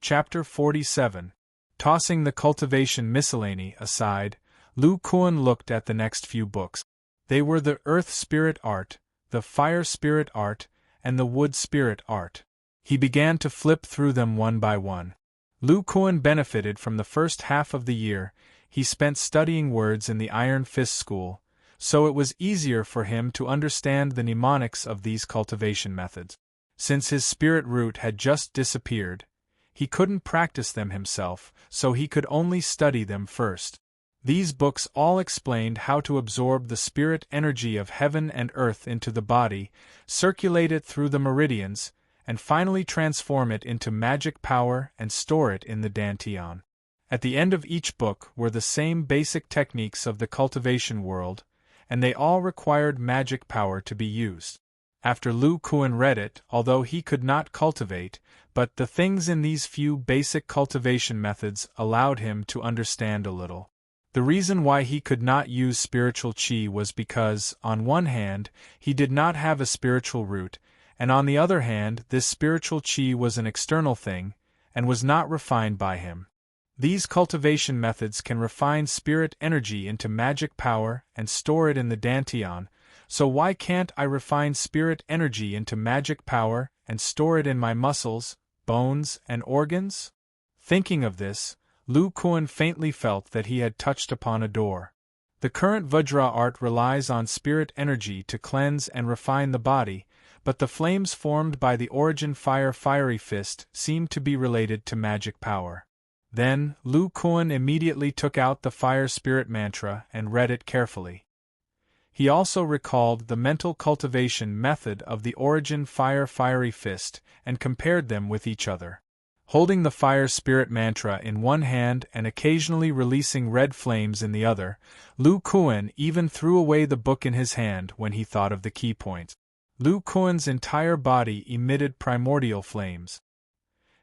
Chapter 47. Tossing the cultivation miscellany aside, Lu Kuan looked at the next few books. They were the Earth Spirit Art, the Fire Spirit Art, and the Wood Spirit Art. He began to flip through them one by one. Lu Kuan benefited from the first half of the year he spent studying words in the Iron Fist School, so it was easier for him to understand the mnemonics of these cultivation methods. Since his spirit root had just disappeared, he couldn't practice them himself, so he could only study them first. These books all explained how to absorb the spirit energy of heaven and earth into the body, circulate it through the meridians, and finally transform it into magic power and store it in the dantian. At the end of each book were the same basic techniques of the cultivation world, and they all required magic power to be used. After Lu Kuan read it, although he could not cultivate, but the things in these few basic cultivation methods allowed him to understand a little. The reason why he could not use spiritual qi was because, on one hand, he did not have a spiritual root, and on the other hand, this spiritual qi was an external thing, and was not refined by him. These cultivation methods can refine spirit energy into magic power and store it in the dantian, so why can't I refine spirit energy into magic power and store it in my muscles, bones, and organs? Thinking of this, Lu Kuan faintly felt that he had touched upon a door. The current Vajra art relies on spirit energy to cleanse and refine the body, but the flames formed by the origin fiery fist seemed to be related to magic power. Then, Lu Kuan immediately took out the fire spirit mantra and read it carefully. He also recalled the mental cultivation method of the origin fiery fist and compared them with each other. Holding the fire spirit mantra in one hand and occasionally releasing red flames in the other, Lu Kuan even threw away the book in his hand when he thought of the key points. Lu Kuan's entire body emitted primordial flames.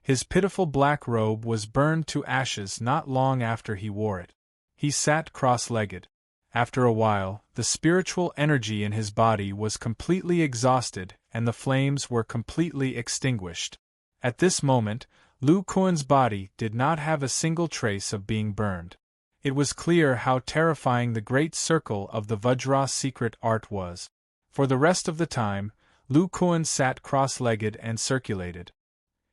His pitiful black robe was burned to ashes not long after he wore it. He sat cross-legged. After a while, the spiritual energy in his body was completely exhausted and the flames were completely extinguished. At this moment, Lu Kuan's body did not have a single trace of being burned. It was clear how terrifying the great circle of the Vajra secret art was. For the rest of the time, Lu Kuan sat cross-legged and circulated.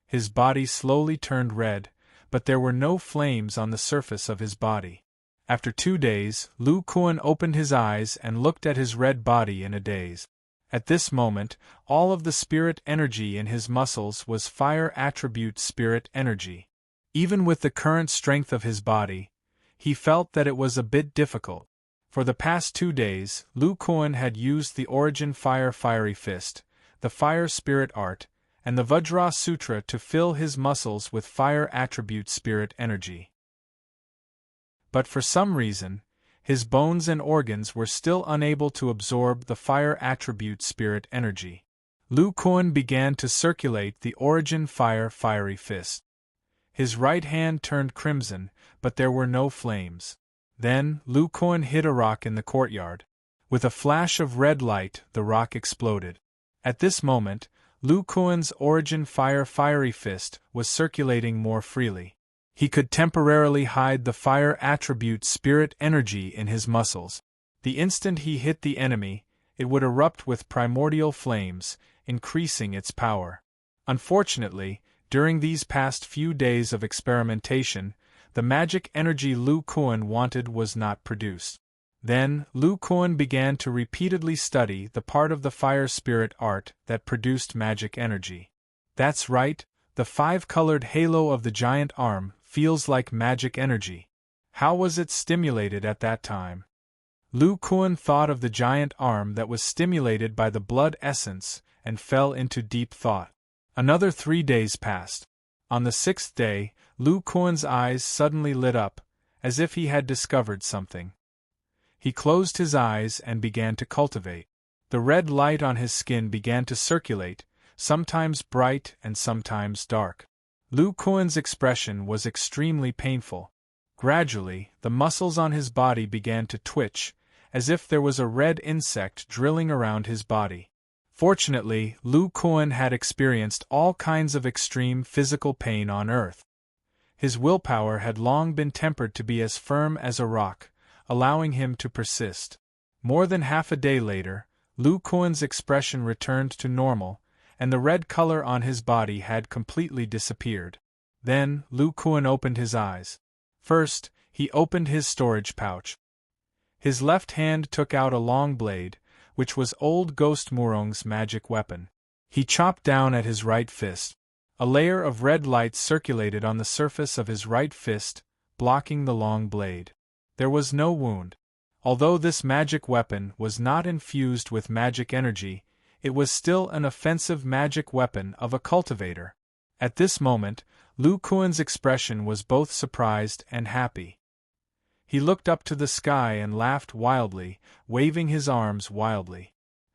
His body slowly turned red, but there were no flames on the surface of his body. After 2 days, Lu Kuan opened his eyes and looked at his red body in a daze. At this moment, all of the spirit energy in his muscles was fire attribute spirit energy. Even with the current strength of his body, he felt that it was a bit difficult. For the past 2 days, Lu Kuan had used the origin fiery fist, the fire spirit art, and the Vajra Sutra to fill his muscles with fire attribute spirit energy. But for some reason, his bones and organs were still unable to absorb the fire attribute spirit energy. Lu Kuan began to circulate the origin fiery fist. His right hand turned crimson, but there were no flames. Then, Lu Kuan hit a rock in the courtyard. With a flash of red light, the rock exploded. At this moment, Lu Kuan's origin fiery fist was circulating more freely. He could temporarily hide the fire attribute spirit energy in his muscles. The instant he hit the enemy, it would erupt with primordial flames, increasing its power. Unfortunately, during these past few days of experimentation, the magic energy Lu Kuan wanted was not produced. Then, Lu Kuan began to repeatedly study the part of the fire spirit art that produced magic energy. That's right, the 5-colored halo of the giant arm feels like magic energy. How was it stimulated at that time? Lu Kuan thought of the giant arm that was stimulated by the blood essence and fell into deep thought. Another 3 days passed. On the 6th day, Lu Kuan's eyes suddenly lit up, as if he had discovered something. He closed his eyes and began to cultivate. The red light on his skin began to circulate, sometimes bright and sometimes dark. Lu Kuan's expression was extremely painful. Gradually, the muscles on his body began to twitch, as if there was a red insect drilling around his body. Fortunately, Lu Kuan had experienced all kinds of extreme physical pain on Earth. His willpower had long been tempered to be as firm as a rock, allowing him to persist. More than half a day later, Lu Kuan's expression returned to normal, and the red color on his body had completely disappeared. Then, Lu Kuan opened his eyes. First, he opened his storage pouch. His left hand took out a long blade, which was old Ghost Murong's magic weapon. He chopped down at his right fist. A layer of red light circulated on the surface of his right fist, blocking the long blade. There was no wound. Although this magic weapon was not infused with magic energy, it was still an offensive magic weapon of a cultivator. At this moment, Lu Kuan's expression was both surprised and happy. He looked up to the sky and laughed wildly, waving his arms wildly.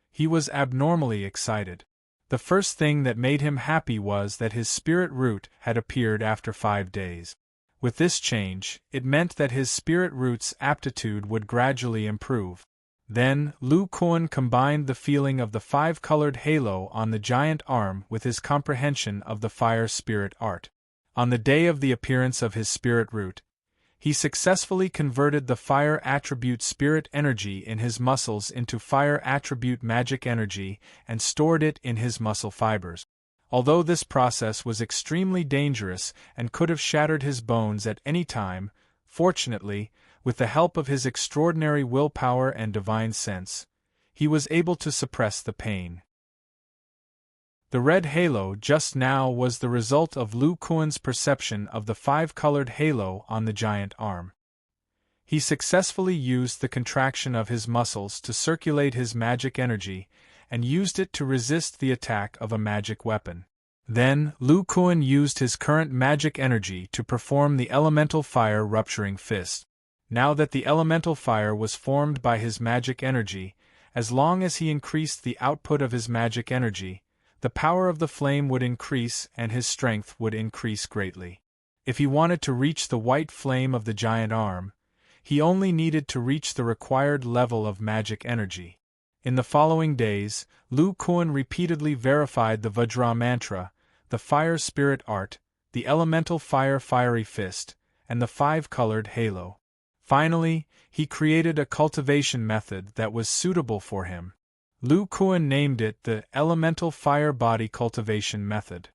He was abnormally excited. The first thing that made him happy was that his spirit root had appeared after 5 days. With this change, it meant that his spirit root's aptitude would gradually improve. Then, Lu Kuan combined the feeling of the 5-colored halo on the giant arm with his comprehension of the fire spirit art. On the day of the appearance of his spirit root, he successfully converted the fire attribute spirit energy in his muscles into fire attribute magic energy and stored it in his muscle fibers. Although this process was extremely dangerous and could have shattered his bones at any time, fortunately, with the help of his extraordinary willpower and divine sense, he was able to suppress the pain. The red halo just now was the result of Lu Kuan's perception of the 5-colored halo on the giant arm. He successfully used the contraction of his muscles to circulate his magic energy, and used it to resist the attack of a magic weapon. Then, Lu Kuan used his current magic energy to perform the elemental fire rupturing fist. Now that the elemental fire was formed by his magic energy, as long as he increased the output of his magic energy, the power of the flame would increase and his strength would increase greatly. If he wanted to reach the white flame of the giant arm, he only needed to reach the required level of magic energy. In the following days, Lu Kuan repeatedly verified the Vajra mantra, the fire spirit art, the elemental fire fiery fist, and the 5-colored halo. Finally, he created a cultivation method that was suitable for him. Lu Kuan named it the Elemental Fire Body Cultivation Method.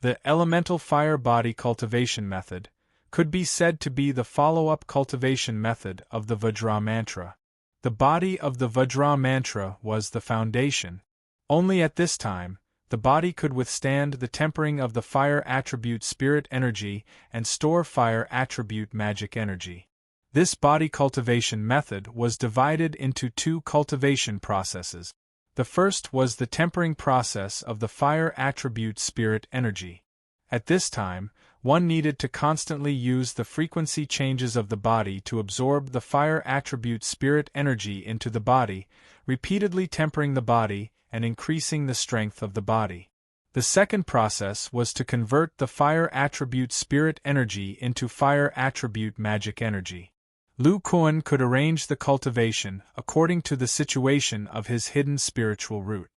The Elemental Fire Body Cultivation Method could be said to be the follow-up cultivation method of the Vajra mantra. The body of the Vajra mantra was the foundation. Only at this time, the body could withstand the tempering of the fire attribute spirit energy and store fire attribute magic energy. This body cultivation method was divided into 2 cultivation processes. The first was the tempering process of the fire attribute spirit energy. At this time, one needed to constantly use the frequency changes of the body to absorb the fire attribute spirit energy into the body, repeatedly tempering the body and increasing the strength of the body. The second process was to convert the fire attribute spirit energy into fire attribute magic energy. Lu Kuan could arrange the cultivation according to the situation of his hidden spiritual root.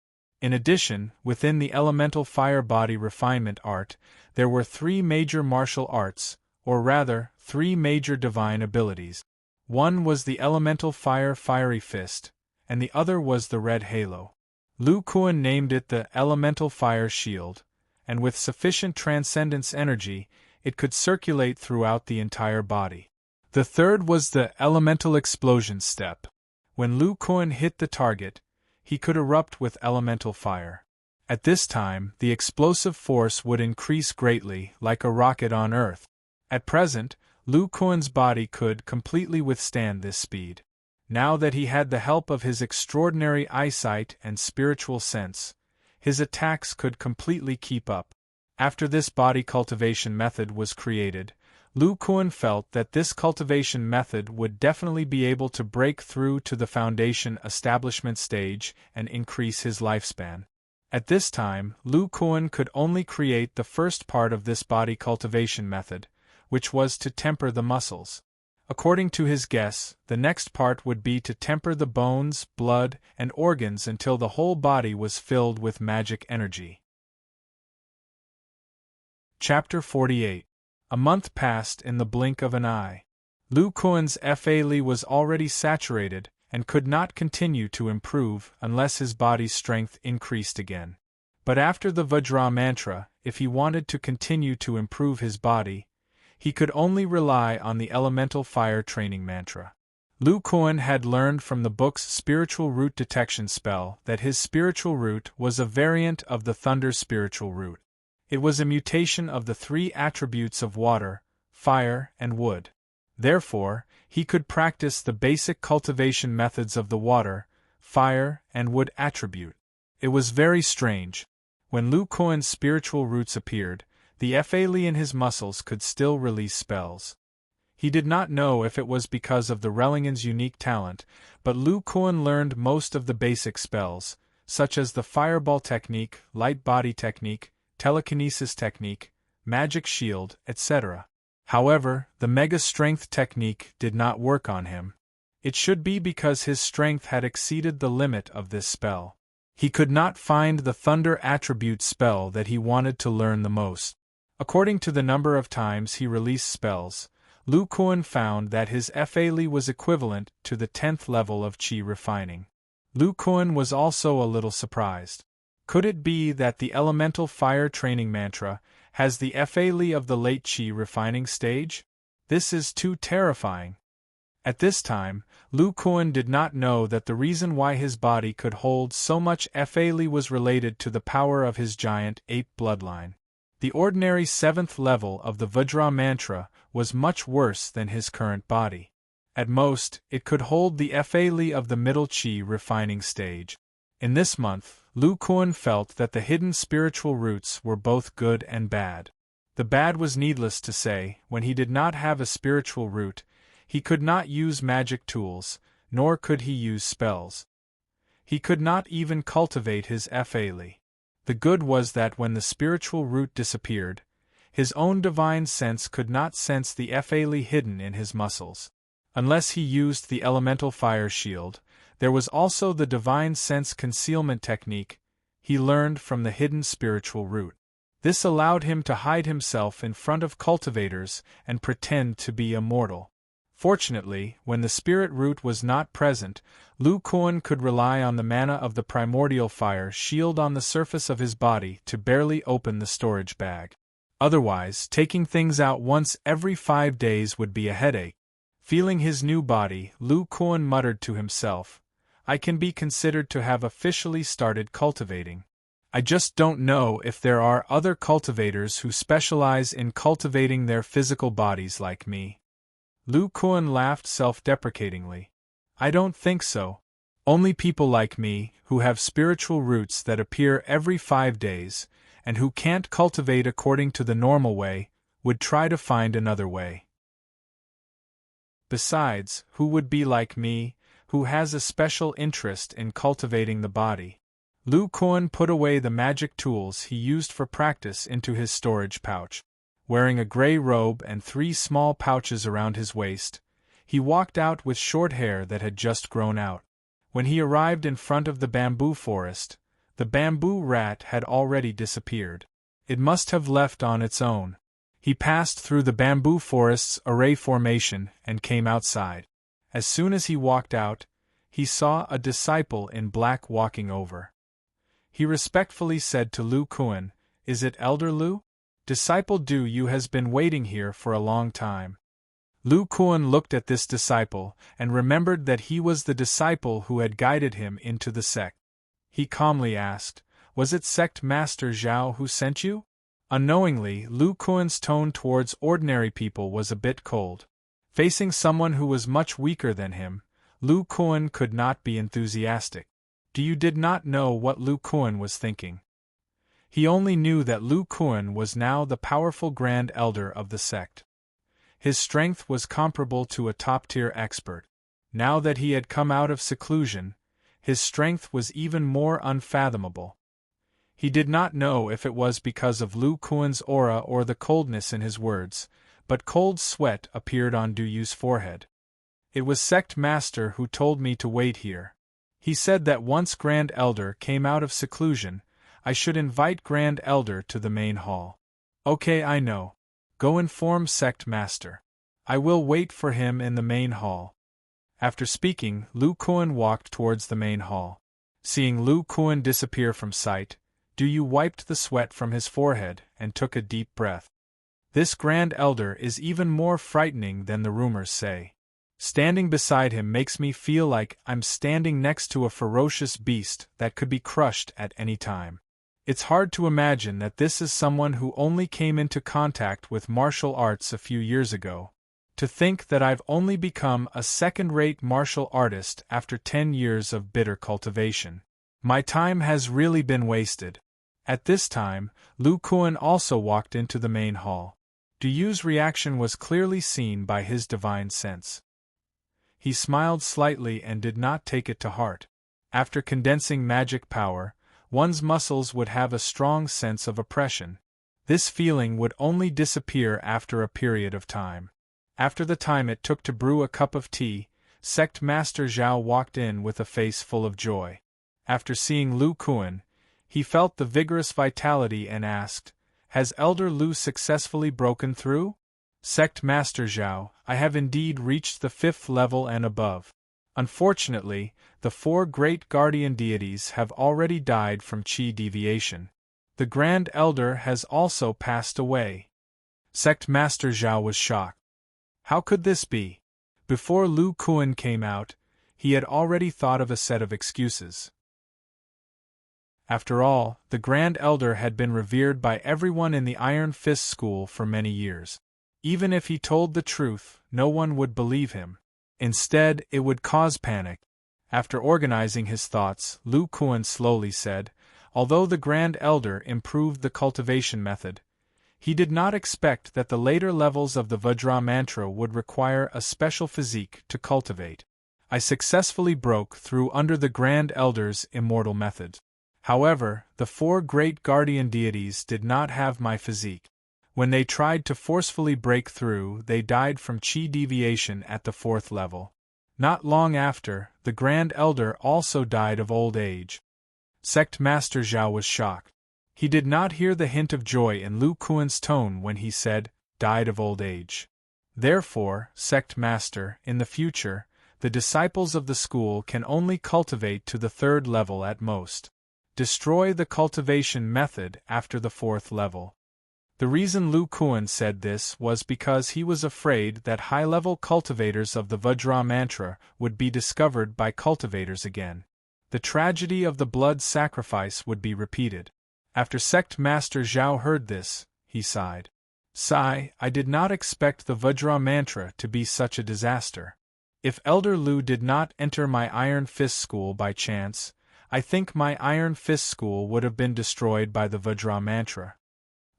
In addition, within the elemental fire body refinement art, there were 3 major martial arts, or rather, 3 major divine abilities. One was the elemental fire fiery fist, and the other was the red halo. Lu Kuan named it the elemental fire shield, and with sufficient transcendence energy, it could circulate throughout the entire body. The third was the elemental explosion step. When Lu Kuan hit the target, he could erupt with elemental fire. At this time, the explosive force would increase greatly, like a rocket on Earth. At present, Lu Kuan's body could completely withstand this speed. Now that he had the help of his extraordinary eyesight and spiritual sense, his attacks could completely keep up. After this body cultivation method was created, Lu Kuan felt that this cultivation method would definitely be able to break through to the foundation establishment stage and increase his lifespan. At this time, Lu Kuan could only create the first part of this body cultivation method, which was to temper the muscles. According to his guess, the next part would be to temper the bones, blood, and organs until the whole body was filled with magic energy. Chapter 48. A month passed in the blink of an eye. Lu Kuan's Fa Li was already saturated and could not continue to improve unless his body's strength increased again. But after the Vajra mantra, if he wanted to continue to improve his body, he could only rely on the elemental fire training mantra. Lu Kuan had learned from the book's spiritual root detection spell that his spiritual root was a variant of the thunder spiritual root. It was a mutation of the 3 attributes of water, fire, and wood. Therefore, he could practice the basic cultivation methods of the water, fire, and wood attribute. It was very strange. When Lu Kuan's spiritual roots appeared, the Fa Li in his muscles could still release spells. He did not know if it was because of the Rellingan's unique talent, but Lu Kuan learned most of the basic spells, such as the fireball technique, light body technique, telekinesis technique, magic shield, etc. However, the mega strength technique did not work on him. It should be because his strength had exceeded the limit of this spell. He could not find the thunder attribute spell that he wanted to learn the most. According to the number of times he released spells, Lu Kuan found that his Fa Li was equivalent to the 10th level of Qi refining. Lu Kuan was also a little surprised. Could it be that the elemental fire training mantra has the Fa Li of the late Qi refining stage? This is too terrifying. At this time, Lu Kuan did not know that the reason why his body could hold so much Fa Li was related to the power of his giant ape bloodline. The ordinary 7th level of the Vajra mantra was much worse than his current body. At most, it could hold the Fa Li of the middle Qi refining stage. In this month, Lu Kuan felt that the hidden spiritual roots were both good and bad. The bad was needless to say. When he did not have a spiritual root, he could not use magic tools, nor could he use spells. He could not even cultivate his Fa Li. The good was that when the spiritual root disappeared, his own divine sense could not sense the Fa Li hidden in his muscles. Unless he used the elemental fire shield, there was also the divine sense concealment technique he learned from the hidden spiritual root. This allowed him to hide himself in front of cultivators and pretend to be immortal. Fortunately, when the spirit root was not present, Lu Kuan could rely on the mana of the primordial fire shield on the surface of his body to barely open the storage bag. Otherwise, taking things out once every 5 days would be a headache. Feeling his new body, Lu Kuan muttered to himself, "I can be considered to have officially started cultivating. I just don't know if there are other cultivators who specialize in cultivating their physical bodies like me." Lu Kuan laughed self-deprecatingly. "I don't think so. Only people like me, who have spiritual roots that appear every 5 days, and who can't cultivate according to the normal way, would try to find another way. Besides, who would be like me, who has a special interest in cultivating the body?" Lu Kuan put away the magic tools he used for practice into his storage pouch. Wearing a gray robe and 3 small pouches around his waist, he walked out with short hair that had just grown out. When he arrived in front of the bamboo forest, the bamboo rat had already disappeared. It must have left on its own. He passed through the bamboo forest's array formation and came outside. As soon as he walked out, he saw a disciple in black walking over. He respectfully said to Lu Kuan, "Is it Elder Lu? Disciple Du Yu has been waiting here for a long time." Lu Kuan looked at this disciple and remembered that he was the disciple who had guided him into the sect. He calmly asked, "Was it sect master Zhao who sent you?" Unknowingly, Lu Kuan's tone towards ordinary people was a bit cold. Facing someone who was much weaker than him, Lu Kuan could not be enthusiastic. Du Yu did not know what Lu Kuan was thinking. He only knew that Lu Kuan was now the powerful Grand Elder of the sect. His strength was comparable to a top-tier expert. Now that he had come out of seclusion, his strength was even more unfathomable. He did not know if it was because of Lu Kuan's aura or the coldness in his words, but cold sweat appeared on Du Yu's forehead. "It was Sect Master who told me to wait here. He said that once Grand Elder came out of seclusion, I should invite Grand Elder to the main hall." "Okay, I know. Go inform Sect Master. I will wait for him in the main hall. After speaking, Lu Kuan walked towards the main hall. Seeing Lu Kuan disappear from sight, Du Yu wiped the sweat from his forehead and took a deep breath. This Grand Elder is even more frightening than the rumors say. Standing beside him makes me feel like I'm standing next to a ferocious beast that could be crushed at any time. It's hard to imagine that this is someone who only came into contact with martial arts a few years ago. To think that I've only become a second-rate martial artist after 10 years of bitter cultivation. My time has really been wasted. At this time, Lu Kuan also walked into the main hall. Du Yu's reaction was clearly seen by his divine sense. He smiled slightly and did not take it to heart. After condensing magic power, one's muscles would have a strong sense of oppression. This feeling would only disappear after a period of time. After the time it took to brew a cup of tea, Sect Master Zhao walked in with a face full of joy. After seeing Lu Kuan, he felt the vigorous vitality and asked, "Has Elder Lu successfully broken through?" "Sect Master Zhao, I have indeed reached the 5th level and above. Unfortunately, the 4 great guardian deities have already died from Qi deviation. The Grand Elder has also passed away." Sect Master Zhao was shocked. How could this be? Before Lu Kuan came out, he had already thought of a set of excuses. After all, the Grand Elder had been revered by everyone in the Iron Fist School for many years. Even if he told the truth, no one would believe him. Instead, it would cause panic. After organizing his thoughts, Lu Kuan slowly said, although the Grand Elder improved the cultivation method, he did not expect that the later levels of the Vajra mantra would require a special physique to cultivate. I successfully broke through under the Grand Elder's immortal method. However, the 4 great guardian deities did not have my physique. When they tried to forcefully break through, they died from Qi deviation at the 4th level. Not long after, the Grand Elder also died of old age. Sect Master Zhao was shocked. He did not hear the hint of joy in Lu Kuan's tone when he said, "died of old age." Therefore, Sect Master, in the future, the disciples of the school can only cultivate to the 3rd level at most. Destroy the cultivation method after the 4th level. The reason Lu Kuan said this was because he was afraid that high-level cultivators of the Vajra mantra would be discovered by cultivators again. The tragedy of the blood sacrifice would be repeated. After Sect Master Zhao heard this, he sighed. "Sigh, I did not expect the Vajra mantra to be such a disaster. If Elder Lu did not enter my Iron Fist School by chance, I think my Iron Fist School would have been destroyed by the Vajra mantra."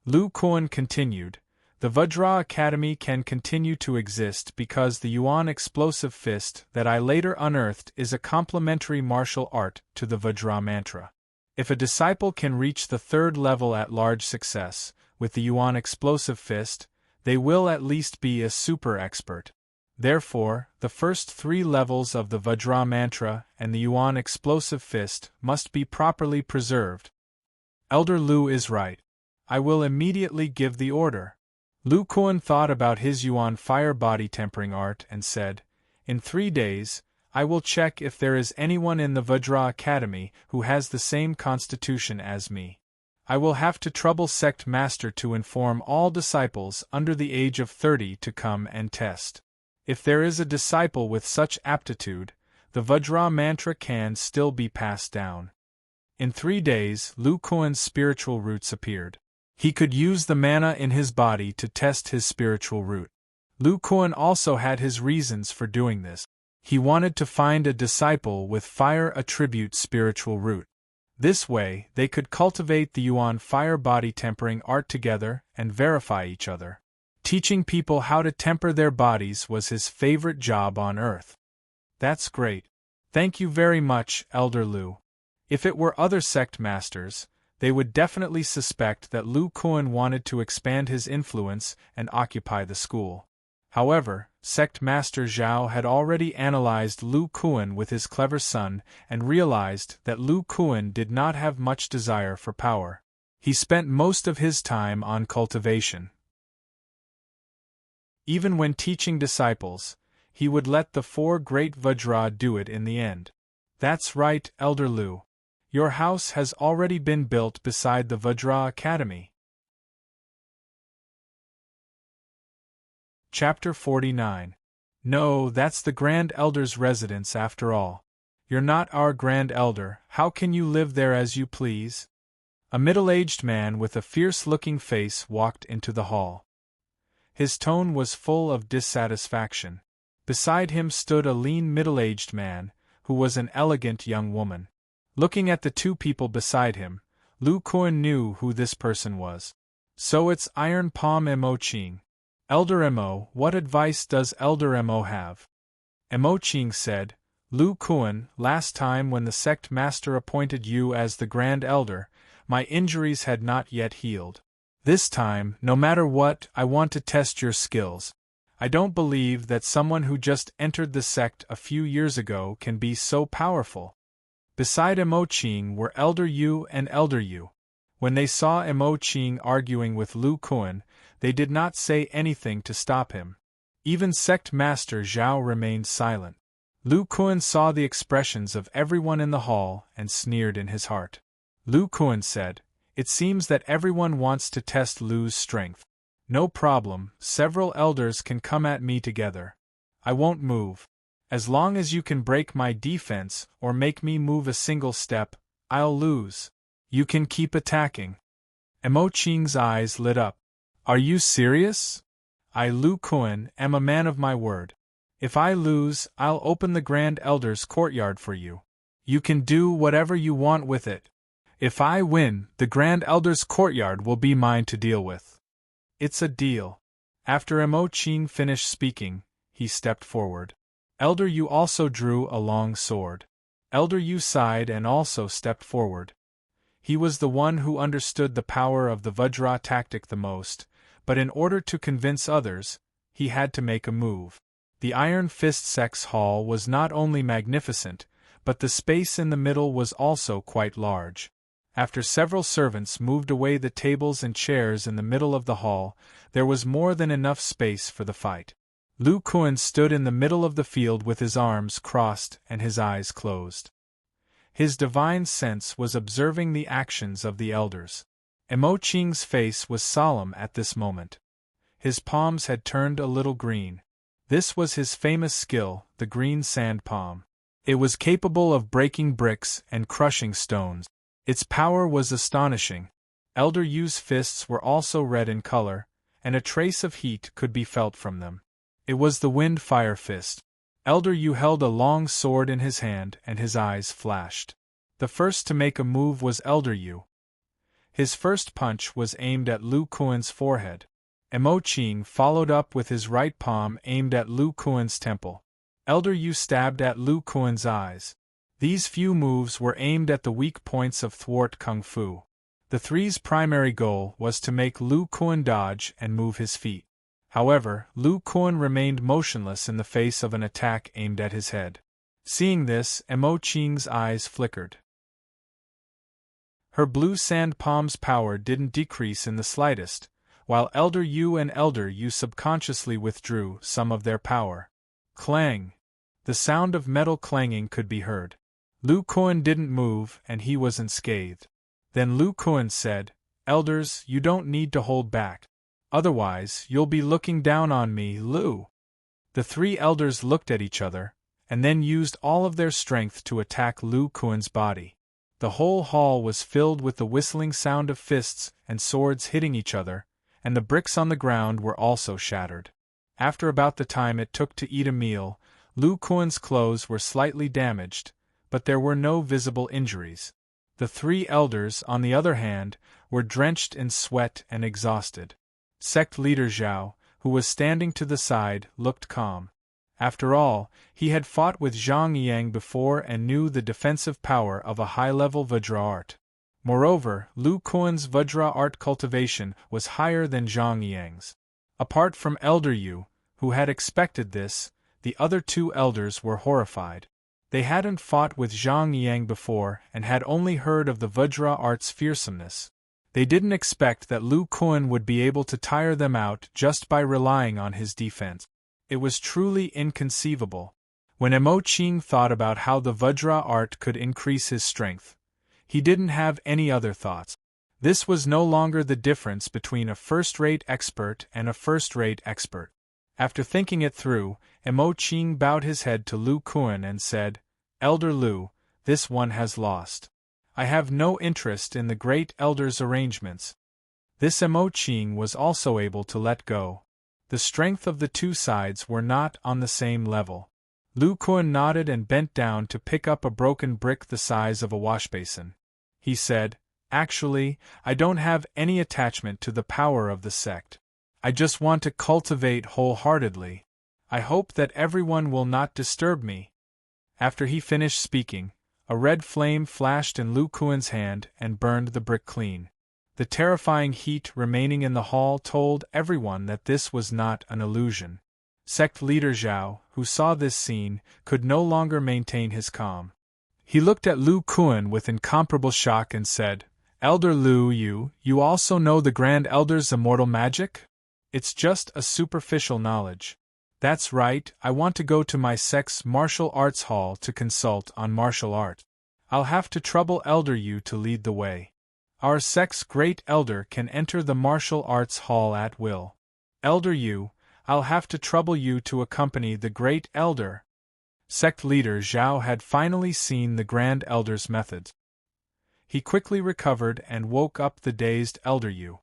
Lu Kuan continued, "The Vajra Academy can continue to exist because the Yuan explosive fist that I later unearthed is a complementary martial art to the Vajra mantra. If a disciple can reach the 3rd level at large success, with the Yuan explosive fist, they will at least be a super expert. Therefore, the first 3 levels of the Vajra mantra and the Yuan explosive fist must be properly preserved. Elder Lu is right. I will immediately give the order." Lu Kuan thought about his Yuan fire body tempering art and said, "In 3 days, I will check if there is anyone in the Vajra Academy who has the same constitution as me. I will have to trouble Sect Master to inform all disciples under the age of 30 to come and test. If there is a disciple with such aptitude, the Vajra mantra can still be passed down." In 3 days, Lu Kuan's spiritual roots appeared. He could use the mana in his body to test his spiritual root. Lu Kuan also had his reasons for doing this. He wanted to find a disciple with fire attribute spiritual root. This way, they could cultivate the Yuan fire body tempering art together and verify each other. Teaching people how to temper their bodies was his favorite job on earth. That's great. Thank you very much, Elder Lu. If it were other sect masters, they would definitely suspect that Lu Kuan wanted to expand his influence and occupy the school. However, Sect Master Zhao had already analyzed Lu Kuan with his clever son and realized that Lu Kuan did not have much desire for power. He spent most of his time on cultivation. Even when teaching disciples, he would let the four great Vajra do it in the end. That's right, Elder Lu. Your house has already been built beside the Vajra Academy. Chapter 49. No, that's the Grand Elder's residence after all. You're not our Grand Elder, how can you live there as you please? A middle-aged man with a fierce-looking face walked into the hall. His tone was full of dissatisfaction. Beside him stood a lean middle-aged man, who was an elegant young woman. Looking at the two people beside him, Lu Kuan knew who this person was. So it's Iron Palm Mo Ching. Elder Mo, what advice does Elder Mo have? Mo Ching said, Lu Kuan, last time when the sect master appointed you as the Grand Elder, my injuries had not yet healed. This time, no matter what, I want to test your skills. I don't believe that someone who just entered the sect a few years ago can be so powerful. Beside Mo Ching were Elder Yu and Elder Yu. When they saw Mo Ching arguing with Lu Kuan, they did not say anything to stop him. Even sect master Zhao remained silent. Lu Kuan saw the expressions of everyone in the hall and sneered in his heart. Lu Kuan said, It seems that everyone wants to test Lu's strength. No problem, several elders can come at me together. I won't move. As long as you can break my defense or make me move a single step, I'll lose. You can keep attacking. Mo Ching's eyes lit up. Are you serious? I, Lu Kuan, am a man of my word. If I lose, I'll open the Grand Elder's courtyard for you. You can do whatever you want with it. If I win, the Grand Elder's courtyard will be mine to deal with. It's a deal. After Mo Ching finished speaking, he stepped forward. Elder Yu also drew a long sword. Elder Yu sighed and also stepped forward. He was the one who understood the power of the Vajra tactic the most, but in order to convince others, he had to make a move. The Iron Fist Sex Hall was not only magnificent, but the space in the middle was also quite large. After several servants moved away the tables and chairs in the middle of the hall, there was more than enough space for the fight. Lu Kuan stood in the middle of the field with his arms crossed and his eyes closed. His divine sense was observing the actions of the elders. Mo Ching's face was solemn at this moment. His palms had turned a little green. This was his famous skill, the green sand palm. It was capable of breaking bricks and crushing stones. Its power was astonishing. Elder Yu's fists were also red in color, and a trace of heat could be felt from them. It was the wind fire fist. Elder Yu held a long sword in his hand and his eyes flashed. The first to make a move was Elder Yu. His first punch was aimed at Lu Kuan's forehead. Mo Ching followed up with his right palm aimed at Lu Kuan's temple. Elder Yu stabbed at Lu Kuan's eyes. These few moves were aimed at the weak points of thwart Kung Fu. The three's primary goal was to make Lu Kuan dodge and move his feet. However, Lu Kuan remained motionless in the face of an attack aimed at his head. Seeing this, Mo Ching's eyes flickered. Her blue sand palm's power didn't decrease in the slightest, while Elder Yu and Elder Yu subconsciously withdrew some of their power. Clang! The sound of metal clanging could be heard. Lu Kuan didn't move and he was unscathed. Then Lu Kuan said, Elders, you don't need to hold back. Otherwise, you'll be looking down on me, Lu. The three elders looked at each other, and then used all of their strength to attack Lu Kuan's body. The whole hall was filled with the whistling sound of fists and swords hitting each other, and the bricks on the ground were also shattered. After about the time it took to eat a meal, Lu Kuan's clothes were slightly damaged, but there were no visible injuries. The three elders, on the other hand, were drenched in sweat and exhausted. Sect leader Zhao, who was standing to the side, looked calm. After all, he had fought with Zhang Yang before and knew the defensive power of a high-level Vajra art. Moreover, Lu Kuan's Vajra art cultivation was higher than Zhang Yang's. Apart from Elder Yu, who had expected this, the other two elders were horrified. They hadn't fought with Zhang Yang before and had only heard of the Vajra art's fearsomeness. They didn't expect that Lu Kuan would be able to tire them out just by relying on his defense. It was truly inconceivable. When Emo Ching thought about how the Vajra art could increase his strength, he didn't have any other thoughts. This was no longer the difference between a first-rate expert and a first-rate expert. After thinking it through, Emo Ching bowed his head to Lu Kuan and said, "Elder Lu, this one has lost. I have no interest in the Great Elder's arrangements." This Emo Ching was also able to let go. The strength of the two sides were not on the same level. Lu Kuan nodded and bent down to pick up a broken brick the size of a washbasin. He said, "Actually, I don't have any attachment to the power of the sect. I just want to cultivate wholeheartedly. I hope that everyone will not disturb me." After he finished speaking, a red flame flashed in Lu Kuan's hand and burned the brick clean. The terrifying heat remaining in the hall told everyone that this was not an illusion. Sect leader Zhao, who saw this scene, could no longer maintain his calm. He looked at Lu Kuan with incomparable shock and said, "Elder Lu, you also know the Grand Elder's immortal magic? It's just a superficial knowledge." "That's right, I want to go to my sect's martial arts hall to consult on martial art. I'll have to trouble Elder Yu to lead the way. Our sect's great elder can enter the martial arts hall at will. Elder Yu, I'll have to trouble you to accompany the great elder." Sect leader Zhao had finally seen the Grand Elder's methods. He quickly recovered and woke up the dazed Elder Yu.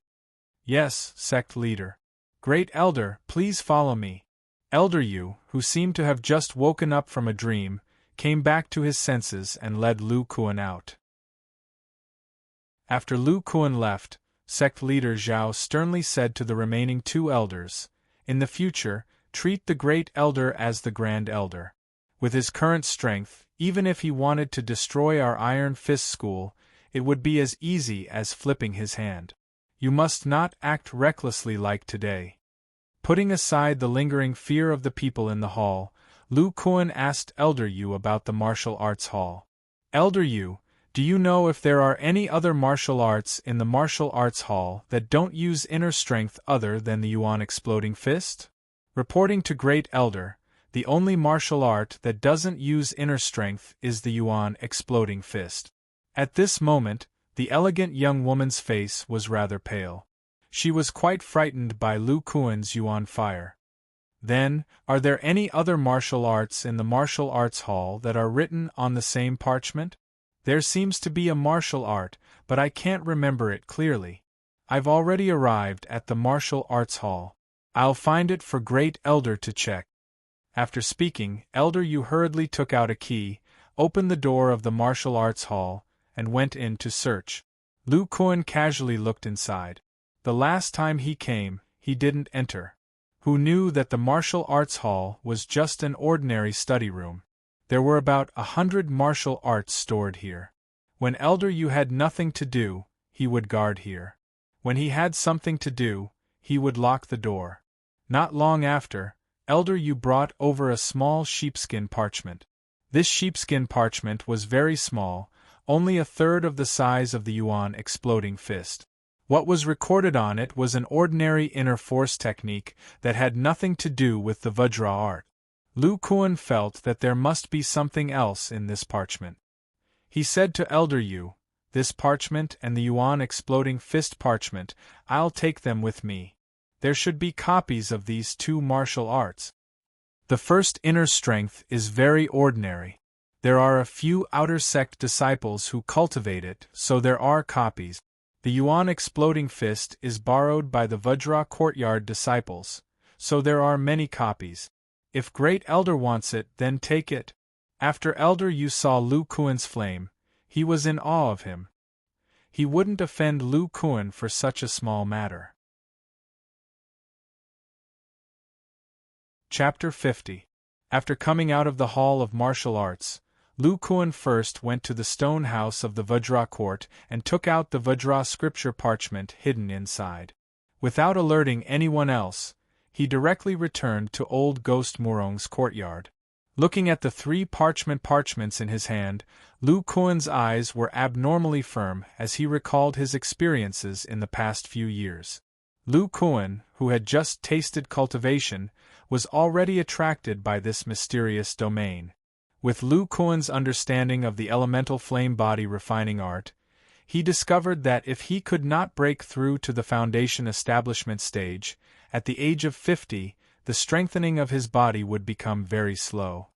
"Yes, sect leader. Great elder, please follow me." Elder Yu, who seemed to have just woken up from a dream, came back to his senses and led Lu Kuan out. After Lu Kuan left, sect leader Zhao sternly said to the remaining two elders, "In the future, treat the great elder as the Grand Elder. With his current strength, even if he wanted to destroy our Iron Fist School, it would be as easy as flipping his hand. You must not act recklessly like today." Putting aside the lingering fear of the people in the hall, Lu Kuan asked Elder Yu about the martial arts hall. "Elder Yu, do you know if there are any other martial arts in the martial arts hall that don't use inner strength other than the Yuan Exploding Fist?" Reporting to Great Elder, the only martial art that doesn't use inner strength is the Yuan Exploding Fist. At this moment, the elegant young woman's face was rather pale. She was quite frightened by Lu Kuan's Yuan fire. "Then, are there any other martial arts in the martial arts hall that are written on the same parchment? There seems to be a martial art, but I can't remember it clearly. I've already arrived at the martial arts hall. I'll find it for Great Elder to check." After speaking, Elder Yu hurriedly took out a key, opened the door of the martial arts hall, and went in to search. Lu Kuan casually looked inside. The last time he came, he didn't enter. Who knew that the martial arts hall was just an ordinary study room? There were about 100 martial arts stored here. When Elder Yu had nothing to do, he would guard here. When he had something to do, he would lock the door. Not long after, Elder Yu brought over a small sheepskin parchment. This sheepskin parchment was very small, only a third of the size of the Yuan Exploding Fist. What was recorded on it was an ordinary inner force technique that had nothing to do with the Vajra art. Lu Kuan felt that there must be something else in this parchment. He said to Elder Yu, "This parchment and the Yuan Exploding Fist parchment, I'll take them with me. There should be copies of these two martial arts. The first inner strength is very ordinary. There are a few outer sect disciples who cultivate it, so there are copies. The Yuan Exploding Fist is borrowed by the Vajra Courtyard disciples, so there are many copies. If Great Elder wants it, then take it." After Elder Yu saw Lu Kuan's flame, he was in awe of him. He wouldn't offend Lu Kuan for such a small matter. Chapter 50. After coming out of the Hall of Martial Arts, Lu Kuan first went to the stone house of the Vajra court and took out the Vajra scripture parchment hidden inside. Without alerting anyone else, he directly returned to Old Ghost Murong's courtyard. Looking at the three parchments in his hand, Lu Kuan's eyes were abnormally firm as he recalled his experiences in the past few years. Lu Kuan, who had just tasted cultivation, was already attracted by this mysterious domain. With Lu Kuan's understanding of the elemental flame body refining art, he discovered that if he could not break through to the foundation establishment stage, at the age of 50, the strengthening of his body would become very slow.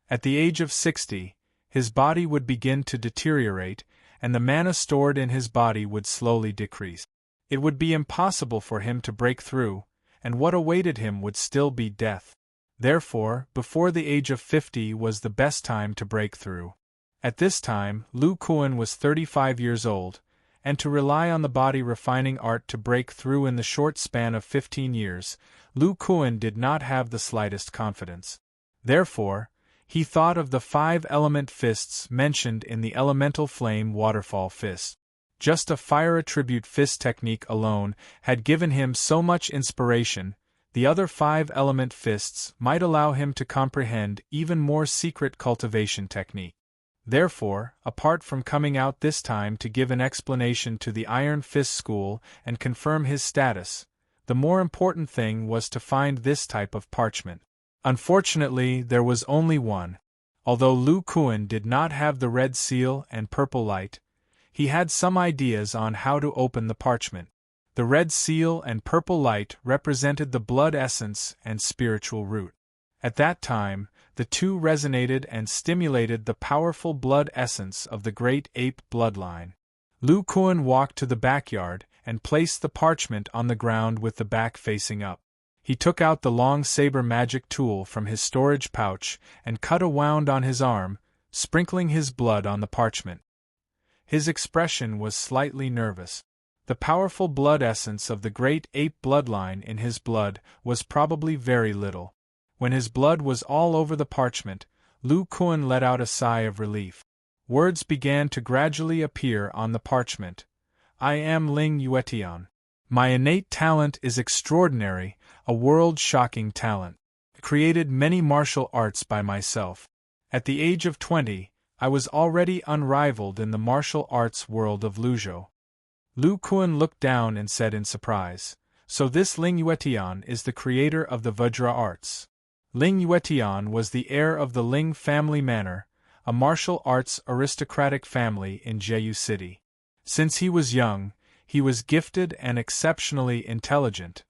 At the age of 60, his body would begin to deteriorate, and the mana stored in his body would slowly decrease. It would be impossible for him to break through, and what awaited him would still be death. Therefore, before the age of 50 was the best time to break through. At this time, Lu Kuan was 35 years old, and to rely on the body refining art to break through in the short span of 15 years, Lu Kuan did not have the slightest confidence. Therefore, he thought of the 5-element fists mentioned in the elemental flame waterfall fist. Just a fire attribute fist technique alone had given him so much inspiration. The other 5-element fists might allow him to comprehend even more secret cultivation technique. Therefore, apart from coming out this time to give an explanation to the Iron Fist School and confirm his status, the more important thing was to find this type of parchment. Unfortunately, there was only one. Although Lu Kuan did not have the red seal and purple light, he had some ideas on how to open the parchment. The red seal and purple light represented the blood essence and spiritual root. At that time, the two resonated and stimulated the powerful blood essence of the great ape bloodline. Lu Kuan walked to the backyard and placed the parchment on the ground with the back facing up. He took out the long saber magic tool from his storage pouch and cut a wound on his arm, sprinkling his blood on the parchment. His expression was slightly nervous. The powerful blood essence of the great ape bloodline in his blood was probably very little. When his blood was all over the parchment, Lu Kuan let out a sigh of relief. Words began to gradually appear on the parchment. I am Ling Yuetian. My innate talent is extraordinary, a world-shocking talent. I created many martial arts by myself. At the age of 20, I was already unrivaled in the martial arts world of Luzhou. Lu Kuan looked down and said in surprise, so this Ling Yuetian is the creator of the Vajra arts. Ling Yuetian was the heir of the Ling family manor, a martial arts aristocratic family in Jeju City. Since he was young, he was gifted and exceptionally intelligent.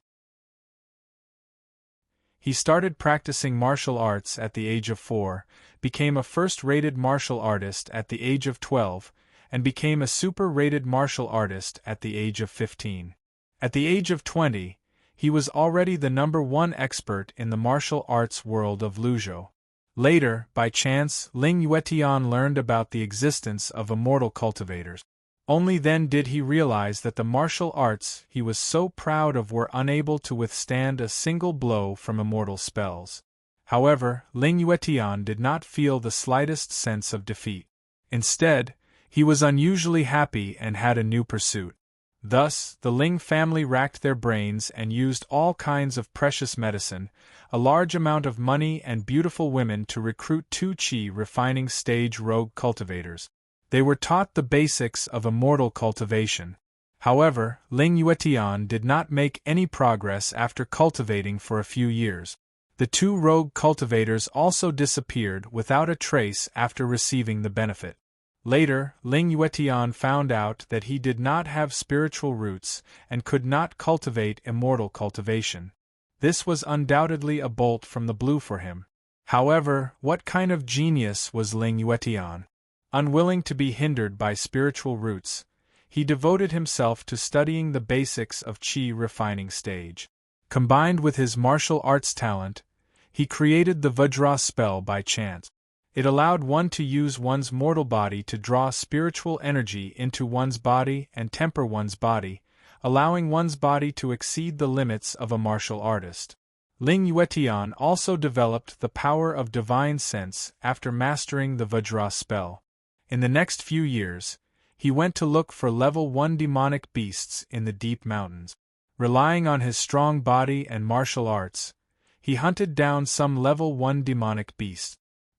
He started practicing martial arts at the age of 4, became a first-rated martial artist at the age of 12, and became a super-rated martial artist at the age of 15. At the age of 20, he was already the #1 expert in the martial arts world of Luzhou. Later, by chance, Ling Yuetian learned about the existence of immortal cultivators. Only then did he realize that the martial arts he was so proud of were unable to withstand a single blow from immortal spells. However, Ling Yuetian did not feel the slightest sense of defeat. Instead, he was unusually happy and had a new pursuit. Thus, the Ling family racked their brains and used all kinds of precious medicine, a large amount of money and beautiful women to recruit 2 qi refining stage rogue cultivators. They were taught the basics of immortal cultivation. However, Ling Yuetian did not make any progress after cultivating for a few years. The 2 rogue cultivators also disappeared without a trace after receiving the benefit. Later, Ling Yuetian found out that he did not have spiritual roots and could not cultivate immortal cultivation. This was undoubtedly a bolt from the blue for him. However, what kind of genius was Ling Yuetian? Unwilling to be hindered by spiritual roots, he devoted himself to studying the basics of qi refining stage. Combined with his martial arts talent, he created the Vajra spell by chance. It allowed one to use one's mortal body to draw spiritual energy into one's body and temper one's body, allowing one's body to exceed the limits of a martial artist. Ling Yuetian also developed the power of divine sense after mastering the Vajra spell. In the next few years, he went to look for level 1 demonic beasts in the deep mountains. Relying on his strong body and martial arts, he hunted down some level 1 demonic beasts.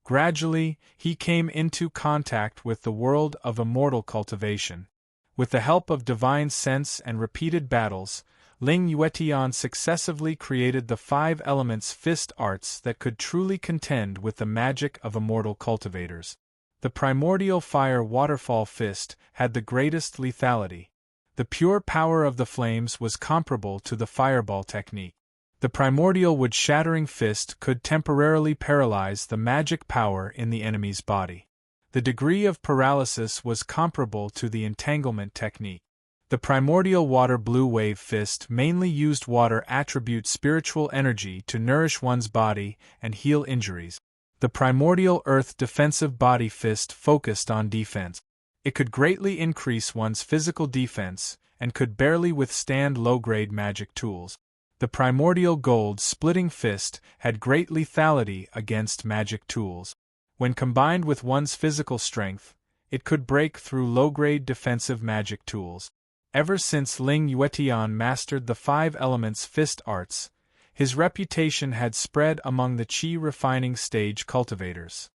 Gradually, he came into contact with the world of immortal cultivation. With the help of divine sense and repeated battles, Ling Yuetian successively created the 5 elements fist arts that could truly contend with the magic of immortal cultivators. The primordial fire waterfall fist had the greatest lethality. The pure power of the flames was comparable to the fireball technique. The primordial wood-shattering fist could temporarily paralyze the magic power in the enemy's body. The degree of paralysis was comparable to the entanglement technique. The primordial water blue wave fist mainly used water attribute spiritual energy to nourish one's body and heal injuries. The primordial earth defensive body fist focused on defense. It could greatly increase one's physical defense and could barely withstand low-grade magic tools. The primordial gold splitting fist had great lethality against magic tools. When combined with one's physical strength, it could break through low-grade defensive magic tools. Ever since Ling Yuetian mastered the 5 elements fist arts, his reputation had spread among the qi refining stage cultivators.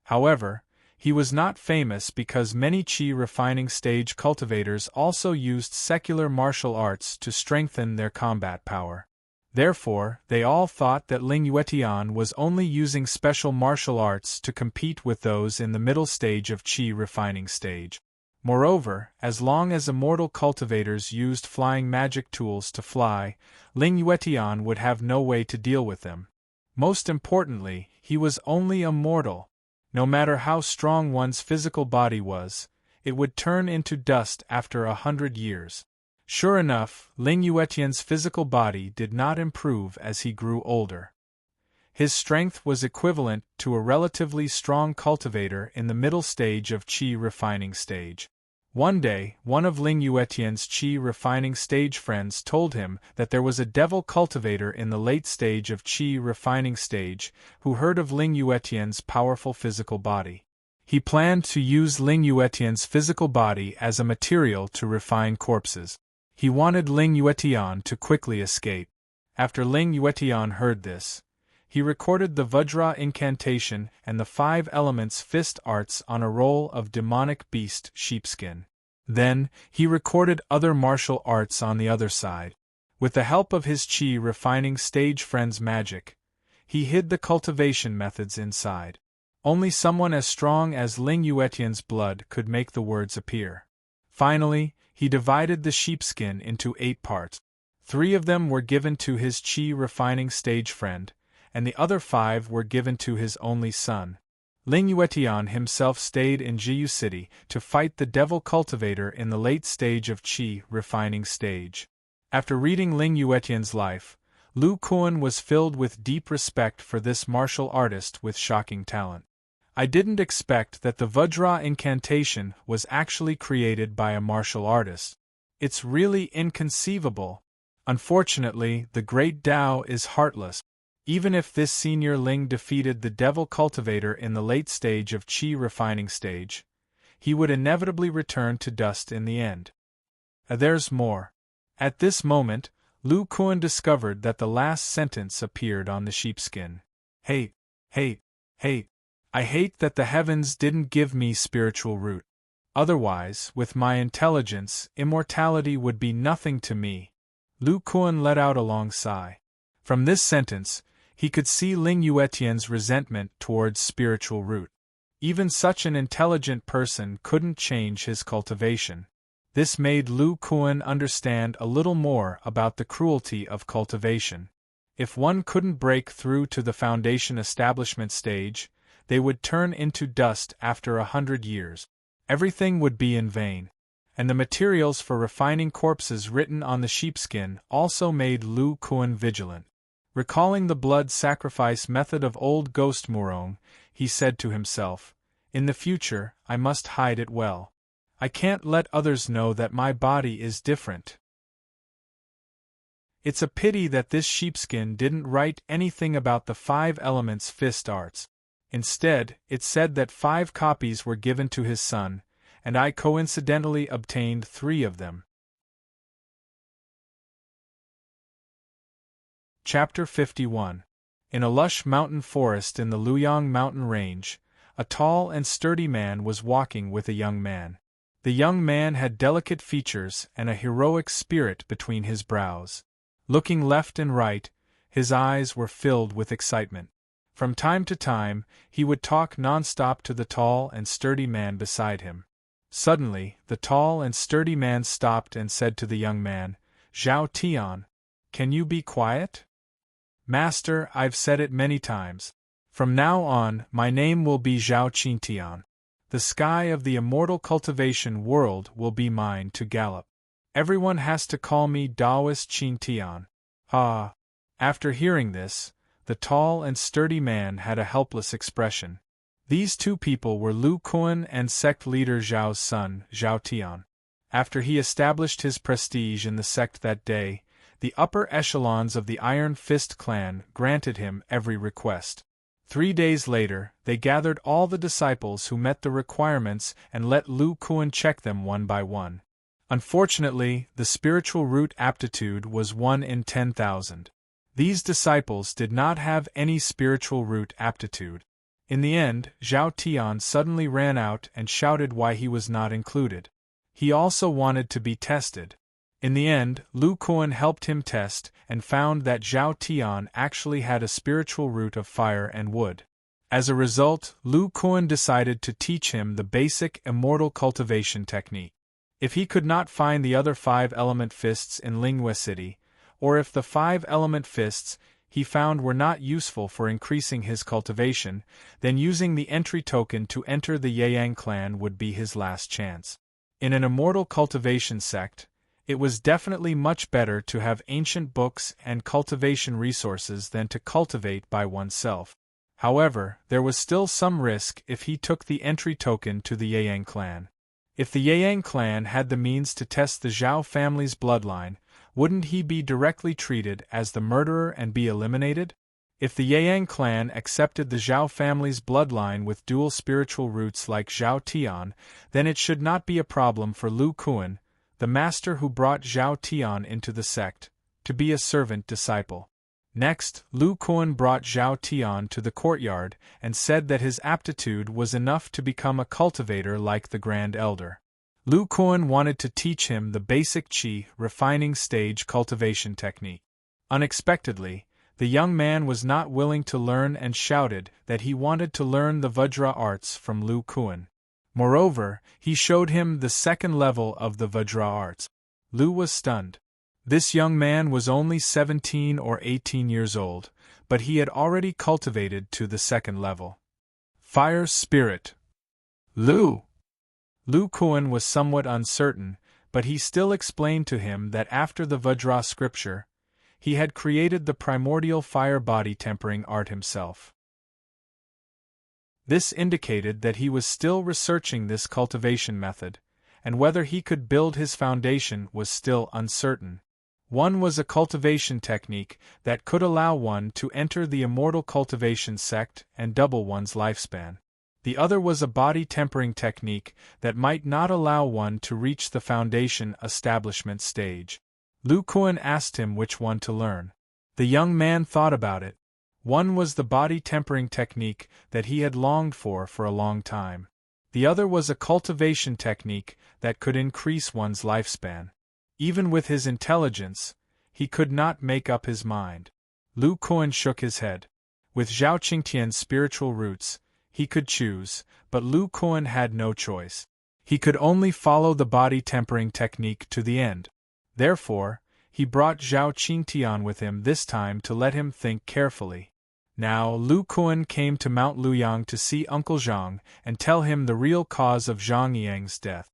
However, he was not famous because many qi refining stage cultivators also used secular martial arts to strengthen their combat power. Therefore, they all thought that Ling Yuetian was only using special martial arts to compete with those in the middle stage of qi refining stage. Moreover, as long as immortal cultivators used flying magic tools to fly, Ling Yuetian would have no way to deal with them. Most importantly, he was only a mortal. No matter how strong one's physical body was, it would turn into dust after 100 years. Sure enough, Ling Yuetian's physical body did not improve as he grew older. His strength was equivalent to a relatively strong cultivator in the middle stage of qi refining stage. One day, one of Ling Yuetian's qi refining stage friends told him that there was a devil cultivator in the late stage of qi refining stage who heard of Ling Yuetian's powerful physical body. He planned to use Ling Yuetian's physical body as a material to refine corpses. He wanted Ling Yuetian to quickly escape. After Ling Yuetian heard this, he recorded the Vajra incantation and the 5 elements fist arts on a roll of demonic beast sheepskin. Then, he recorded other martial arts on the other side. With the help of his qi refining stage friend's magic, he hid the cultivation methods inside. Only someone as strong as Ling Yuetian's blood could make the words appear. Finally, he divided the sheepskin into 8 parts. 3 of them were given to his qi refining stage friend, and the other 5 were given to his only son. Ling Yuetian himself stayed in Jiyu City to fight the devil cultivator in the late stage of qi refining stage. After reading Ling Yuetian's life, Lu Kuan was filled with deep respect for this martial artist with shocking talent. I didn't expect that the Vajra incantation was actually created by a martial artist. It's really inconceivable. Unfortunately, the great Tao is heartless. Even if this senior Ling defeated the devil cultivator in the late stage of qi refining stage, he would inevitably return to dust in the end. There's more. At this moment, Lu Kuan discovered that the last sentence appeared on the sheepskin. Hey, I hate that the heavens didn't give me spiritual root. Otherwise, with my intelligence, immortality would be nothing to me. Lu Kuan let out a long sigh. From this sentence, he could see Ling Yuetian's resentment towards spiritual root. Even such an intelligent person couldn't change his cultivation. This made Lu Kuan understand a little more about the cruelty of cultivation. If one couldn't break through to the foundation establishment stage, they would turn into dust after 100 years. Everything would be in vain. And the materials for refining corpses written on the sheepskin also made Lu Kuan vigilant. Recalling the blood sacrifice method of old ghost Murong, he said to himself, "In the future, I must hide it well. I can't let others know that my body is different." It's a pity that this sheepskin didn't write anything about the 5 elements fist arts. Instead, it said that 5 copies were given to his son, and I coincidentally obtained 3 of them. Chapter 51. In a lush mountain forest in the Luyang mountain range, a tall and sturdy man was walking with a young man. The young man had delicate features and a heroic spirit between his brows. Looking left and right, his eyes were filled with excitement. From time to time, he would talk non-stop to the tall and sturdy man beside him. Suddenly, the tall and sturdy man stopped and said to the young man, "Zhao Tian, can you be quiet?" "Master, I've said it many times. From now on, my name will be Zhao Qingtian. The sky of the immortal cultivation world will be mine to gallop. Everyone has to call me Daoist Qingtian." Ah! After hearing this, the tall and sturdy man had a helpless expression. These two people were Lu Kuan and sect leader Zhao's son, Zhao Tian. After he established his prestige in the sect that day, the upper echelons of the Iron Fist clan granted him every request. 3 days later, they gathered all the disciples who met the requirements and let Lu Kuan check them one by one. Unfortunately, the spiritual root aptitude was 1 in 10,000. These disciples did not have any spiritual root aptitude. In the end, Zhao Tian suddenly ran out and shouted why he was not included. He also wanted to be tested. In the end, Lu Kuan helped him test and found that Zhao Tian actually had a spiritual root of fire and wood. As a result, Lu Kuan decided to teach him the basic immortal cultivation technique. If he could not find the other 5-element fists in Lingwei City, or if the 5-element fists he found were not useful for increasing his cultivation, then using the entry token to enter the Yeyang clan would be his last chance. In an immortal cultivation sect, it was definitely much better to have ancient books and cultivation resources than to cultivate by oneself. However, there was still some risk if he took the entry token to the Yeyang clan. If the Yeyang clan had the means to test the Zhao family's bloodline, wouldn't he be directly treated as the murderer and be eliminated? If the Yeyang clan accepted the Zhao family's bloodline with dual spiritual roots like Zhao Tian, then it should not be a problem for Lu Kuan, the master who brought Zhao Tian into the sect, to be a servant disciple. Next, Lu Kuan brought Zhao Tian to the courtyard and said that his aptitude was enough to become a cultivator like the Grand Elder. Lu Kuan wanted to teach him the basic qi refining stage cultivation technique. Unexpectedly, the young man was not willing to learn and shouted that he wanted to learn the Vajra arts from Lu Kuan. Moreover, he showed him the second level of the Vajra arts. Lu was stunned. This young man was only 17 or 18 years old, but he had already cultivated to the second level. Fire Spirit. Lu Kuan was somewhat uncertain, but he still explained to him that after the Vajra scripture, he had created the primordial fire body tempering art himself. This indicated that he was still researching this cultivation method, and whether he could build his foundation was still uncertain. One was a cultivation technique that could allow one to enter the immortal cultivation sect and double one's lifespan. The other was a body tempering technique that might not allow one to reach the foundation establishment stage. Lu Kuan asked him which one to learn. The young man thought about it. One was the body tempering technique that he had longed for a long time. The other was a cultivation technique that could increase one's lifespan. Even with his intelligence, he could not make up his mind. Lu Kuan shook his head. With Zhao Qingtian's spiritual roots, he could choose, but Lu Kuan had no choice. He could only follow the body tempering technique to the end. Therefore, he brought Zhao Qingtian with him this time to let him think carefully. Now Lu Kuan came to Mount Luyang to see Uncle Zhang and tell him the real cause of Zhang Yang's death.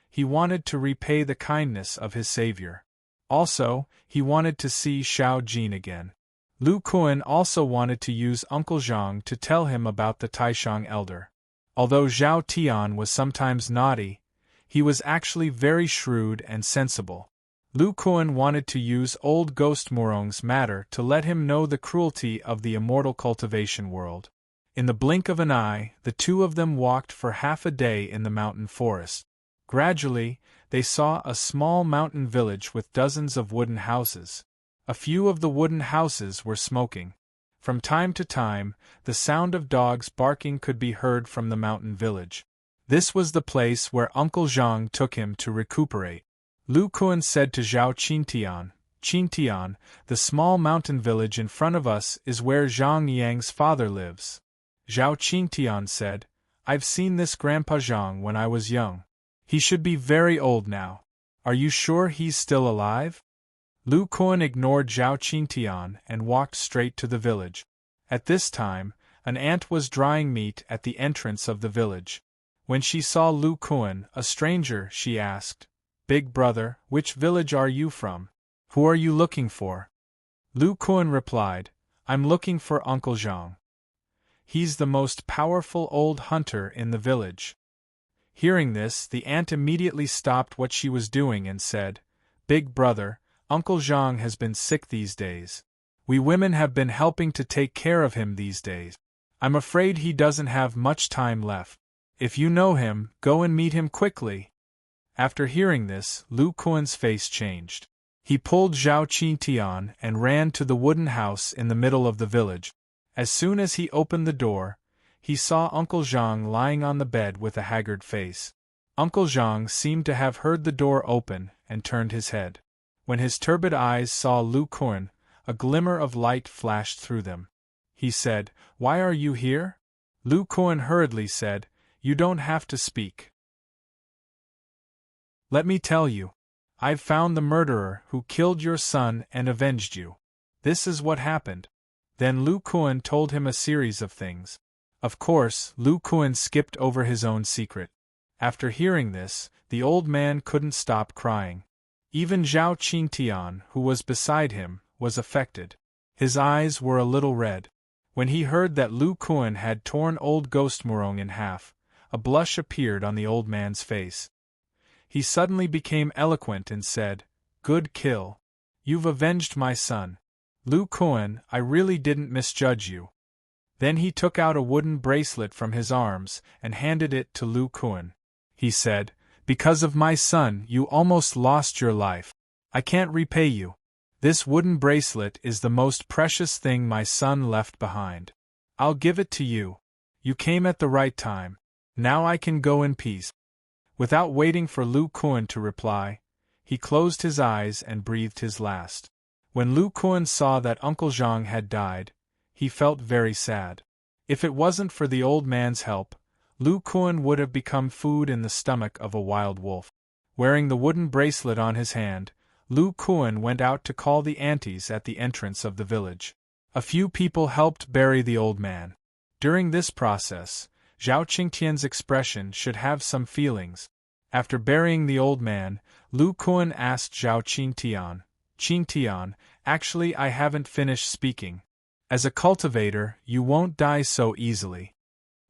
He wanted to repay the kindness of his savior. Also, he wanted to see Xiao Jin again. Lu Kuan also wanted to use Uncle Zhang to tell him about the Taishang elder. Although Zhao Tian was sometimes naughty, he was actually very shrewd and sensible. Lu Kuan wanted to use old Ghost Murong's matter to let him know the cruelty of the immortal cultivation world. In the blink of an eye, the two of them walked for half a day in the mountain forest. Gradually, they saw a small mountain village with dozens of wooden houses. A few of the wooden houses were smoking. From time to time, the sound of dogs barking could be heard from the mountain village. This was the place where Uncle Zhang took him to recuperate. Lu Kuan said to Zhao Qingtian, "Qingtian, the small mountain village in front of us is where Zhang Yang's father lives." Zhao Qingtian said, "I've seen this Grandpa Zhang when I was young. He should be very old now. Are you sure he's still alive?" Lu Kuan ignored Zhao Qingtian and walked straight to the village. At this time, an ant was drying meat at the entrance of the village. When she saw Lu Kuan, a stranger, she asked, "Big brother, which village are you from? Who are you looking for?" Lu Kuan replied, "I'm looking for Uncle Zhang. He's the most powerful old hunter in the village." Hearing this, the ant immediately stopped what she was doing and said, "Big brother, Uncle Zhang has been sick these days. We women have been helping to take care of him these days. I'm afraid he doesn't have much time left. If you know him, go and meet him quickly." After hearing this, Lu Kuan's face changed. He pulled Zhao Qingtian and ran to the wooden house in the middle of the village. As soon as he opened the door, he saw Uncle Zhang lying on the bed with a haggard face. Uncle Zhang seemed to have heard the door open and turned his head. When his turbid eyes saw Lu Kuan, a glimmer of light flashed through them. He said, "Why are you here?" Lu Kuan hurriedly said, "You don't have to speak. Let me tell you. I've found the murderer who killed your son and avenged you. This is what happened." Then Lu Kuan told him a series of things. Of course, Lu Kuan skipped over his own secret. After hearing this, the old man couldn't stop crying. Even Zhao Qingtian, who was beside him, was affected. His eyes were a little red. When he heard that Lu Kuan had torn old Ghost Murong in half, a blush appeared on the old man's face. He suddenly became eloquent and said, "Good kill. You've avenged my son. Lu Kuan, I really didn't misjudge you." Then he took out a wooden bracelet from his arms and handed it to Lu Kuan. He said, "Because of my son you almost lost your life. I can't repay you. This wooden bracelet is the most precious thing my son left behind. I'll give it to you. You came at the right time. Now I can go in peace." Without waiting for Lu Kuan to reply, he closed his eyes and breathed his last. When Lu Kuan saw that Uncle Zhang had died, he felt very sad. If it wasn't for the old man's help, Lu Kuan would have become food in the stomach of a wild wolf. Wearing the wooden bracelet on his hand, Lu Kuan went out to call the aunties at the entrance of the village. A few people helped bury the old man. During this process, Zhao Qingtian's expression should have some feelings. After burying the old man, Lu Kuan asked Zhao Qingtian, "Qingtian, actually I haven't finished speaking. As a cultivator, you won't die so easily."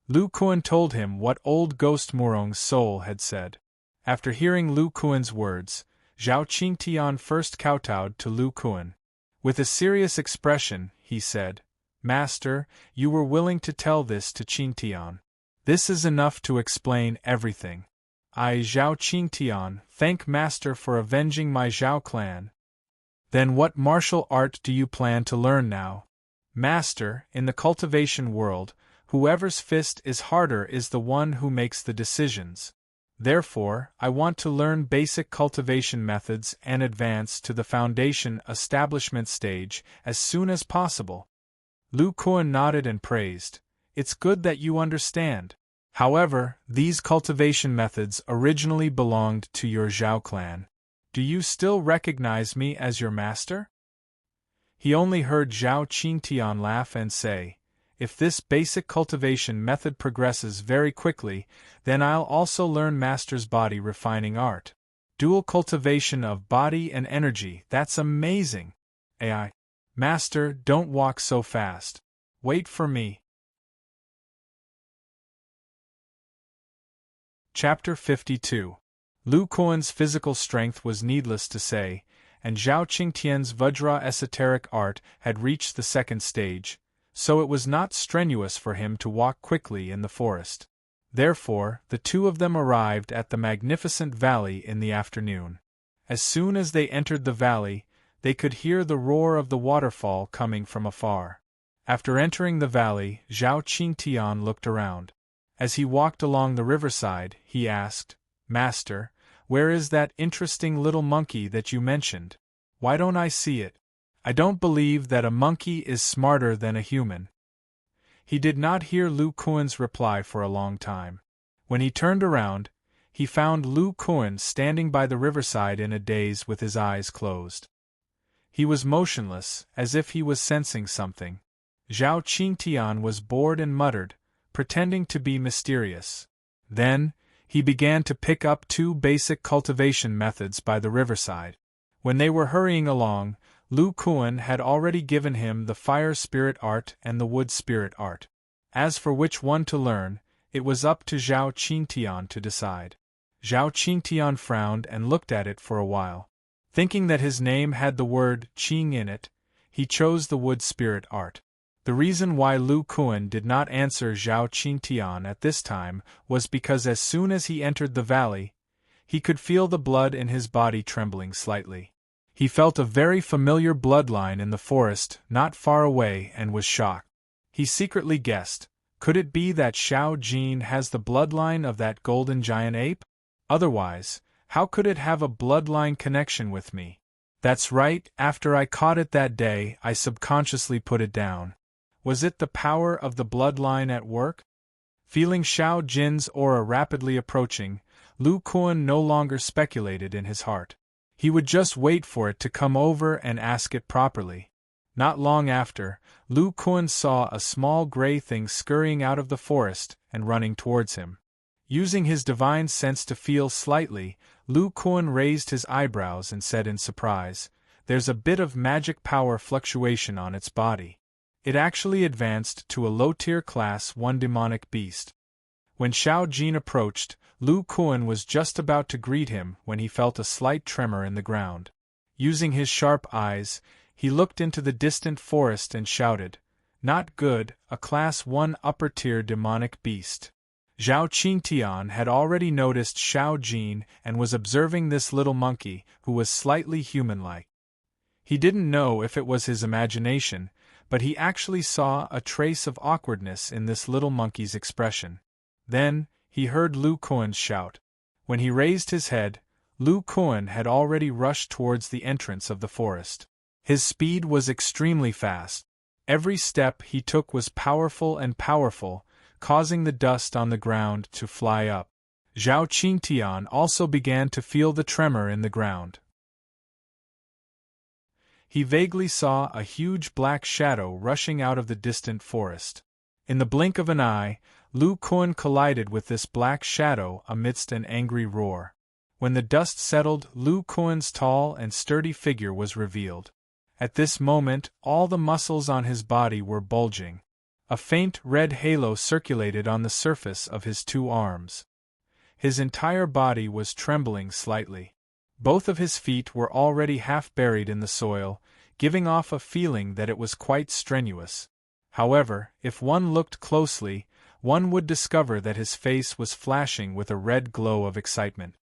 Lu Kuan told him what old Ghost Murong's soul had said. After hearing Lu Kuan's words, Zhao Qingtian first kowtowed to Lu Kuan. With a serious expression, he said, "Master, you were willing to tell this to Qingtian. This is enough to explain everything. I, Zhao Qingtian, thank Master for avenging my Zhao clan." "Then what martial art do you plan to learn now?" "Master, in the cultivation world, whoever's fist is harder is the one who makes the decisions. Therefore, I want to learn basic cultivation methods and advance to the foundation establishment stage as soon as possible." Lu Kuan nodded and praised, "It's good that you understand. However, these cultivation methods originally belonged to your Zhao clan. Do you still recognize me as your master?" He only heard Zhao Qingtian laugh and say, "If this basic cultivation method progresses very quickly, then I'll also learn Master's body refining art. Dual cultivation of body and energy, that's amazing. AI. Master, don't walk so fast. Wait for me." Chapter 52. Lu Kuan's physical strength was needless to say, and Zhao Qingtian's Vajra esoteric art had reached the second stage, so it was not strenuous for him to walk quickly in the forest. Therefore, the two of them arrived at the magnificent valley in the afternoon. As soon as they entered the valley, they could hear the roar of the waterfall coming from afar. After entering the valley, Zhao Qingtian looked around. As he walked along the riverside, he asked, "Master, where is that interesting little monkey that you mentioned? Why don't I see it? I don't believe that a monkey is smarter than a human." He did not hear Lu Kuan's reply for a long time. When he turned around, he found Lu Kuan standing by the riverside in a daze with his eyes closed. He was motionless, as if he was sensing something. Zhao Qingtian was bored and muttered, pretending to be mysterious. Then, he began to pick up 2 basic cultivation methods by the riverside. When they were hurrying along, Lu Kuan had already given him the fire spirit art and the wood spirit art. As for which one to learn, it was up to Zhao Qingtian to decide. Zhao Qingtian frowned and looked at it for a while. Thinking that his name had the word Qing in it, he chose the wood spirit art. The reason why Lu Kuan did not answer Zhao Qingtian at this time was because as soon as he entered the valley, he could feel the blood in his body trembling slightly. He felt a very familiar bloodline in the forest not far away and was shocked. He secretly guessed, could it be that Xiao Jin has the bloodline of that golden giant ape? Otherwise, how could it have a bloodline connection with me? That's right, after I caught it that day, I subconsciously put it down. Was it the power of the bloodline at work? Feeling Xiao Jin's aura rapidly approaching, Lu Kuan no longer speculated in his heart. He would just wait for it to come over and ask it properly. Not long after, Lu Kuan saw a small gray thing scurrying out of the forest and running towards him. Using his divine sense to feel slightly, Lu Kuan raised his eyebrows and said in surprise, "There's a bit of magic power fluctuation on its body." It actually advanced to a low-tier class 1 demonic beast. When Xiao Jin approached, Lu Kuan was just about to greet him when he felt a slight tremor in the ground. Using his sharp eyes, he looked into the distant forest and shouted, "Not good, a class 1 upper-tier demonic beast." Zhao Qingtian had already noticed Xiao Jin and was observing this little monkey, who was slightly human-like. He didn't know if it was his imagination, but he actually saw a trace of awkwardness in this little monkey's expression. Then, he heard Lu Kuan's shout. When he raised his head, Lu Kuan had already rushed towards the entrance of the forest. His speed was extremely fast. Every step he took was powerful and powerful, causing the dust on the ground to fly up. Zhao Qingtian also began to feel the tremor in the ground. He vaguely saw a huge black shadow rushing out of the distant forest. In the blink of an eye, Lu Kuan collided with this black shadow amidst an angry roar. When the dust settled, Lu Kuan's tall and sturdy figure was revealed. At this moment, all the muscles on his body were bulging. A faint red halo circulated on the surface of his 2 arms. His entire body was trembling slightly. Both of his feet were already half buried in the soil, giving off a feeling that it was quite strenuous. However, if one looked closely, one would discover that his face was flashing with a red glow of excitement.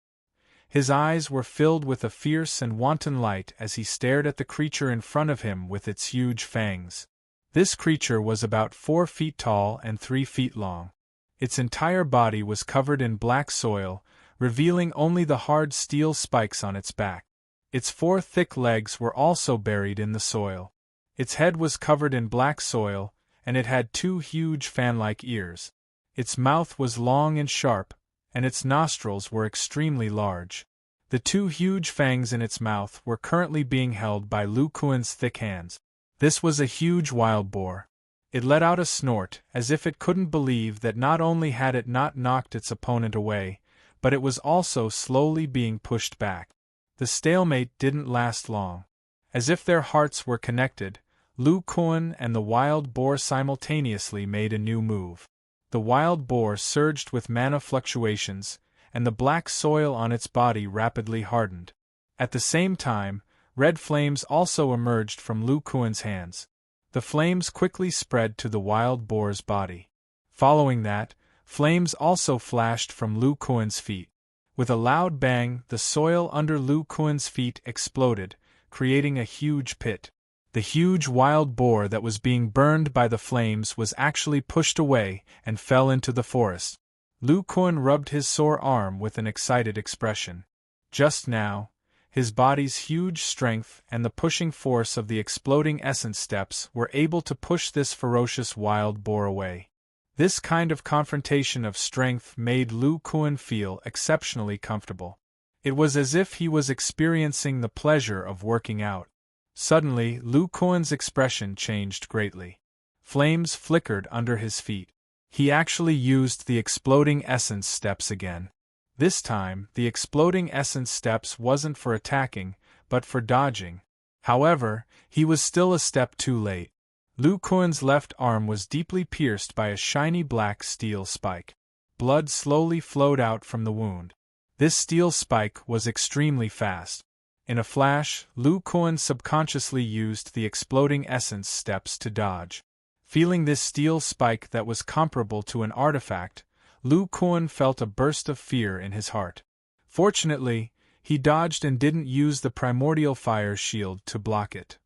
His eyes were filled with a fierce and wanton light as he stared at the creature in front of him with its huge fangs. This creature was about 4 feet tall and 3 feet long. Its entire body was covered in black soil, revealing only the hard steel spikes on its back. Its 4 thick legs were also buried in the soil. Its head was covered in black soil, and it had 2 huge fan-like ears. Its mouth was long and sharp, and its nostrils were extremely large. The 2 huge fangs in its mouth were currently being held by Lu Kuan's thick hands. This was a huge wild boar. It let out a snort, as if it couldn't believe that not only had it not knocked its opponent away, but it was also slowly being pushed back. The stalemate didn't last long. As if their hearts were connected, Lu Kuan and the wild boar simultaneously made a new move. The wild boar surged with mana fluctuations, and the black soil on its body rapidly hardened. At the same time, red flames also emerged from Lu Kuan's hands. The flames quickly spread to the wild boar's body. Following that, flames also flashed from Lu Kuan's feet. With a loud bang, the soil under Lu Kuan's feet exploded, creating a huge pit. The huge wild boar that was being burned by the flames was actually pushed away and fell into the forest. Lu Kuan rubbed his sore arm with an excited expression. Just now, his body's huge strength and the pushing force of the exploding essence steps were able to push this ferocious wild boar away. This kind of confrontation of strength made Lu Kuan feel exceptionally comfortable. It was as if he was experiencing the pleasure of working out. Suddenly, Lu Kuan's expression changed greatly. Flames flickered under his feet. He actually used the exploding essence steps again. This time, the exploding essence steps wasn't for attacking, but for dodging. However, he was still a step too late. Lu Kuan's left arm was deeply pierced by a shiny black steel spike. Blood slowly flowed out from the wound. This steel spike was extremely fast. In a flash, Lu Kuan subconsciously used the exploding essence steps to dodge. Feeling this steel spike that was comparable to an artifact, Lu Kuan felt a burst of fear in his heart. Fortunately, he dodged and didn't use the primordial fire shield to block it.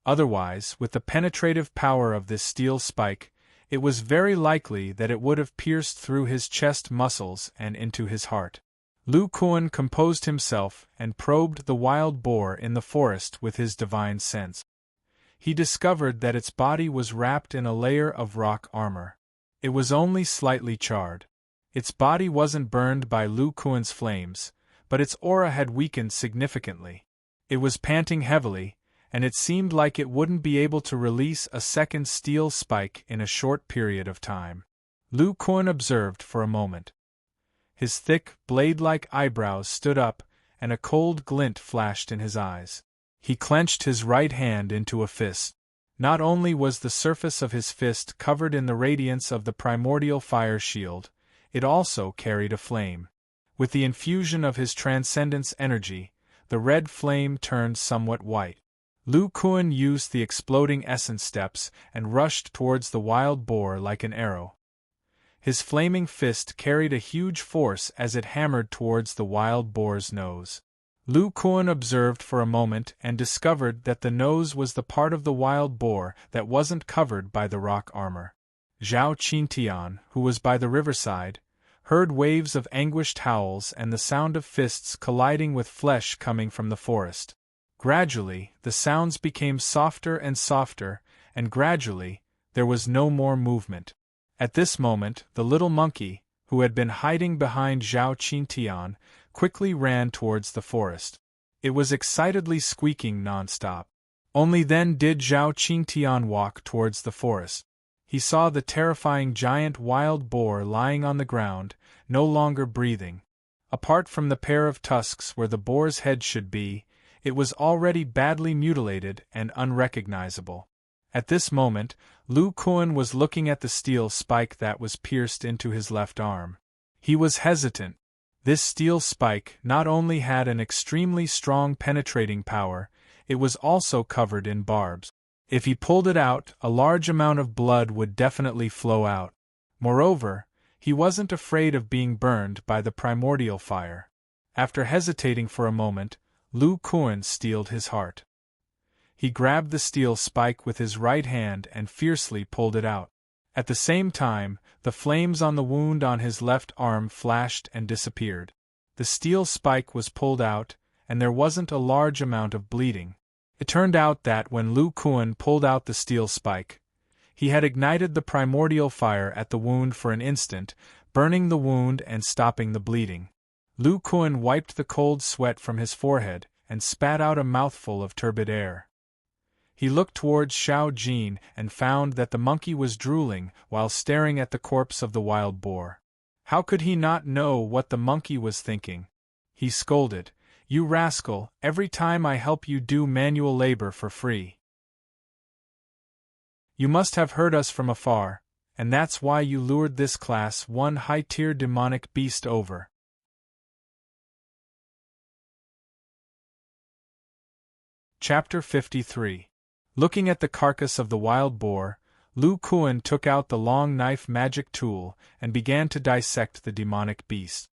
Otherwise, with the penetrative power of this steel spike, it was very likely that it would have pierced through his chest muscles and into his heart. Lu Kuan composed himself and probed the wild boar in the forest with his divine sense. He discovered that its body was wrapped in a layer of rock armor. It was only slightly charred. Its body wasn't burned by Lu Kuan's flames, but its aura had weakened significantly. It was panting heavily, and it seemed like it wouldn't be able to release a second steel spike in a short period of time. Lu Kuan observed for a moment. His thick, blade-like eyebrows stood up, and a cold glint flashed in his eyes. He clenched his right hand into a fist. Not only was the surface of his fist covered in the radiance of the primordial fire shield, it also carried a flame. With the infusion of his transcendence energy, the red flame turned somewhat white. Lu Kuan used the exploding essence steps and rushed towards the wild boar like an arrow. His flaming fist carried a huge force as it hammered towards the wild boar's nose. Lu Kuan observed for a moment and discovered that the nose was the part of the wild boar that wasn't covered by the rock armor. Zhao Qintian, who was by the riverside, heard waves of anguished howls and the sound of fists colliding with flesh coming from the forest. Gradually, the sounds became softer and softer, and gradually, there was no more movement. At this moment, the little monkey, who had been hiding behind Zhao Qintian, quickly ran towards the forest. It was excitedly squeaking non-stop. Only then did Zhao Qintian walk towards the forest. He saw the terrifying giant wild boar lying on the ground, no longer breathing. Apart from the pair of tusks where the boar's head should be, it was already badly mutilated and unrecognizable. At this moment, Lu Kuan was looking at the steel spike that was pierced into his left arm. He was hesitant. This steel spike not only had an extremely strong penetrating power, it was also covered in barbs. If he pulled it out, a large amount of blood would definitely flow out. Moreover, he wasn't afraid of being burned by the primordial fire. After hesitating for a moment, Lu Kuan steeled his heart. He grabbed the steel spike with his right hand and fiercely pulled it out. At the same time, the flames on the wound on his left arm flashed and disappeared. The steel spike was pulled out, and there wasn't a large amount of bleeding. It turned out that when Lu Kuan pulled out the steel spike, he had ignited the primordial fire at the wound for an instant, burning the wound and stopping the bleeding. Lu Kuan wiped the cold sweat from his forehead and spat out a mouthful of turbid air. He looked towards Xiao Jin and found that the monkey was drooling while staring at the corpse of the wild boar. How could he not know what the monkey was thinking? He scolded, "You rascal, every time I help you do manual labor for free. You must have heard us from afar, and that's why you lured this class 1 high-tier demonic beast over." Chapter 53. Looking at the carcass of the wild boar, Lu Kuan took out the long knife magic tool and began to dissect the demonic beast.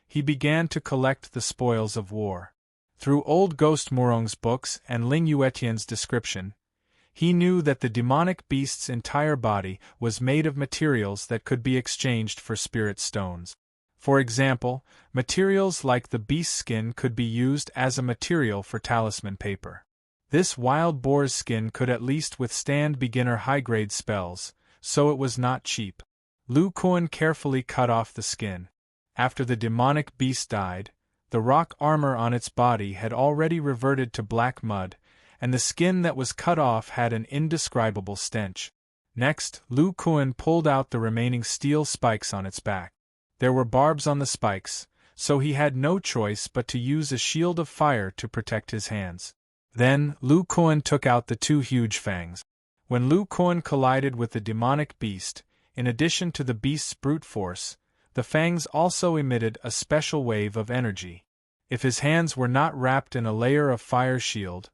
He began to collect the spoils of war. Through old Ghost Murong's books and Ling Yuetian's description, he knew that the demonic beast's entire body was made of materials that could be exchanged for spirit stones. For example, materials like the beast's skin could be used as a material for talisman paper. This wild boar's skin could at least withstand beginner high-grade spells, so it was not cheap. Lu Kuan carefully cut off the skin. After the demonic beast died, the rock armor on its body had already reverted to black mud, and the skin that was cut off had an indescribable stench. Next, Lu Kuan pulled out the remaining steel spikes on its back. There were barbs on the spikes, so he had no choice but to use a shield of fire to protect his hands. Then, Lu Kuan took out the two huge fangs. When Lu Kuan collided with the demonic beast, in addition to the beast's brute force, the fangs also emitted a special wave of energy. If his hands were not wrapped in a layer of fire shield,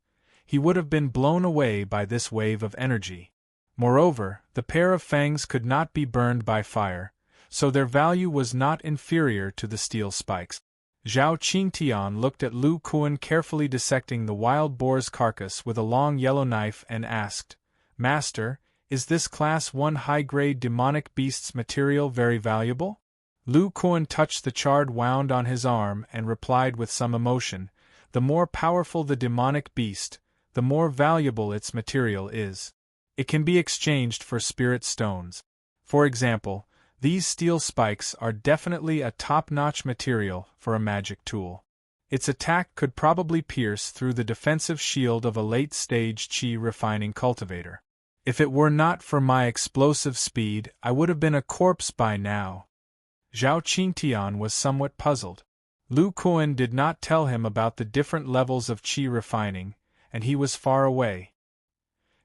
he would have been blown away by this wave of energy. Moreover, the pair of fangs could not be burned by fire, so their value was not inferior to the steel spikes. Zhao Qingtian looked at Lu Kuan carefully dissecting the wild boar's carcass with a long yellow knife and asked, "Master, is this Class 1 high-grade demonic beast's material very valuable?" Lu Kuan touched the charred wound on his arm and replied with some emotion, "The more powerful the demonic beast, the more valuable its material is. It can be exchanged for spirit stones. For example, these steel spikes are definitely a top-notch material for a magic tool. Its attack could probably pierce through the defensive shield of a late-stage qi refining cultivator. If it were not for my explosive speed, I would have been a corpse by now." Zhao Qingtian was somewhat puzzled. Lu Kuan did not tell him about the different levels of qi refining, and he was far away.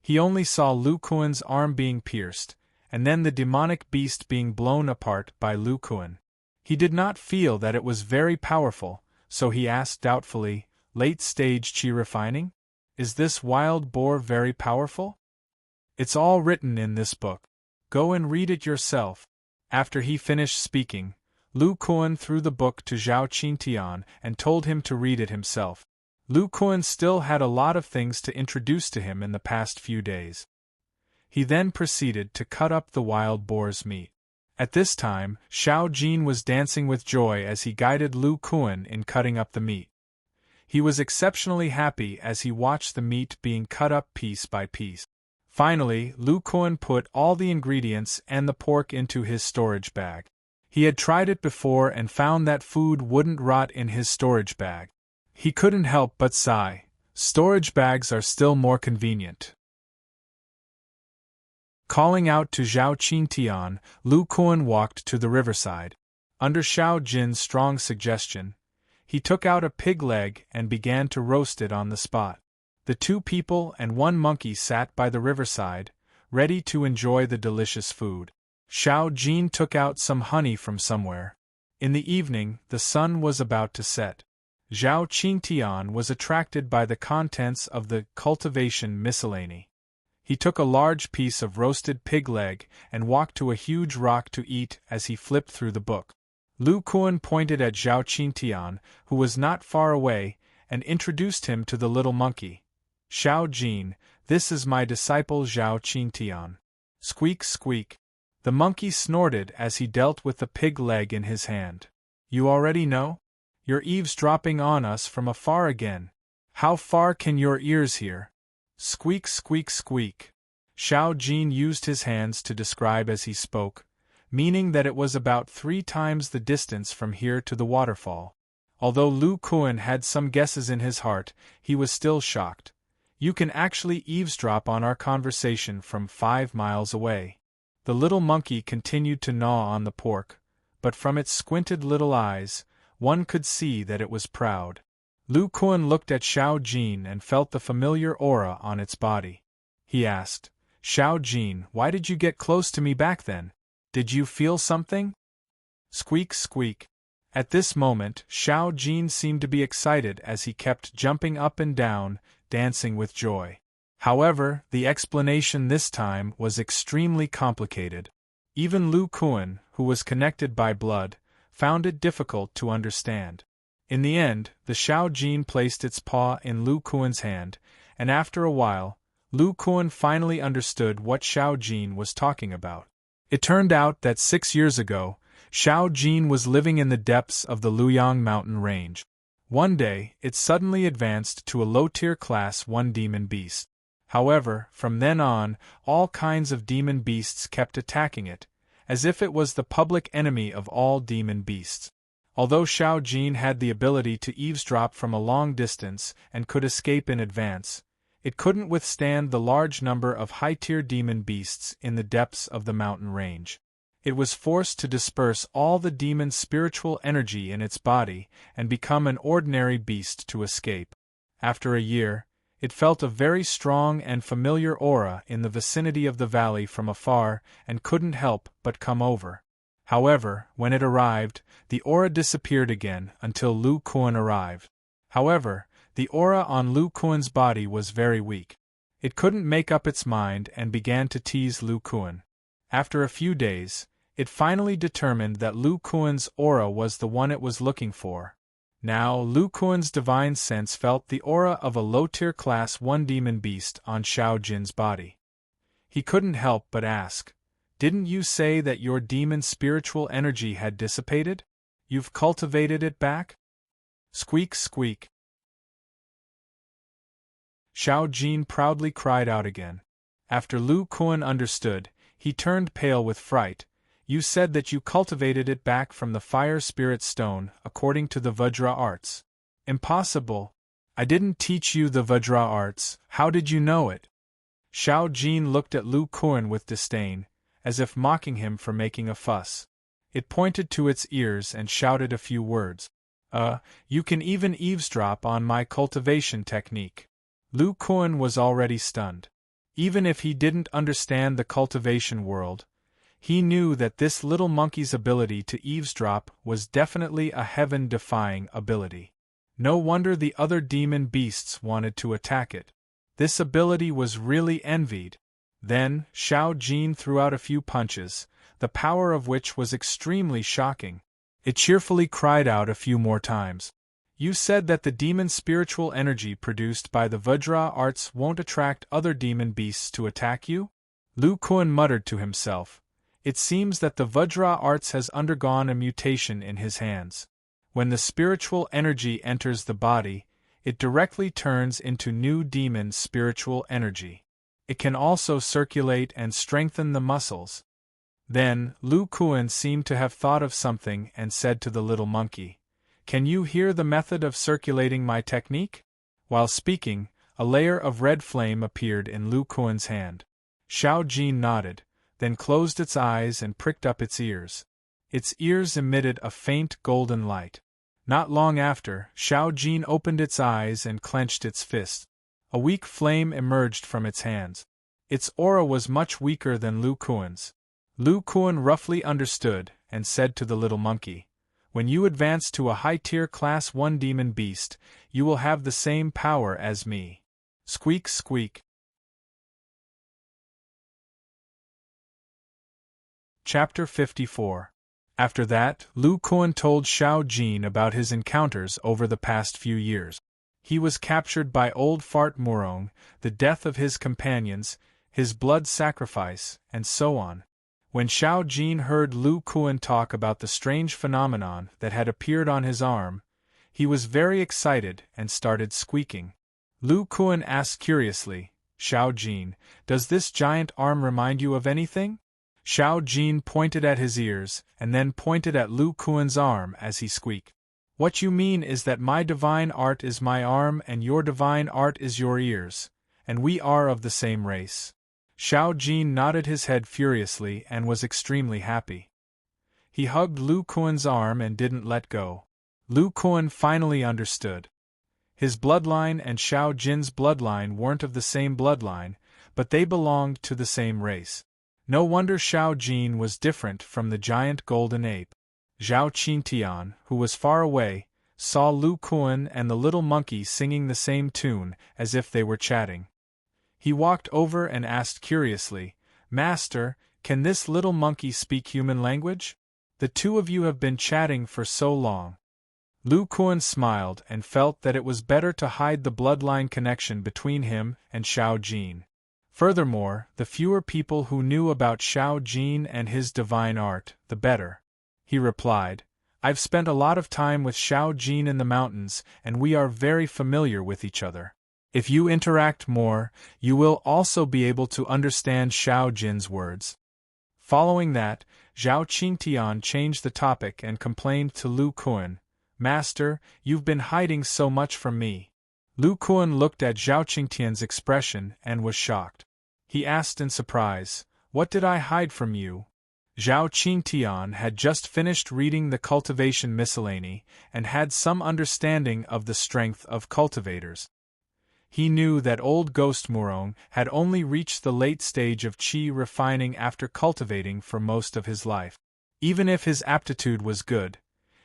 He only saw Lu Kuan's arm being pierced, and then the demonic beast being blown apart by Lu Kuan. He did not feel that it was very powerful, so he asked doubtfully, "Late-stage qi refining? Is this wild boar very powerful?" "It's all written in this book. Go and read it yourself." After he finished speaking, Lu Kuan threw the book to Zhao Qingtian and told him to read it himself. Lu Kuan still had a lot of things to introduce to him in the past few days. He then proceeded to cut up the wild boar's meat. At this time, Xiao Jin was dancing with joy as he guided Lu Kuan in cutting up the meat. He was exceptionally happy as he watched the meat being cut up piece by piece. Finally, Lu Kuan put all the ingredients and the pork into his storage bag. He had tried it before and found that food wouldn't rot in his storage bag. He couldn't help but sigh. Storage bags are still more convenient. Calling out to Zhao Qingtian, Lu Kuan walked to the riverside. Under Xiao Jin's strong suggestion, he took out a pig leg and began to roast it on the spot. The two people and one monkey sat by the riverside, ready to enjoy the delicious food. Xiao Jin took out some honey from somewhere. In the evening, the sun was about to set. Zhao Qingtian was attracted by the contents of the cultivation miscellany. He took a large piece of roasted pig leg and walked to a huge rock to eat as he flipped through the book. Lu Kuan pointed at Zhao Qingtian, who was not far away, and introduced him to the little monkey. "Xiao Jin, this is my disciple Zhao Qingtian." Squeak, squeak. The monkey snorted as he dealt with the pig leg in his hand. "You already know? You're eavesdropping on us from afar again. How far can your ears hear?" Squeak, squeak, squeak. Xiao Jin used his hands to describe as he spoke, meaning that it was about 3 times the distance from here to the waterfall. Although Lu Kuan had some guesses in his heart, he was still shocked. "You can actually eavesdrop on our conversation from 5 miles away." The little monkey continued to gnaw on the pork, but from its squinted little eyes, one could see that it was proud. Lu Kuan looked at Xiao Jin and felt the familiar aura on its body. He asked, "Xiao Jin, why did you get close to me back then? Did you feel something?" Squeak, squeak. At this moment, Xiao Jin seemed to be excited as he kept jumping up and down, dancing with joy. However, the explanation this time was extremely complicated. Even Lu Kuan, who was connected by blood, found it difficult to understand. In the end, the Xiao Jin placed its paw in Lu Kuan's hand, and after a while, Lu Kuan finally understood what Xiao Jin was talking about. It turned out that 6 years ago, Xiao Jin was living in the depths of the Luyang mountain range. One day, it suddenly advanced to a low-tier class 1 demon beast. However, from then on, all kinds of demon beasts kept attacking it, as if it was the public enemy of all demon beasts. Although Xiao Jin had the ability to eavesdrop from a long distance and could escape in advance, it couldn't withstand the large number of high-tier demon beasts in the depths of the mountain range. It was forced to disperse all the demon's spiritual energy in its body and become an ordinary beast to escape. After a year, it felt a very strong and familiar aura in the vicinity of the valley from afar and couldn't help but come over. However, when it arrived, the aura disappeared again until Lu Kuan arrived. However, the aura on Lu Kuan's body was very weak. It couldn't make up its mind and began to tease Lu Kuan. After a few days, it finally determined that Lu Kuan's aura was the one it was looking for. Now, Lu Kuan's divine sense felt the aura of a low-tier class 1 demon beast on Xiao Jin's body. He couldn't help but ask, "Didn't you say that your demon's spiritual energy had dissipated? You've cultivated it back?" Squeak, squeak. Xiao Jin proudly cried out again. After Lu Kuan understood, he turned pale with fright. "You said that you cultivated it back from the fire spirit stone, according to the Vajra arts." "Impossible. I didn't teach you the Vajra arts, how did you know it?" Xiao Jin looked at Lu Kuan with disdain, as if mocking him for making a fuss. It pointed to its ears and shouted a few words. You can even eavesdrop on my cultivation technique." Lu Kuan was already stunned. Even if he didn't understand the cultivation world, he knew that this little monkey's ability to eavesdrop was definitely a heaven-defying ability. No wonder the other demon beasts wanted to attack it. This ability was really envied. Then, Xiao Jin threw out a few punches, the power of which was extremely shocking. It cheerfully cried out a few more times. "You said that the demon's spiritual energy produced by the Vajra arts won't attract other demon beasts to attack you?" Lu Kuan muttered to himself. It seems that the Vajra arts has undergone a mutation in his hands. When the spiritual energy enters the body, it directly turns into new demon spiritual energy. It can also circulate and strengthen the muscles. Then, Lu Kuan seemed to have thought of something and said to the little monkey, "Can you hear the method of circulating my technique?" While speaking, a layer of red flame appeared in Lu Kuan's hand. Xiao Jin nodded, then closed its eyes and pricked up its ears. Its ears emitted a faint golden light. Not long after, Xiao Jin opened its eyes and clenched its fist. A weak flame emerged from its hands. Its aura was much weaker than Lu Kuan's. Lu Kuan roughly understood and said to the little monkey, "When you advance to a high-tier class 1 demon beast, you will have the same power as me." Squeak, squeak. Chapter 54. After that, Lu Kuan told Xiao Jin about his encounters over the past few years. He was captured by old Fart Murong, the death of his companions, his blood sacrifice, and so on. When Xiao Jin heard Lu Kuan talk about the strange phenomenon that had appeared on his arm, he was very excited and started squeaking. Lu Kuan asked curiously, "Xiao Jin, does this giant arm remind you of anything?" Xiao Jin pointed at his ears and then pointed at Lu Kuan's arm as he squeaked. "What you mean is that my divine art is my arm and your divine art is your ears, and we are of the same race." Xiao Jin nodded his head furiously and was extremely happy. He hugged Lu Kuan's arm and didn't let go. Lu Kuan finally understood. His bloodline and Xiao Jin's bloodline weren't of the same bloodline, but they belonged to the same race. No wonder Xiao Jin was different from the giant golden ape. Zhao Qintian, who was far away, saw Lu Kuan and the little monkey singing the same tune, as if they were chatting. He walked over and asked curiously, "Master, can this little monkey speak human language? The two of you have been chatting for so long." Lu Kuan smiled and felt that it was better to hide the bloodline connection between him and Xiao Jin. Furthermore, the fewer people who knew about Xiao Jin and his divine art, the better. He replied, I've spent a lot of time with Xiao Jin in the mountains, and we are very familiar with each other. If you interact more, you will also be able to understand Xiao Jin's words. Following that, Zhao Qingtian changed the topic and complained to Lu Kuan, Master, you've been hiding so much from me. Lu Kuan looked at Zhao Qingtian's expression and was shocked. He asked in surprise, What did I hide from you? Zhao Qingtian had just finished reading the Cultivation Miscellany and had some understanding of the strength of cultivators. He knew that old Ghost Murong had only reached the late stage of qi refining after cultivating for most of his life. Even if his aptitude was good,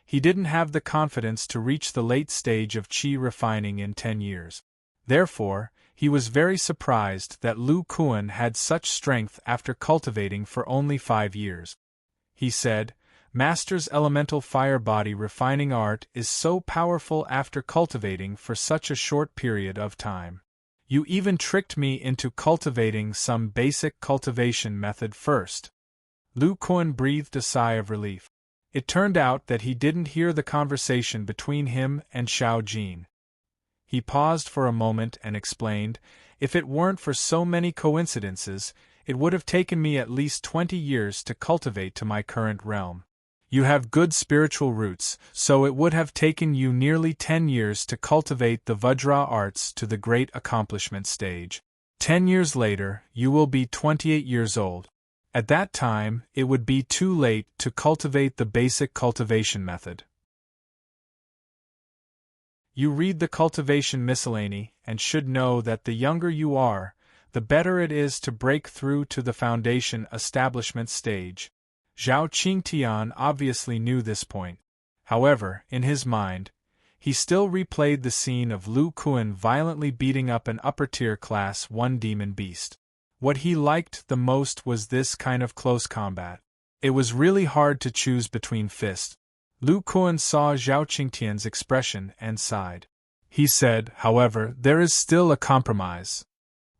he didn't have the confidence to reach the late stage of qi refining in 10 years. Therefore, he was very surprised that Lu Kuan had such strength after cultivating for only 5 years. He said, Master's elemental fire body refining art is so powerful after cultivating for such a short period of time. You even tricked me into cultivating some basic cultivation method first. Lu Kuan breathed a sigh of relief. It turned out that he didn't hear the conversation between him and Xiao Jin. He paused for a moment and explained, If it weren't for so many coincidences, it would have taken me at least 20 years to cultivate to my current realm. You have good spiritual roots, so it would have taken you nearly 10 years to cultivate the Vajra arts to the great accomplishment stage. 10 years later, you will be 28 years old. At that time, it would be too late to cultivate the basic cultivation method. You read the Cultivation Miscellany and should know that the younger you are, the better it is to break through to the foundation establishment stage. Zhao Qingtian obviously knew this point. However, in his mind, he still replayed the scene of Lu Kuan violently beating up an upper-tier Class 1 demon beast. What he liked the most was this kind of close combat. It was really hard to choose between fists. Lu Kuan saw Zhao Qingtian's expression and sighed. He said, however, there is still a compromise.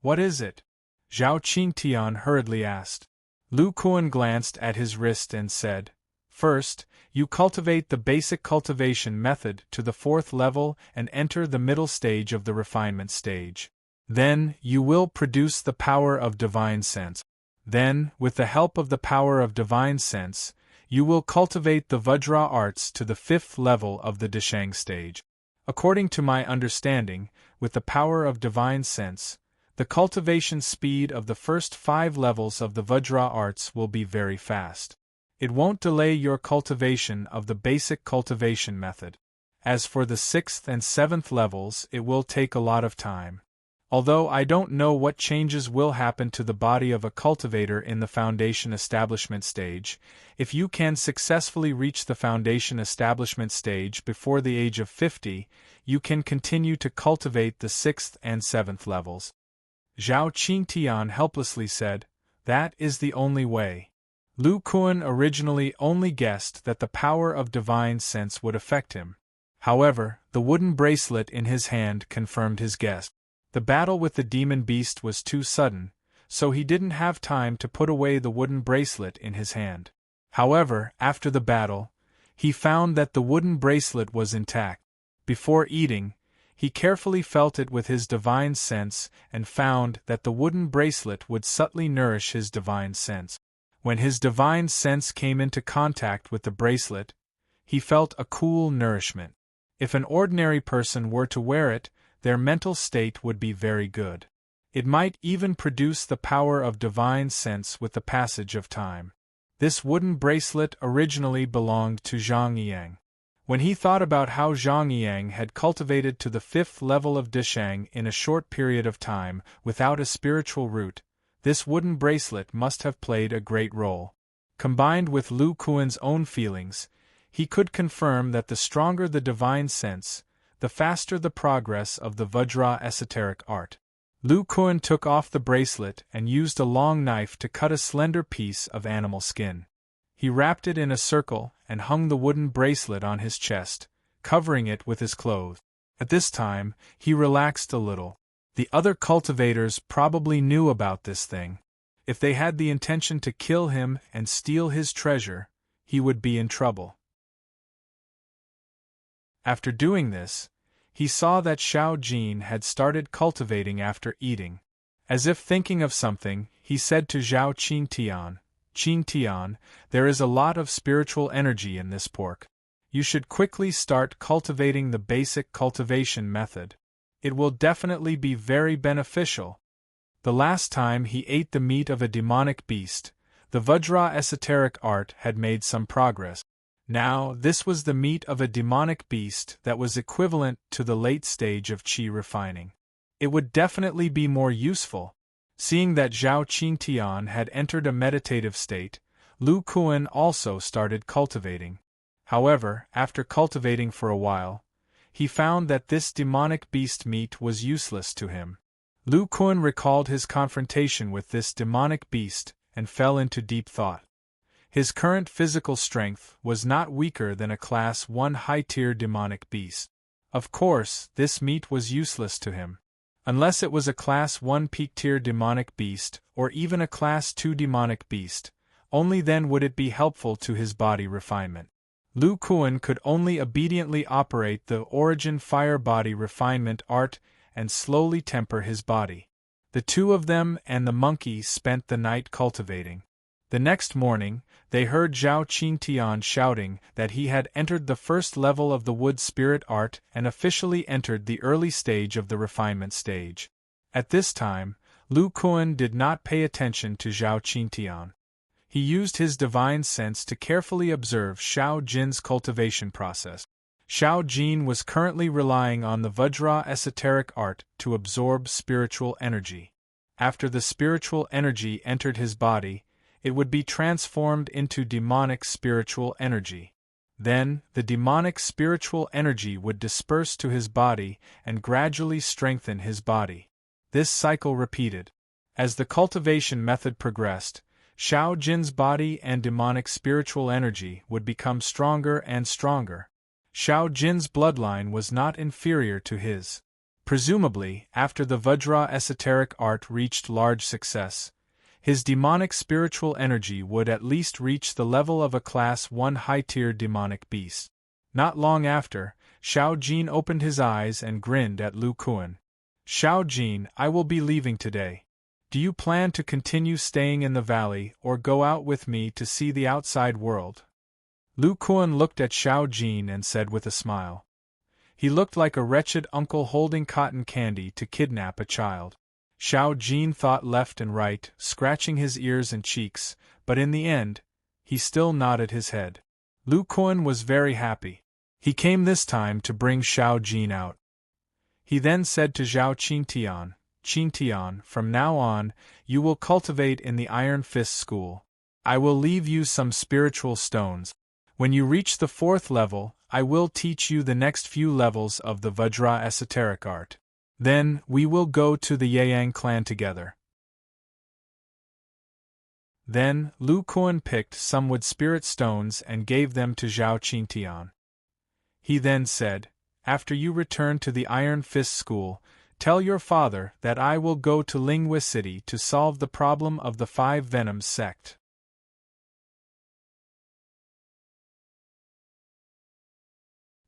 What is it? Zhao Qingtian hurriedly asked. Lu Kuan glanced at his wrist and said, First, you cultivate the basic cultivation method to the 4th level and enter the middle stage of the refinement stage. Then, you will produce the power of divine sense. Then, with the help of the power of divine sense, you will cultivate the Vajra arts to the 5th level of the Deshang stage. According to my understanding, with the power of divine sense, the cultivation speed of the first 5 levels of the Vajra arts will be very fast. It won't delay your cultivation of the basic cultivation method. As for the 6th and 7th levels, it will take a lot of time. Although I don't know what changes will happen to the body of a cultivator in the foundation establishment stage, if you can successfully reach the foundation establishment stage before the age of 50, you can continue to cultivate the 6th and 7th levels. Zhao Qingtian helplessly said, That is the only way. Lu Kuan originally only guessed that the power of divine sense would affect him. However, the wooden bracelet in his hand confirmed his guess. The battle with the demon beast was too sudden, so he didn't have time to put away the wooden bracelet in his hand. However, after the battle, he found that the wooden bracelet was intact. Before eating, he carefully felt it with his divine sense and found that the wooden bracelet would subtly nourish his divine sense. When his divine sense came into contact with the bracelet, he felt a cool nourishment. If an ordinary person were to wear it, their mental state would be very good. It might even produce the power of divine sense with the passage of time. This wooden bracelet originally belonged to Zhang Yang. When he thought about how Zhang Yang had cultivated to the 5th level of Deshang in a short period of time without a spiritual root, this wooden bracelet must have played a great role. Combined with Lu Kuan's own feelings, he could confirm that the stronger the divine sense, the faster the progress of the Vajra esoteric art. Lu Kuan took off the bracelet and used a long knife to cut a slender piece of animal skin. He wrapped it in a circle and hung the wooden bracelet on his chest, covering it with his clothes. At this time, he relaxed a little. The other cultivators probably knew about this thing. If they had the intention to kill him and steal his treasure, he would be in trouble. After doing this, he saw that Xiao Jin had started cultivating after eating. As if thinking of something, he said to Zhao Qingtian, "Qingtian, there is a lot of spiritual energy in this pork. You should quickly start cultivating the basic cultivation method. It will definitely be very beneficial." The last time he ate the meat of a demonic beast, the Vajra esoteric art had made some progress. Now, this was the meat of a demonic beast that was equivalent to the late stage of qi refining. It would definitely be more useful. Seeing that Zhao Qingtian had entered a meditative state, Lu Kuan also started cultivating. However, after cultivating for a while, he found that this demonic beast meat was useless to him. Lu Kuan recalled his confrontation with this demonic beast and fell into deep thought. His current physical strength was not weaker than a Class 1 high-tier demonic beast. Of course, this meat was useless to him. Unless it was a Class 1 peak-tier demonic beast, or even a Class 2 demonic beast, only then would it be helpful to his body refinement. Lu Kuan could only obediently operate the origin fire body refinement art and slowly temper his body. The two of them and the monkey spent the night cultivating. The next morning, they heard Zhao Qingtian shouting that he had entered the first level of the wood spirit art and officially entered the early stage of the refinement stage. At this time, Lu Kuan did not pay attention to Zhao Qingtian. He used his divine sense to carefully observe Xiao Jin's cultivation process. Xiao Jin was currently relying on the Vajra esoteric art to absorb spiritual energy. After the spiritual energy entered his body, it would be transformed into demonic spiritual energy. Then, the demonic spiritual energy would disperse to his body and gradually strengthen his body. This cycle repeated. As the cultivation method progressed, Xiao Jin's body and demonic spiritual energy would become stronger and stronger. Xiao Jin's bloodline was not inferior to his. Presumably, after the Vajra esoteric art reached large success, his demonic spiritual energy would at least reach the level of a Class 1 high-tier demonic beast. Not long after, Xiao Jin opened his eyes and grinned at Lu Kuan. "Xiao Jin, I will be leaving today. Do you plan to continue staying in the valley or go out with me to see the outside world?" Lu Kuan looked at Xiao Jin and said with a smile. He looked like a wretched uncle holding cotton candy to kidnap a child. Xiao Jin thought left and right, scratching his ears and cheeks, but in the end, he still nodded his head. Lu Kuan was very happy. He came this time to bring Xiao Jin out. He then said to Zhao Qingtian, "Qingtian, from now on, you will cultivate in the Iron Fist School. I will leave you some spiritual stones. When you reach the 4th level, I will teach you the next few levels of the Vajra esoteric art. Then, we will go to the Yang clan together." Then, Lu Kuan picked some wood spirit stones and gave them to Zhao Qingtian. He then said, "After you return to the Iron Fist School, tell your father that I will go to Linghui City to solve the problem of the 5 Venoms sect."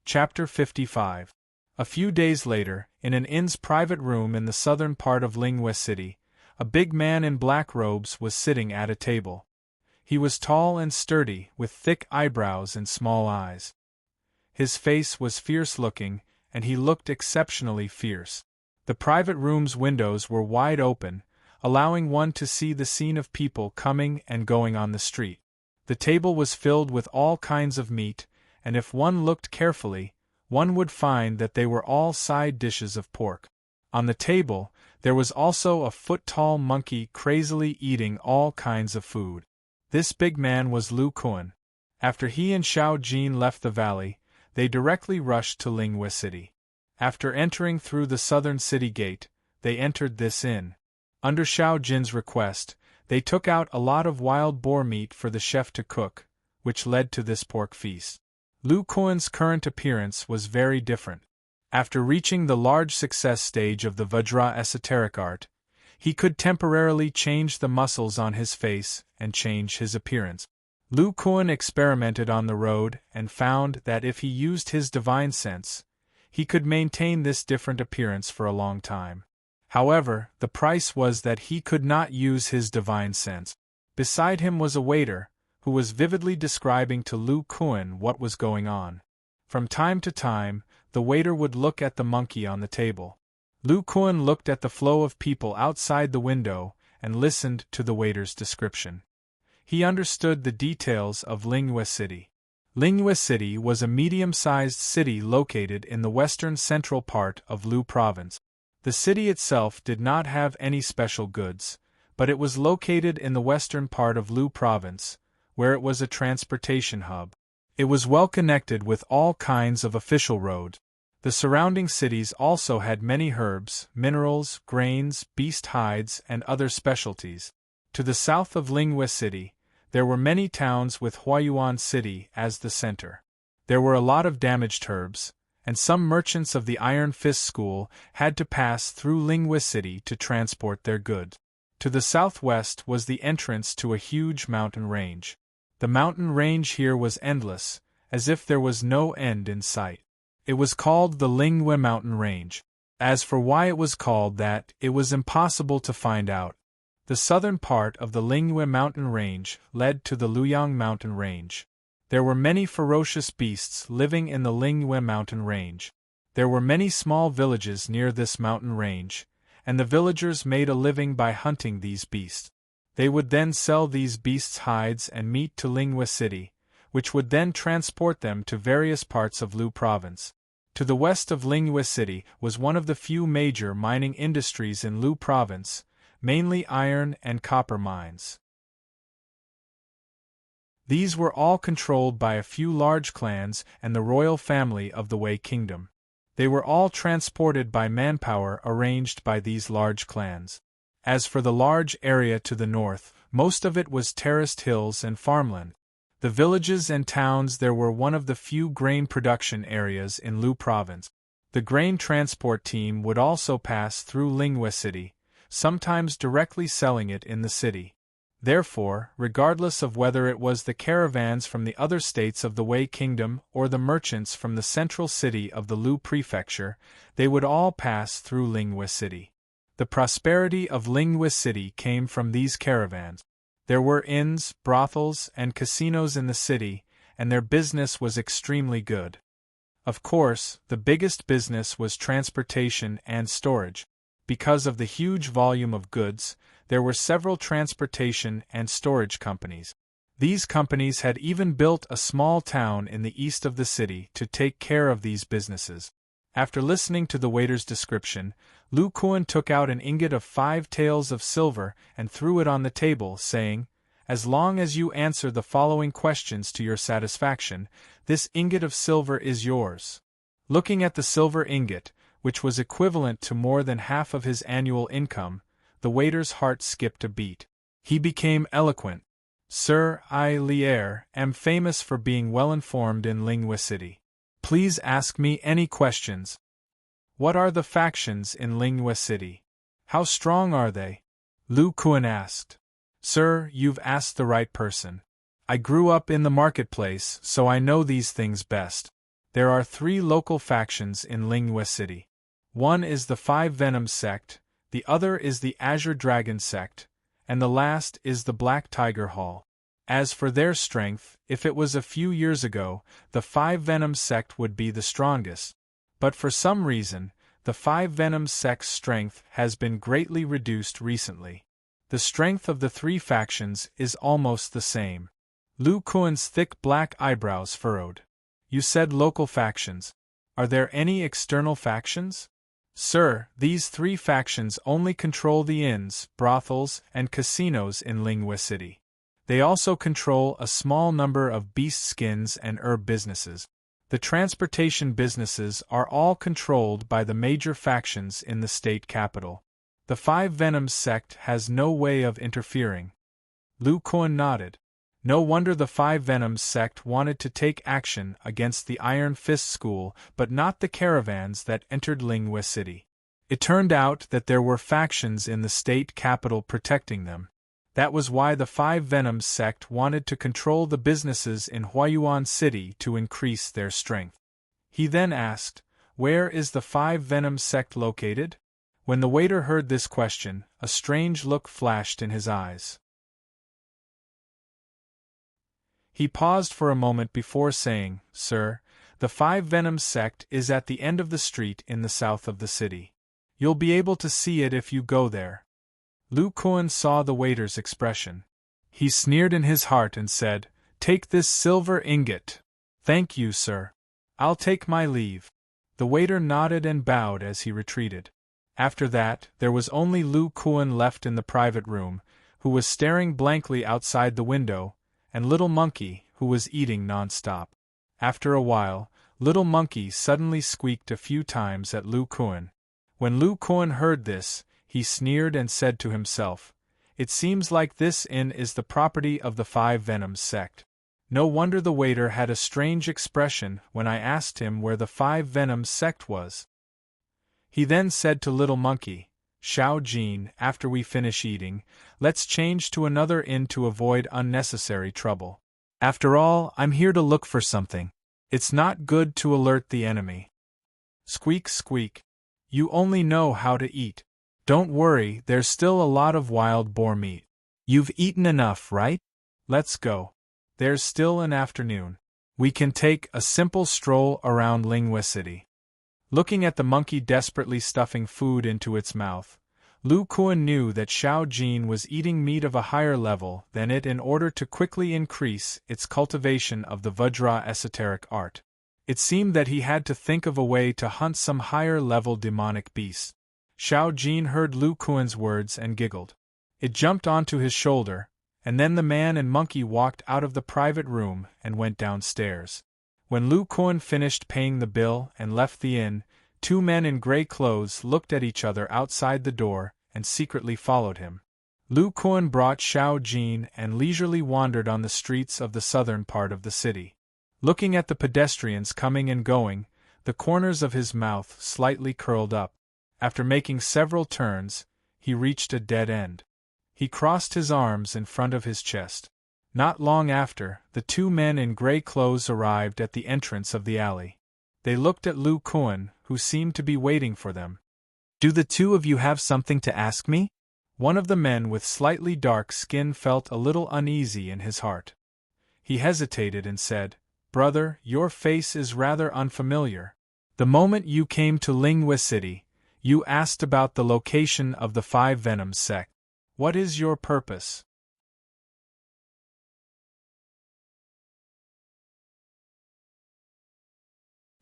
Chapter 55. A few days later, in an inn's private room in the southern part of Linghui City, a big man in black robes was sitting at a table. He was tall and sturdy, with thick eyebrows and small eyes. His face was fierce-looking, and he looked exceptionally fierce. The private room's windows were wide open, allowing one to see the scene of people coming and going on the street. The table was filled with all kinds of meat, and if one looked carefully, one would find that they were all side dishes of pork. On the table, there was also a foot-tall monkey crazily eating all kinds of food. This big man was Lu Kuan. After he and Xiao Jin left the valley, they directly rushed to Linghui City. After entering through the southern city gate, they entered this inn. Under Xiao Jin's request, they took out a lot of wild boar meat for the chef to cook, which led to this pork feast. Lu Kuan's current appearance was very different. After reaching the large success stage of the Vajra esoteric art, he could temporarily change the muscles on his face and change his appearance. Lu Kuan experimented on the road and found that if he used his divine sense, he could maintain this different appearance for a long time. However, the price was that he could not use his divine sense. Beside him was a waiter, who was vividly describing to Lu Kuan what was going on. From time to time, the waiter would look at the monkey on the table. Lu Kuan looked at the flow of people outside the window and listened to the waiter's description. He understood the details of Lingyue City. Lingyue City was a medium-sized city located in the western central part of Lu Province. The city itself did not have any special goods, but it was located in the western part of Lu Province, where it was a transportation hub. It was well connected with all kinds of official roads. The surrounding cities also had many herbs, minerals, grains, beast hides, and other specialties. To the south of Lingyue City, there were many towns with Huayuan City as the center. There were a lot of damaged herbs, and some merchants of the Iron Fist School had to pass through Lingyue City to transport their goods. To the southwest was the entrance to a huge mountain range. The mountain range here was endless, as if there was no end in sight. It was called the Lingyue Mountain Range. As for why it was called that, it was impossible to find out. The southern part of the Lingyue Mountain Range led to the Luyang Mountain Range. There were many ferocious beasts living in the Lingyue Mountain Range. There were many small villages near this mountain range, and the villagers made a living by hunting these beasts. They would then sell these beasts' hides and meat to Lingyue City, which would then transport them to various parts of Lu Province. To the west of Lingyue City was one of the few major mining industries in Lu Province, mainly iron and copper mines. These were all controlled by a few large clans and the royal family of the Wei Kingdom. They were all transported by manpower arranged by these large clans. As for the large area to the north, most of it was terraced hills and farmland. The villages and towns there were one of the few grain production areas in Lu Province. The grain transport team would also pass through Lingyue City, sometimes directly selling it in the city. Therefore, regardless of whether it was the caravans from the other states of the Wei Kingdom or the merchants from the central city of the Lu Prefecture, they would all pass through Lingyue City. The prosperity of Lingyue City came from these caravans. There were inns, brothels, and casinos in the city, and their business was extremely good. Of course, the biggest business was transportation and storage. Because of the huge volume of goods, there were several transportation and storage companies. These companies had even built a small town in the east of the city to take care of these businesses. After listening to the waiter's description, Lu Kuan took out an ingot of 5 taels of silver and threw it on the table, saying, "As long as you answer the following questions to your satisfaction, this ingot of silver is yours." Looking at the silver ingot, which was equivalent to more than half of his annual income, the waiter's heart skipped a beat. He became eloquent. "Sir, I, Lier, am famous for being well informed in Lingyue City. Please ask me any questions. What are the factions in Lingyue City? How strong are they?" Lu Kuan asked. "Sir, you've asked the right person. I grew up in the marketplace, so I know these things best. There are 3 local factions in Lingyue City. One is the 5 Venoms sect, the other is the Azure Dragon sect, and the last is the Black Tiger Hall. As for their strength, if it was a few years ago, the 5 Venoms sect would be the strongest. But for some reason, the 5 Venoms sect's strength has been greatly reduced recently. The strength of the 3 factions is almost the same." Lu Kuan's thick black eyebrows furrowed. "You said local factions. Are there any external factions?" "Sir, these 3 factions only control the inns, brothels, and casinos in Lingyue City. They also control a small number of beast skins and herb businesses. The transportation businesses are all controlled by the major factions in the state capital. The 5 Venoms sect has no way of interfering." Lu Kuan nodded. No wonder the Five Venoms sect wanted to take action against the Iron Fist school, but not the caravans that entered Linghui City. It turned out that there were factions in the state capital protecting them. That was why the Five Venoms sect wanted to control the businesses in Huayuan City to increase their strength. He then asked, "Where is the Five Venoms sect located?" When the waiter heard this question, a strange look flashed in his eyes. He paused for a moment before saying, "Sir, the Five Venoms sect is at the end of the street in the south of the city. You'll be able to see it if you go there." Lu Kuan saw the waiter's expression. He sneered in his heart and said, "Take this silver ingot." "Thank you, sir. I'll take my leave." The waiter nodded and bowed as he retreated. After that, there was only Lu Kuan left in the private room, who was staring blankly outside the window, and Little Monkey, who was eating non-stop. After a while, Little Monkey suddenly squeaked a few times at Lu Kuan. When Lu Kuan heard this, he sneered and said to himself, "It seems like this inn is the property of the Five Venoms sect. No wonder the waiter had a strange expression when I asked him where the Five Venoms sect was." He then said to Little Monkey, "Xiao Jin, after we finish eating, let's change to another inn to avoid unnecessary trouble. After all, I'm here to look for something. It's not good to alert the enemy." Squeak, squeak. You only know how to eat. Don't worry, there's still a lot of wild boar meat. You've eaten enough, right? Let's go. There's still an afternoon. We can take a simple stroll around Linghui City. Looking at the monkey desperately stuffing food into its mouth, Lu Kuan knew that Xiao Jin was eating meat of a higher level than it in order to quickly increase its cultivation of the Vajra esoteric art. It seemed that he had to think of a way to hunt some higher-level demonic beast. Xiao Jin heard Lu Kuan's words and giggled. It jumped onto his shoulder, and then the man and monkey walked out of the private room and went downstairs. When Lu Kuan finished paying the bill and left the inn, two men in gray clothes looked at each other outside the door and secretly followed him. Lu Kuan brought Xiao Jin and leisurely wandered on the streets of the southern part of the city. Looking at the pedestrians coming and going, the corners of his mouth slightly curled up. After making several turns, he reached a dead end. He crossed his arms in front of his chest. Not long after, the two men in gray clothes arrived at the entrance of the alley. They looked at Lu Kuan, who seemed to be waiting for them. "Do the two of you have something to ask me?" One of the men with slightly dark skin felt a little uneasy in his heart. He hesitated and said, "Brother, your face is rather unfamiliar. The moment you came to Linghui City, you asked about the location of the Five Venoms sect. What is your purpose?"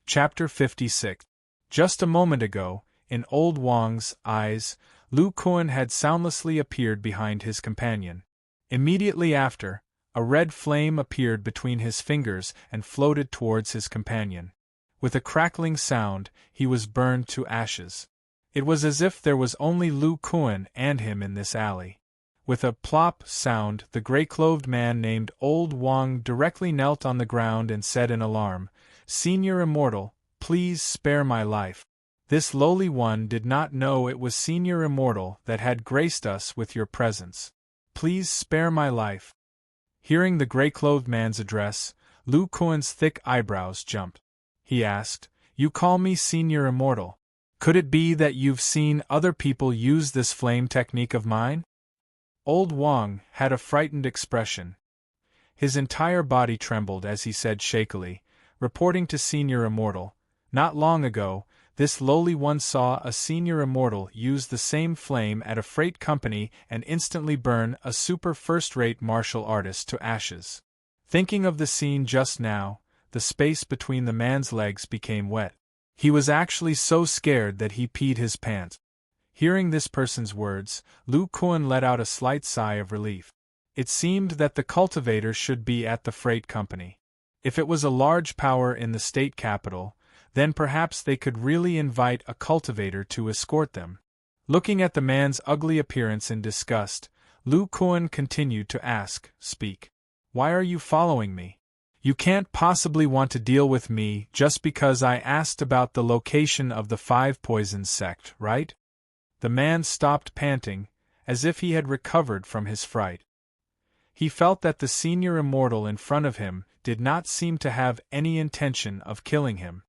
Chapter 56. Just a moment ago, in Old Wang's eyes, Lu Kuan had soundlessly appeared behind his companion. Immediately after, a red flame appeared between his fingers and floated towards his companion. With a crackling sound, he was burned to ashes. It was as if there was only Lu Kuan and him in this alley. With a plop sound, the gray-clothed man named Old Wang directly knelt on the ground and said in alarm, "Senior Immortal, please spare my life." This lowly one did not know it was Senior Immortal that had graced us with your presence. "Please spare my life." Hearing the gray-clothed man's address, Lu Kuan's thick eyebrows jumped. He asked, "You call me Senior Immortal. Could it be that you've seen other people use this flame technique of mine?" Old Wang had a frightened expression. His entire body trembled as he said shakily, reporting to Senior Immortal, "Not long ago, this lowly one saw a Senior Immortal use the same flame at a freight company and instantly burn a super first-rate martial artist to ashes." Thinking of the scene just now, the space between the man's legs became wet. He was actually so scared that he peed his pants. Hearing this person's words, Lu Kuan let out a slight sigh of relief. It seemed that the cultivator should be at the freight company. If it was a large power in the state capital, then perhaps they could really invite a cultivator to escort them. Looking at the man's ugly appearance in disgust, Lu Kuan continued to ask, "Speak. Why are you following me? You can't possibly want to deal with me just because I asked about the location of the Five Poisons sect, right? The man stopped panting, as if he had recovered from his fright. He felt that the senior immortal in front of him did not seem to have any intention of killing him.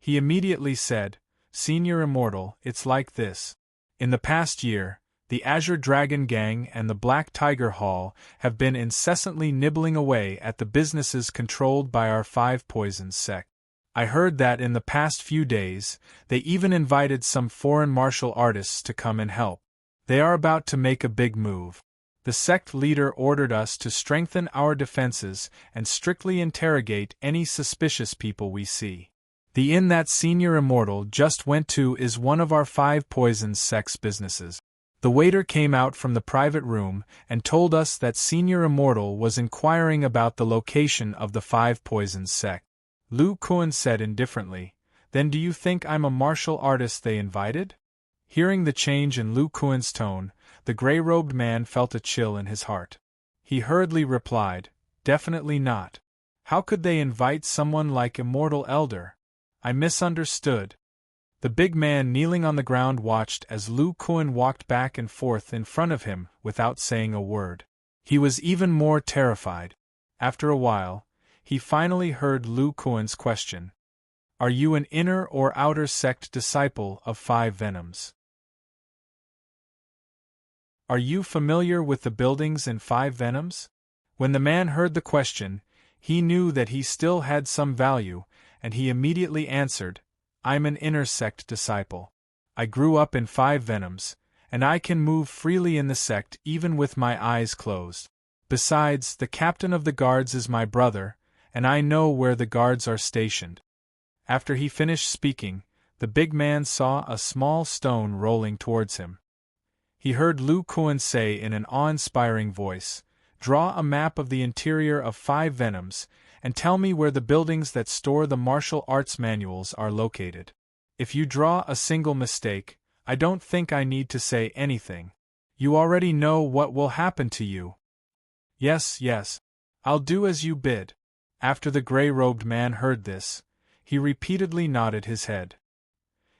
He immediately said, "Senior immortal, it's like this. In the past year, the Azure Dragon Gang and the Black Tiger Hall have been incessantly nibbling away at the businesses controlled by our Five Poisons sect. I heard that in the past few days, they even invited some foreign martial artists to come and help. They are about to make a big move. The sect leader ordered us to strengthen our defenses and strictly interrogate any suspicious people we see. The inn that Senior Immortal just went to is one of our Five Poisons sect's businesses. The waiter came out from the private room and told us that Senior Immortal was inquiring about the location of the Five Poisons sect." Lu Kuan said indifferently, "Then do you think I'm a martial artist they invited?" Hearing the change in Lu Kuan's tone, the gray-robed man felt a chill in his heart. He hurriedly replied, "Definitely not. How could they invite someone like Immortal Elder? I misunderstood." The big man kneeling on the ground watched as Lu Kuan walked back and forth in front of him without saying a word. He was even more terrified. After a while, he finally heard Lu Kuan's question. "Are you an inner or outer sect disciple of Five Venoms? Are you familiar with the buildings in Five Venoms?" When the man heard the question, he knew that he still had some value, and he immediately answered, "I'm an inner sect disciple. I grew up in Five Venoms, and I can move freely in the sect even with my eyes closed. Besides, the captain of the guards is my brother, and I know where the guards are stationed." After he finished speaking, the big man saw a small stone rolling towards him. He heard Lu Kuan say in an awe-inspiring voice, "Draw a map of the interior of Five Venoms, and tell me where the buildings that store the martial arts manuals are located. If you draw a single mistake, I don't think I need to say anything. You already know what will happen to you." "Yes, yes. I'll do as you bid." After the gray-robed man heard this, he repeatedly nodded his head.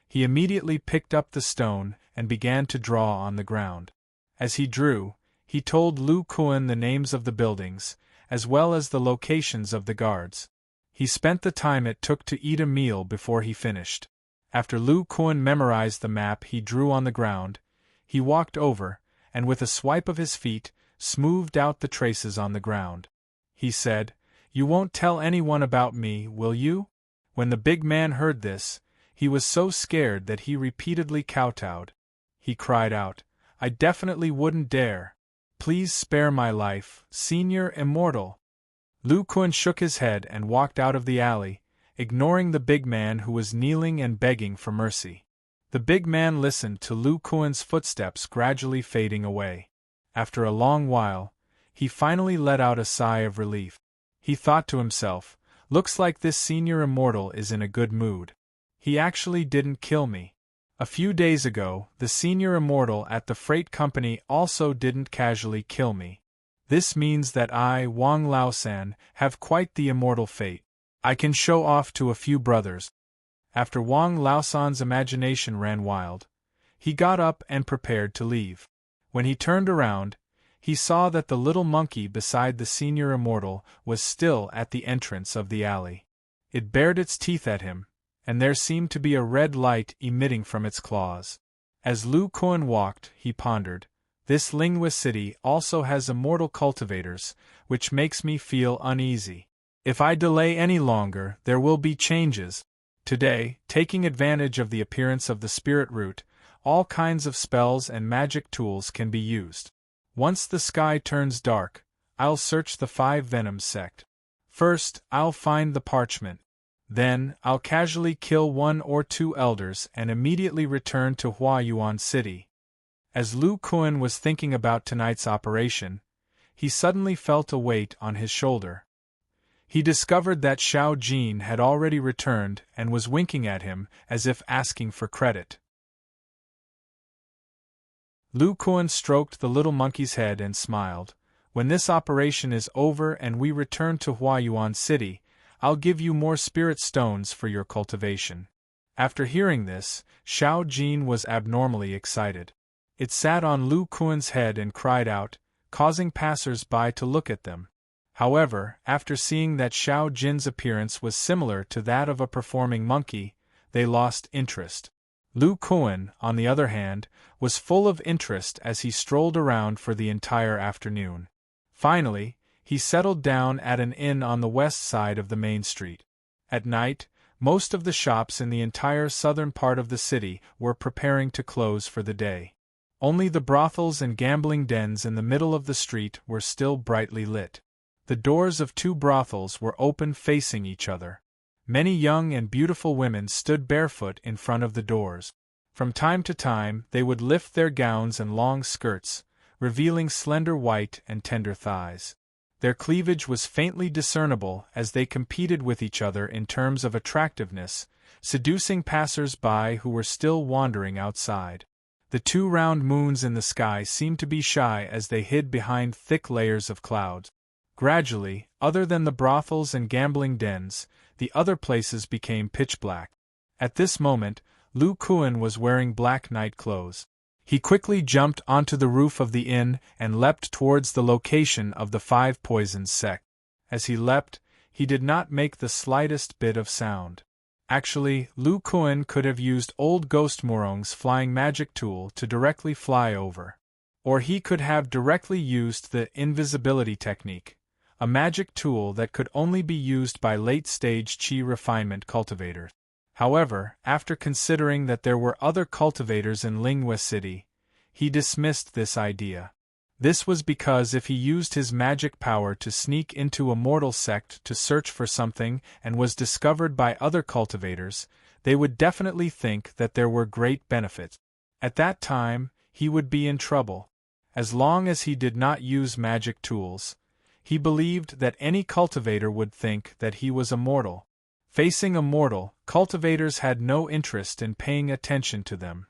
He immediately picked up the stone and began to draw on the ground. As he drew, he told Lu Kuan the names of the buildings, as well as the locations of the guards. He spent the time it took to eat a meal before he finished. After Lu Kuan memorized the map he drew on the ground, he walked over, and with a swipe of his feet, smoothed out the traces on the ground. He said, "You won't tell anyone about me, will you?" When the big man heard this, he was so scared that he repeatedly kowtowed. He cried out, "I definitely wouldn't dare. Please spare my life, Senior Immortal." Lu Kuan shook his head and walked out of the alley, ignoring the big man who was kneeling and begging for mercy. The big man listened to Lu Kuan's footsteps gradually fading away. After a long while, he finally let out a sigh of relief. He thought to himself, "Looks like this Senior Immortal is in a good mood. He actually didn't kill me. A few days ago, the Senior Immortal at the freight company also didn't casually kill me. This means that I, Wang Laosan, have quite the immortal fate. I can show off to a few brothers." After Wang Laosan's imagination ran wild, he got up and prepared to leave. When he turned around, he saw that the little monkey beside the Senior Immortal was still at the entrance of the alley. It bared its teeth at him, and there seemed to be a red light emitting from its claws. As Lu Kuan walked, he pondered, "This Lingua city also has immortal cultivators, which makes me feel uneasy. If I delay any longer, there will be changes." Today, taking advantage of the appearance of the spirit root, all kinds of spells and magic tools can be used. Once the sky turns dark, I'll search the Five Venoms sect. First, I'll find the parchment. Then, I'll casually kill one or two elders and immediately return to Huayuan City. As Lu Kuan was thinking about tonight's operation, he suddenly felt a weight on his shoulder. He discovered that Xiao Jin had already returned and was winking at him as if asking for credit. Lu Kuan stroked the little monkey's head and smiled, When this operation is over and we return to Huayuan City, I'll give you more spirit stones for your cultivation." After hearing this, Xiao Jin was abnormally excited. It sat on Lu Kuan's head and cried out, causing passers-by to look at them. However, after seeing that Xiao Jin's appearance was similar to that of a performing monkey, they lost interest. Lu Kuan, on the other hand, was full of interest as he strolled around for the entire afternoon. Finally, he settled down at an inn on the west side of the main street. At night, most of the shops in the entire southern part of the city were preparing to close for the day. Only the brothels and gambling dens in the middle of the street were still brightly lit. The doors of 2 brothels were open facing each other. Many young and beautiful women stood barefoot in front of the doors. From time to time they would lift their gowns and long skirts, revealing slender white and tender thighs. Their cleavage was faintly discernible as they competed with each other in terms of attractiveness, seducing passers-by who were still wandering outside. The 2 round moons in the sky seemed to be shy as they hid behind thick layers of clouds. Gradually, other than the brothels and gambling dens, the other places became pitch black. At this moment, Lu Kuan was wearing black night clothes. He quickly jumped onto the roof of the inn and leapt towards the location of the 5 poisons sect. As he leapt, he did not make the slightest bit of sound. Actually, Lu Kuan could have used old Ghost Morong's flying magic tool to directly fly over. Or he could have directly used the invisibility technique, a magic tool that could only be used by late-stage Qi refinement cultivators. However, after considering that there were other cultivators in Linghua City, he dismissed this idea. This was because if he used his magic power to sneak into a mortal sect to search for something and was discovered by other cultivators, they would definitely think that there were great benefits. At that time, he would be in trouble. As long as he did not use magic tools, he believed that any cultivator would think that he was a mortal. Facing a mortal, cultivators had no interest in paying attention to them.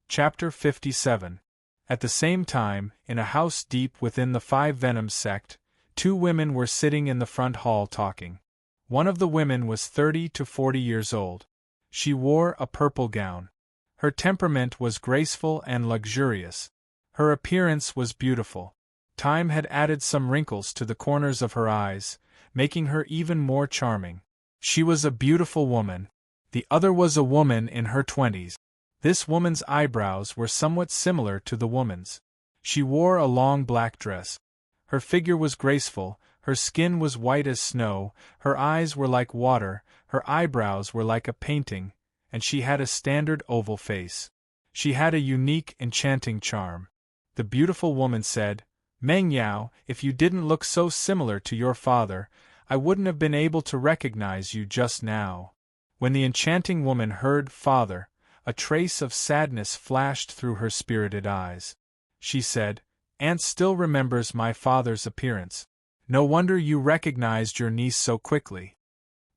Chapter 57. At the same time, in a house deep within the 5 Venoms sect, 2 women were sitting in the front hall talking. One of the women was 30 to 40 years old. She wore a purple gown. Her temperament was graceful and luxurious. Her appearance was beautiful. Time had added some wrinkles to the corners of her eyes, making her even more charming. She was a beautiful woman. The other was a woman in her 20s. This woman's eyebrows were somewhat similar to the woman's. She wore a long black dress. Her figure was graceful, her skin was white as snow, her eyes were like water, her eyebrows were like a painting, and she had a standard oval face. She had a unique, enchanting charm. The beautiful woman said, "Meng Yao, if you didn't look so similar to your father, I wouldn't have been able to recognize you just now." When the enchanting woman heard "father," a trace of sadness flashed through her spirited eyes. She said, "Aunt still remembers my father's appearance. No wonder you recognized your niece so quickly."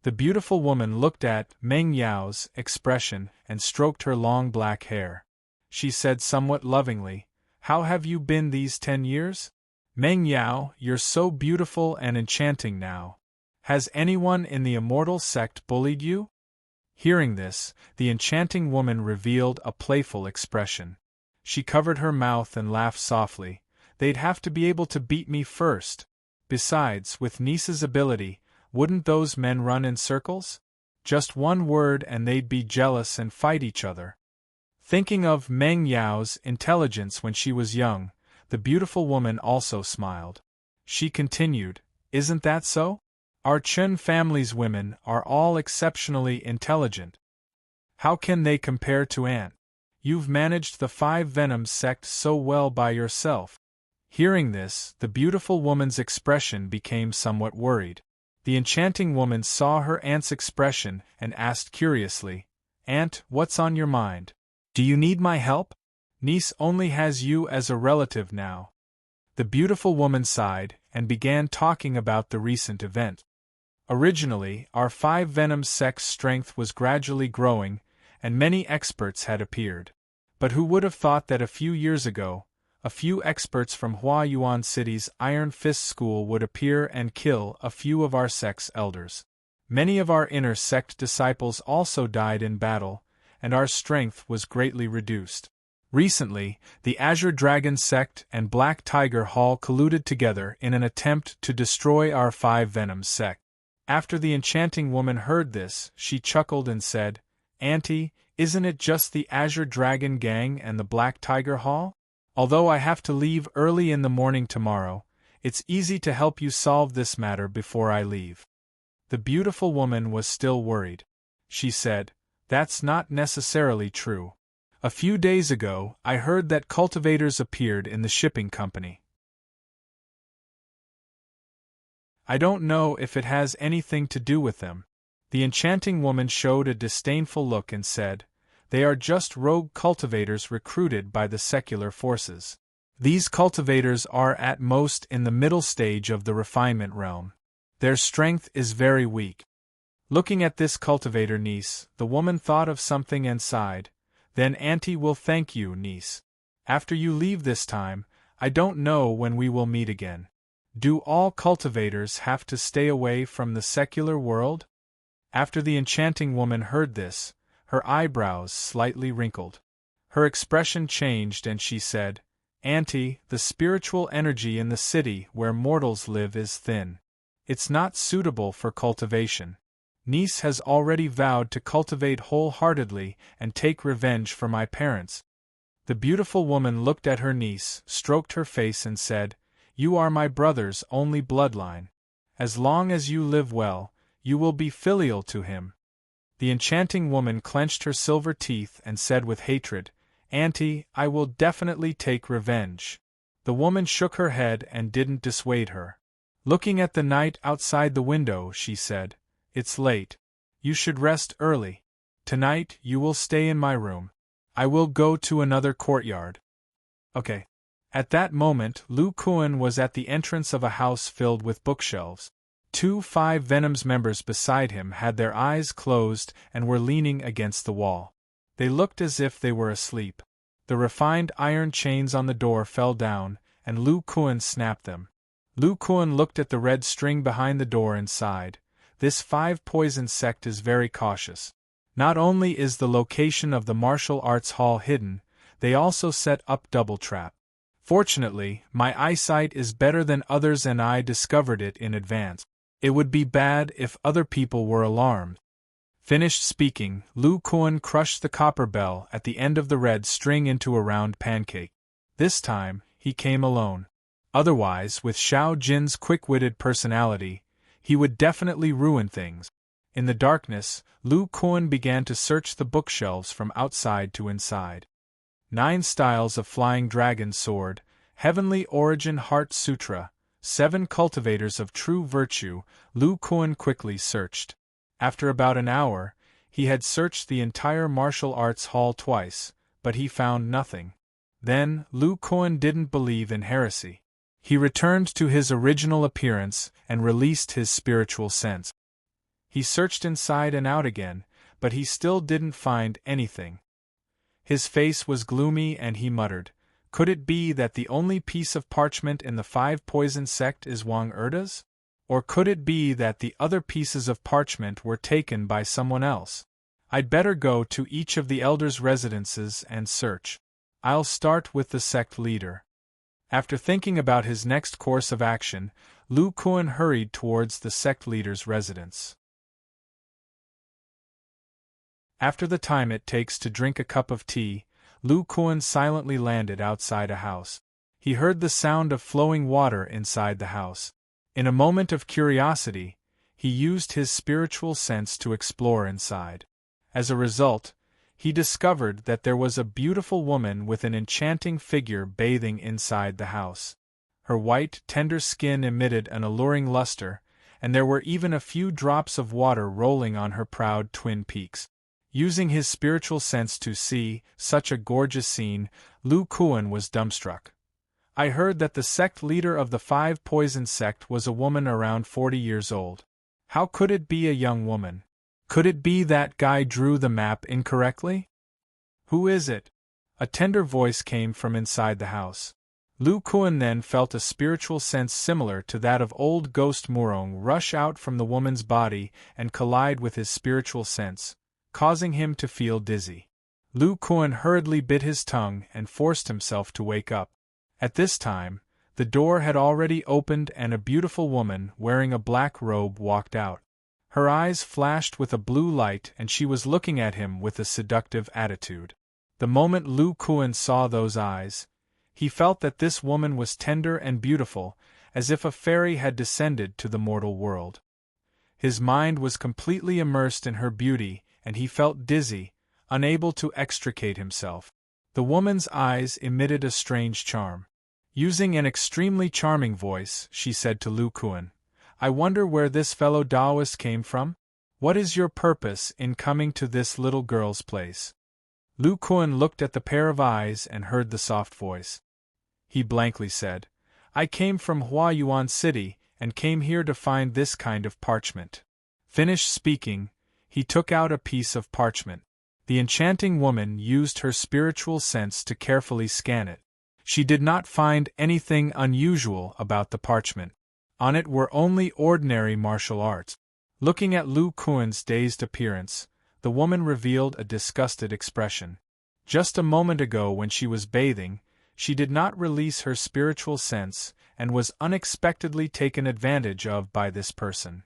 The beautiful woman looked at Meng Yao's expression and stroked her long black hair. She said somewhat lovingly, "How have you been these 10 years? Meng Yao, you're so beautiful and enchanting now. Has anyone in the immortal sect bullied you?" Hearing this, the enchanting woman revealed a playful expression. She covered her mouth and laughed softly. "They'd have to be able to beat me first. Besides, with niece's ability, wouldn't those men run in circles? Just one word and they'd be jealous and fight each other." Thinking of Meng Yao's intelligence when she was young, the beautiful woman also smiled. She continued, "Isn't that so? Our Chen family's women are all exceptionally intelligent. How can they compare to Aunt? You've managed the 5 Venoms sect so well by yourself." Hearing this, the beautiful woman's expression became somewhat worried. The enchanting woman saw her aunt's expression and asked curiously, "Aunt, what's on your mind? Do you need my help? Niece only has you as a relative now." The beautiful woman sighed and began talking about the recent event. Originally, our 5 Venoms sect's strength was gradually growing, and many experts had appeared. But who would have thought that a few years ago, a few experts from Hua Yuan City's Iron Fist School would appear and kill a few of our sect's elders. Many of our inner sect disciples also died in battle, and our strength was greatly reduced. Recently, the Azure Dragon sect and Black Tiger Hall colluded together in an attempt to destroy our Five Venoms sect. After the enchanting woman heard this, she chuckled and said, "Auntie, isn't it just the Azure Dragon gang and the Black Tiger Hall? Although I have to leave early in the morning tomorrow, it's easy to help you solve this matter before I leave." The beautiful woman was still worried. She said, "That's not necessarily true. A few days ago, I heard that cultivators appeared in the shipping company. I don't know if it has anything to do with them." The enchanting woman showed a disdainful look and said, "They are just rogue cultivators recruited by the secular forces. These cultivators are at most in the middle stage of the refinement realm. Their strength is very weak." Looking at this cultivator niece, the woman thought of something and sighed. "Then Auntie will thank you, niece. After you leave this time, I don't know when we will meet again. Do all cultivators have to stay away from the secular world?" After the enchanting woman heard this, her eyebrows slightly wrinkled. Her expression changed and she said, "Auntie, the spiritual energy in the city where mortals live is thin. It's not suitable for cultivation. Niece has already vowed to cultivate wholeheartedly and take revenge for my parents." The beautiful woman looked at her niece, stroked her face and said, "You are my brother's only bloodline. As long as you live well, you will be filial to him." The enchanting woman clenched her silver teeth and said with hatred, "Auntie, I will definitely take revenge." The woman shook her head and didn't dissuade her. Looking at the night outside the window, she said, "It's late. You should rest early. Tonight you will stay in my room. I will go to another courtyard." Okay. At that moment, Lu Kuan was at the entrance of a house filled with bookshelves. 2 Five Venoms members beside him had their eyes closed and were leaning against the wall. They looked as if they were asleep. The refined iron chains on the door fell down, and Lu Kuan snapped them. Lu Kuan looked at the red string behind the door and sighed. This Five Poison sect is very cautious. Not only is the location of the martial arts hall hidden, they also set up double trap. Fortunately, my eyesight is better than others and I discovered it in advance. It would be bad if other people were alarmed. Finished speaking, Lu Kuan crushed the copper bell at the end of the red string into a round pancake. This time, he came alone. Otherwise, with Xiao Jin's quick-witted personality, he would definitely ruin things. In the darkness, Lu Kuan began to search the bookshelves from outside to inside. 9 styles of Flying Dragon Sword, Heavenly Origin Heart Sutra, 7 cultivators of true virtue, Lu Kuan quickly searched. After about an hour, he had searched the entire martial arts hall twice, but he found nothing. Then, Lu Kuan didn't believe in heresy. He returned to his original appearance and released his spiritual sense. He searched inside and out again, but he still didn't find anything. His face was gloomy and he muttered, "Could it be that the only piece of parchment in the Five Poison sect is Wang Erda's? Or could it be that the other pieces of parchment were taken by someone else? I'd better go to each of the elders' residences and search. I'll start with the sect leader." After thinking about his next course of action, Lu Kuan hurried towards the sect leader's residence. After the time it takes to drink a cup of tea, Lu Kuan silently landed outside a house. He heard the sound of flowing water inside the house. In a moment of curiosity, he used his spiritual sense to explore inside. As a result, he discovered that there was a beautiful woman with an enchanting figure bathing inside the house. Her white, tender skin emitted an alluring luster, and there were even a few drops of water rolling on her proud twin peaks. Using his spiritual sense to see such a gorgeous scene, Lu Kuan was dumbstruck. I heard that the sect leader of the Five Poison sect was a woman around 40 years old. How could it be a young woman? Could it be that guy drew the map incorrectly? Who is it? A tender voice came from inside the house. Lu Kuan then felt a spiritual sense similar to that of old ghost Murong rush out from the woman's body and collide with his spiritual sense, causing him to feel dizzy. Lu Kuan hurriedly bit his tongue and forced himself to wake up. At this time, the door had already opened and a beautiful woman wearing a black robe walked out. Her eyes flashed with a blue light and she was looking at him with a seductive attitude. The moment Lu Kuan saw those eyes, he felt that this woman was tender and beautiful, as if a fairy had descended to the mortal world. His mind was completely immersed in her beauty, and he felt dizzy, unable to extricate himself. The woman's eyes emitted a strange charm. Using an extremely charming voice, she said to Lu Kuan, "I wonder where this fellow Taoist came from? What is your purpose in coming to this little girl's place?" Lu Kuan looked at the pair of eyes and heard the soft voice. He blankly said, "I came from Hua Yuan City and came here to find this kind of parchment." Finished speaking, he took out a piece of parchment. The enchanting woman used her spiritual sense to carefully scan it. She did not find anything unusual about the parchment. On it were only ordinary martial arts. Looking at Lu Kuan's dazed appearance, the woman revealed a disgusted expression. Just a moment ago when she was bathing, she did not release her spiritual sense and was unexpectedly taken advantage of by this person.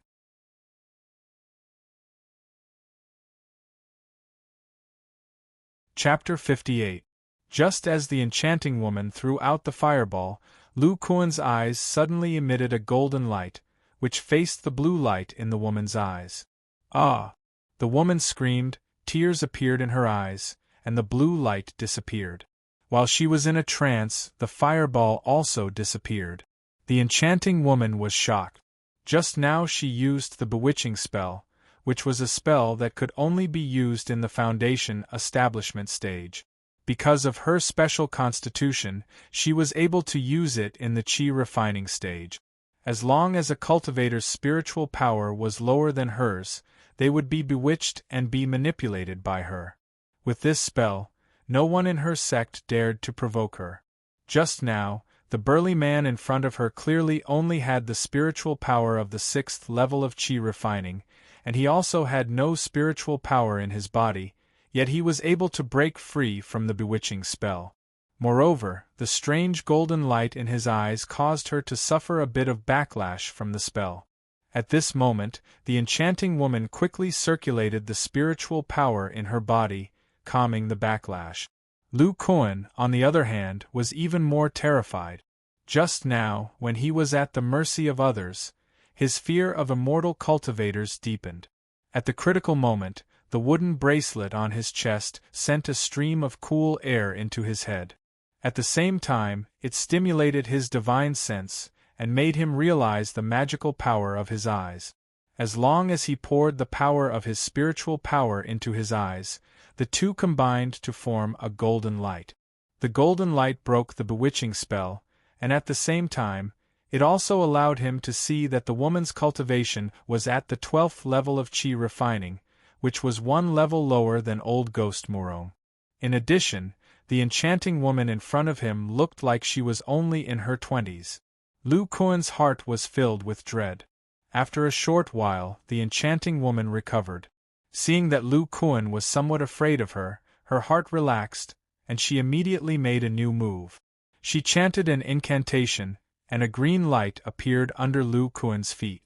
Chapter 58. Just as the enchanting woman threw out the fireball, Lu Kuan's eyes suddenly emitted a golden light, which faced the blue light in the woman's eyes. "Ah!" The woman screamed, tears appeared in her eyes, and the blue light disappeared. While she was in a trance, the fireball also disappeared. The enchanting woman was shocked. Just now she used the bewitching spell, which was a spell that could only be used in the foundation establishment stage. Because of her special constitution, she was able to use it in the chi refining stage. As long as a cultivator's spiritual power was lower than hers, they would be bewitched and be manipulated by her. With this spell, no one in her sect dared to provoke her. Just now, the burly man in front of her clearly only had the spiritual power of the 6th level of chi refining, and he also had no spiritual power in his body, yet he was able to break free from the bewitching spell. Moreover, the strange golden light in his eyes caused her to suffer a bit of backlash from the spell. At this moment, the enchanting woman quickly circulated the spiritual power in her body, calming the backlash. Lu Kuan, on the other hand, was even more terrified. Just now, when he was at the mercy of others, his fear of immortal cultivators deepened. At the critical moment, the wooden bracelet on his chest sent a stream of cool air into his head. At the same time, it stimulated his divine sense, and made him realize the magical power of his eyes. As long as he poured the power of his spiritual power into his eyes, the two combined to form a golden light. The golden light broke the bewitching spell, and at the same time, it also allowed him to see that the woman's cultivation was at the 12th level of chi refining, which was one level lower than old ghost Murong. In addition, the enchanting woman in front of him looked like she was only in her 20s. Lu Kuan's heart was filled with dread. After a short while, the enchanting woman recovered. Seeing that Lu Kuan was somewhat afraid of her, her heart relaxed, and she immediately made a new move. She chanted an incantation, and a green light appeared under Lu Kuan's feet.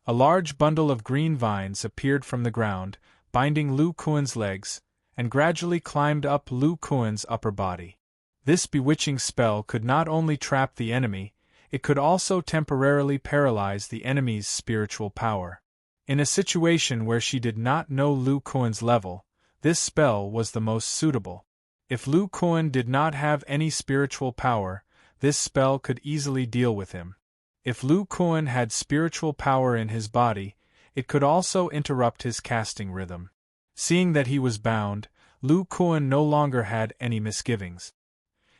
A large bundle of green vines appeared from the ground, binding Lu Kuan's legs, and gradually climbed up Lu Kuan's upper body. This bewitching spell could not only trap the enemy, it could also temporarily paralyze the enemy's spiritual power. In a situation where she did not know Lu Kuan's level, this spell was the most suitable. If Lu Kuan did not have any spiritual power, this spell could easily deal with him. If Lu Kuan had spiritual power in his body, it could also interrupt his casting rhythm. Seeing that he was bound, Lu Kuan no longer had any misgivings.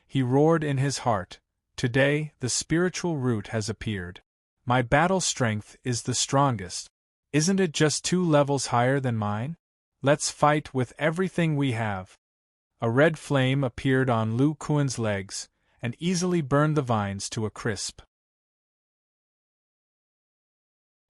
He roared in his heart, "Today, the spiritual root has appeared. My battle strength is the strongest. Isn't it just 2 levels higher than mine? Let's fight with everything we have." A red flame appeared on Lu Kuan's legs, and easily burned the vines to a crisp.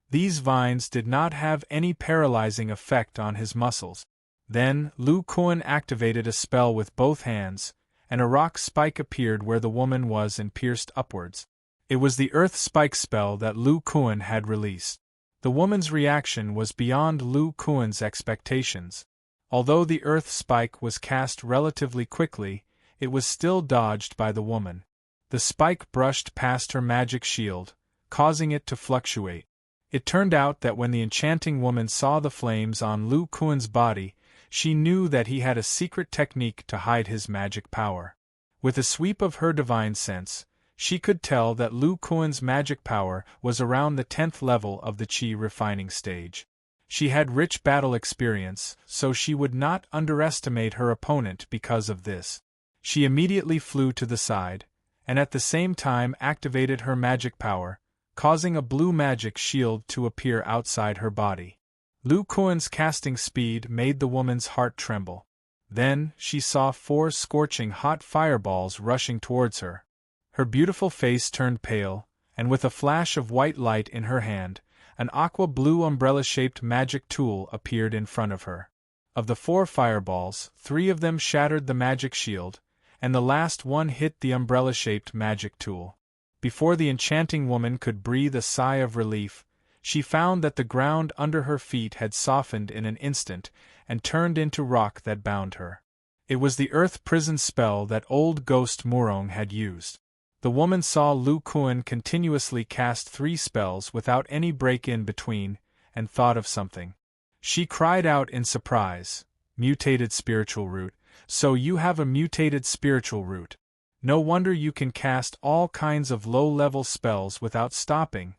These vines did not have any paralyzing effect on his muscles. Then, Lu Kuan activated a spell with both hands, and a rock spike appeared where the woman was and pierced upwards. It was the earth spike spell that Lu Kuan had released. The woman's reaction was beyond Lu Kuan's expectations. Although the earth spike was cast relatively quickly, it was still dodged by the woman. The spike brushed past her magic shield, causing it to fluctuate. It turned out that when the enchanting woman saw the flames on Lu Kuan's body, she knew that he had a secret technique to hide his magic power. With a sweep of her divine sense, she could tell that Lu Kuan's magic power was around the 10th level of the Qi refining stage. She had rich battle experience, so she would not underestimate her opponent because of this. She immediately flew to the side, and at the same time activated her magic power, causing a blue magic shield to appear outside her body. Lu Kuan's casting speed made the woman's heart tremble. Then, she saw 4 scorching hot fireballs rushing towards her. Her beautiful face turned pale, and with a flash of white light in her hand, an aqua-blue umbrella-shaped magic tool appeared in front of her. Of the 4 fireballs, 3 of them shattered the magic shield, and the last one hit the umbrella-shaped magic tool. Before the enchanting woman could breathe a sigh of relief, she found that the ground under her feet had softened in an instant and turned into rock that bound her. It was the earth prison spell that old ghost Murong had used. The woman saw Lu Kuan continuously cast 3 spells without any break in between, and thought of something. She cried out in surprise, "Mutated spiritual root, so you have a mutated spiritual root. No wonder you can cast all kinds of low-level spells without stopping."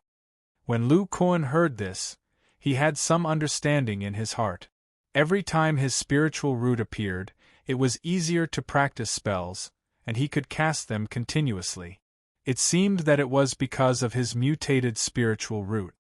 When Lu Kuan heard this, he had some understanding in his heart. Every time his spiritual root appeared, it was easier to practice spells, and he could cast them continuously. It seemed that it was because of his mutated spiritual root.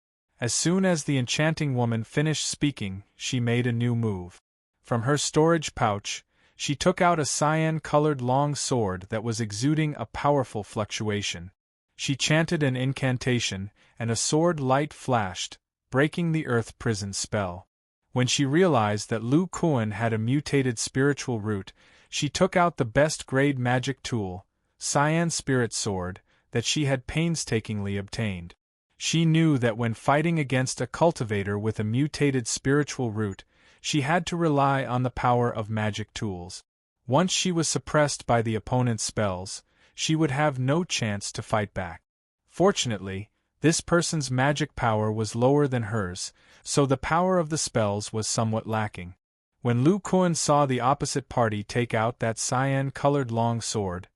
As soon as the enchanting woman finished speaking, she made a new move. From her storage pouch, she took out a cyan-colored long sword that was exuding a powerful fluctuation. She chanted an incantation, and a sword light flashed, breaking the earth prison spell. When she realized that Lu Kuan had a mutated spiritual root, she took out the best-grade magic tool, Cyan Spirit Sword, that she had painstakingly obtained. She knew that when fighting against a cultivator with a mutated spiritual root, she had to rely on the power of magic tools. Once she was suppressed by the opponent's spells, she would have no chance to fight back. Fortunately, this person's magic power was lower than hers, so the power of the spells was somewhat lacking. When Lu Kuan saw the opposite party take out that cyan-colored long sword,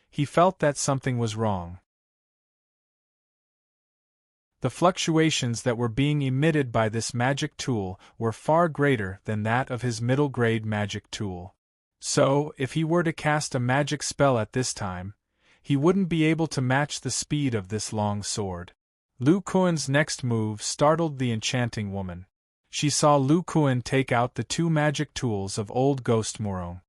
he felt that something was wrong. The fluctuations that were being emitted by this magic tool were far greater than that of his middle-grade magic tool. So, if he were to cast a magic spell at this time, he wouldn't be able to match the speed of this long sword. Lu Kuan's next move startled the enchanting woman. She saw Lu Kuan take out the 2 magic tools of old ghost Murong.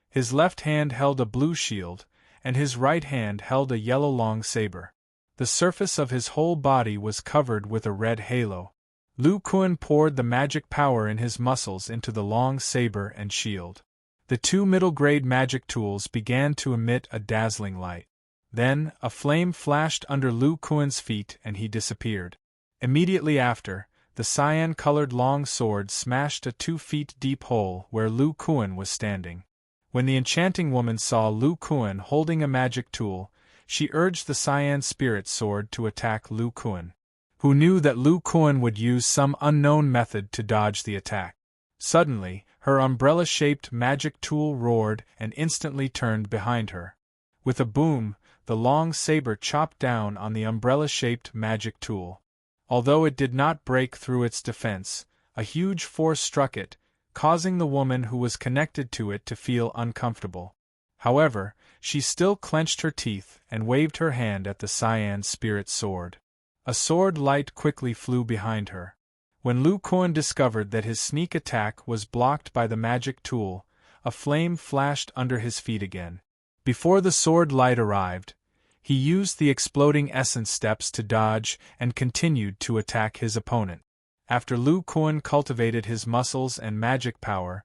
His left hand held a blue shield, and his right hand held a yellow long saber. The surface of his whole body was covered with a red halo. Lu Kuan poured the magic power in his muscles into the long saber and shield. The 2 middle-grade magic tools began to emit a dazzling light. Then, a flame flashed under Lu Kuan's feet and he disappeared. Immediately after, the cyan-colored long sword smashed a 2-feet-deep hole where Lu Kuan was standing. When the enchanting woman saw Lu Kuan holding a magic tool, she urged the Cyan Spirit Sword to attack Lu Kuan, who knew that Lu Kuan would use some unknown method to dodge the attack. Suddenly, her umbrella-shaped magic tool roared and instantly turned behind her. With a boom, the long saber chopped down on the umbrella-shaped magic tool. Although it did not break through its defense, a huge force struck it, causing the woman who was connected to it to feel uncomfortable. However, she still clenched her teeth and waved her hand at the Cyan Spirit Sword. A sword light quickly flew behind her. When Lu Kuan discovered that his sneak attack was blocked by the magic tool, a flame flashed under his feet again. Before the sword light arrived, he used the exploding essence steps to dodge and continued to attack his opponent. After Lu Kuan cultivated his muscles and magic power,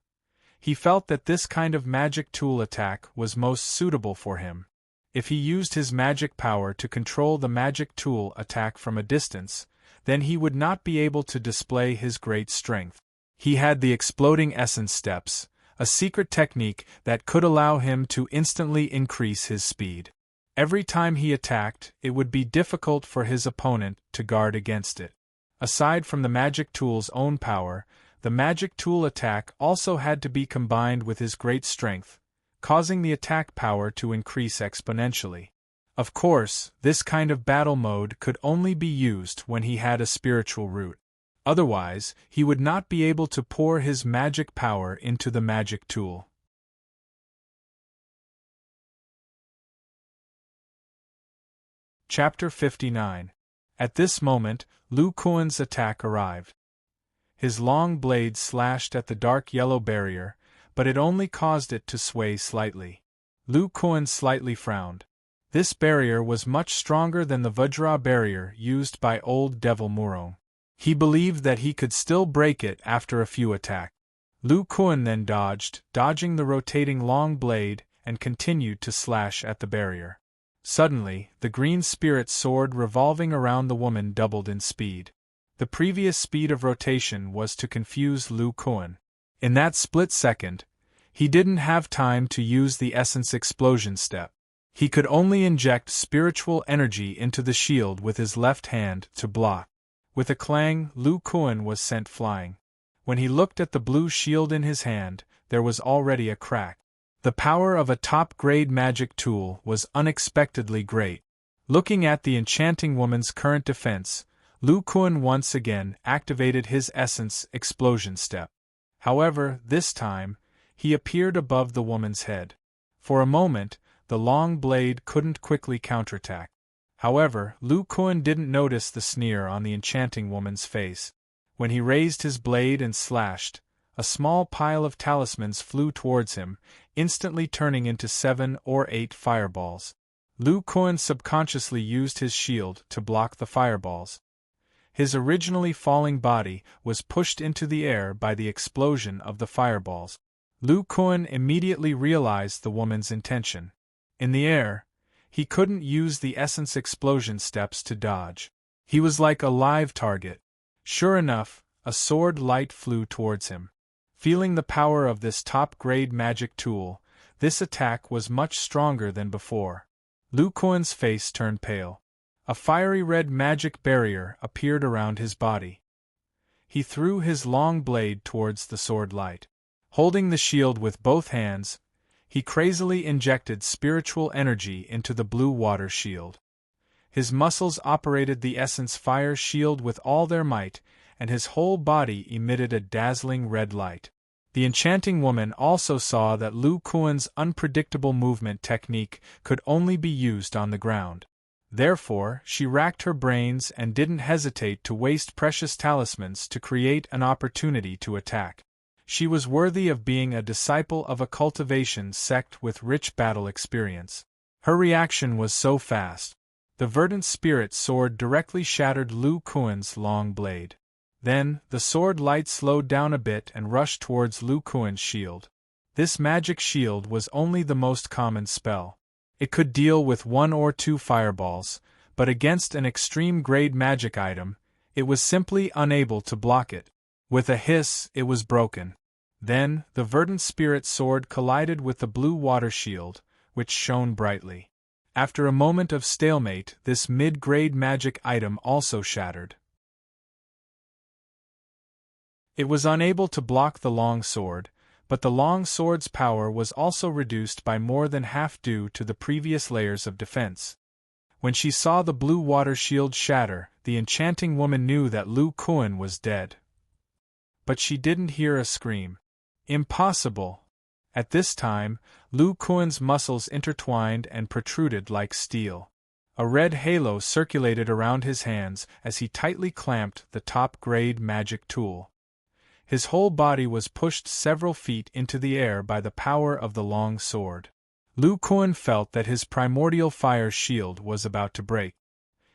he felt that this kind of magic tool attack was most suitable for him. If he used his magic power to control the magic tool attack from a distance, then he would not be able to display his great strength. He had the exploding essence steps, a secret technique that could allow him to instantly increase his speed. Every time he attacked, it would be difficult for his opponent to guard against it. Aside from the magic tool's own power, the magic tool attack also had to be combined with his great strength, causing the attack power to increase exponentially. Of course, this kind of battle mode could only be used when he had a spiritual root. Otherwise, he would not be able to pour his magic power into the magic tool. Chapter 59. At this moment, Lu Kuan's attack arrived. His long blade slashed at the dark yellow barrier, but it only caused it to sway slightly. Lu Kuan slightly frowned. This barrier was much stronger than the Vajra barrier used by old Devil Murong. He believed that he could still break it after a few attacks. Lu Kuan then dodging the rotating long blade, and continued to slash at the barrier. Suddenly, the green spirit sword revolving around the woman doubled in speed. The previous speed of rotation was to confuse Lu Kuan. In that split second, he didn't have time to use the essence explosion step. He could only inject spiritual energy into the shield with his left hand to block. With a clang, Lu Kuan was sent flying. When he looked at the blue shield in his hand, there was already a crack. The power of a top-grade magic tool was unexpectedly great. Looking at the enchanting woman's current defense, Lu Kuan once again activated his essence explosion step. However, this time, he appeared above the woman's head. For a moment, the long blade couldn't quickly counterattack. However, Lu Kuan didn't notice the sneer on the enchanting woman's face. When he raised his blade and slashed, a small pile of talismans flew towards him, instantly turning into 7 or 8 fireballs. Lu Kuan subconsciously used his shield to block the fireballs. His originally falling body was pushed into the air by the explosion of the fireballs. Lu Kuan immediately realized the woman's intention. In the air, he couldn't use the essence explosion steps to dodge. He was like a live target. Sure enough, a sword light flew towards him. Feeling the power of this top-grade magic tool, this attack was much stronger than before. Lu Kuan's face turned pale. A fiery red magic barrier appeared around his body. He threw his long blade towards the sword light. Holding the shield with both hands, he crazily injected spiritual energy into the blue water shield. His muscles operated the essence fire shield with all their might, and his whole body emitted a dazzling red light. The enchanting woman also saw that Lu Kuan's unpredictable movement technique could only be used on the ground. Therefore, she racked her brains and didn't hesitate to waste precious talismans to create an opportunity to attack. She was worthy of being a disciple of a cultivation sect with rich battle experience. Her reaction was so fast. The verdant spirit sword directly shattered Lu Kuan's long blade. Then, the sword light slowed down a bit and rushed towards Lu Kuan's shield. This magic shield was only the most common spell. It could deal with 1 or 2 fireballs, but against an extreme-grade magic item, it was simply unable to block it. With a hiss, it was broken. Then, the verdant spirit sword collided with the blue water shield, which shone brightly. After a moment of stalemate, this mid-grade magic item also shattered. It was unable to block the long sword, but the long sword's power was also reduced by more than half due to the previous layers of defense. When she saw the blue water shield shatter, the enchanting woman knew that Lu Kuan was dead. But she didn't hear a scream. Impossible! At this time, Lu Kuan's muscles intertwined and protruded like steel. A red halo circulated around his hands as he tightly clamped the top-grade magic tool. His whole body was pushed several feet into the air by the power of the long sword. Lu Kuan felt that his primordial fire shield was about to break.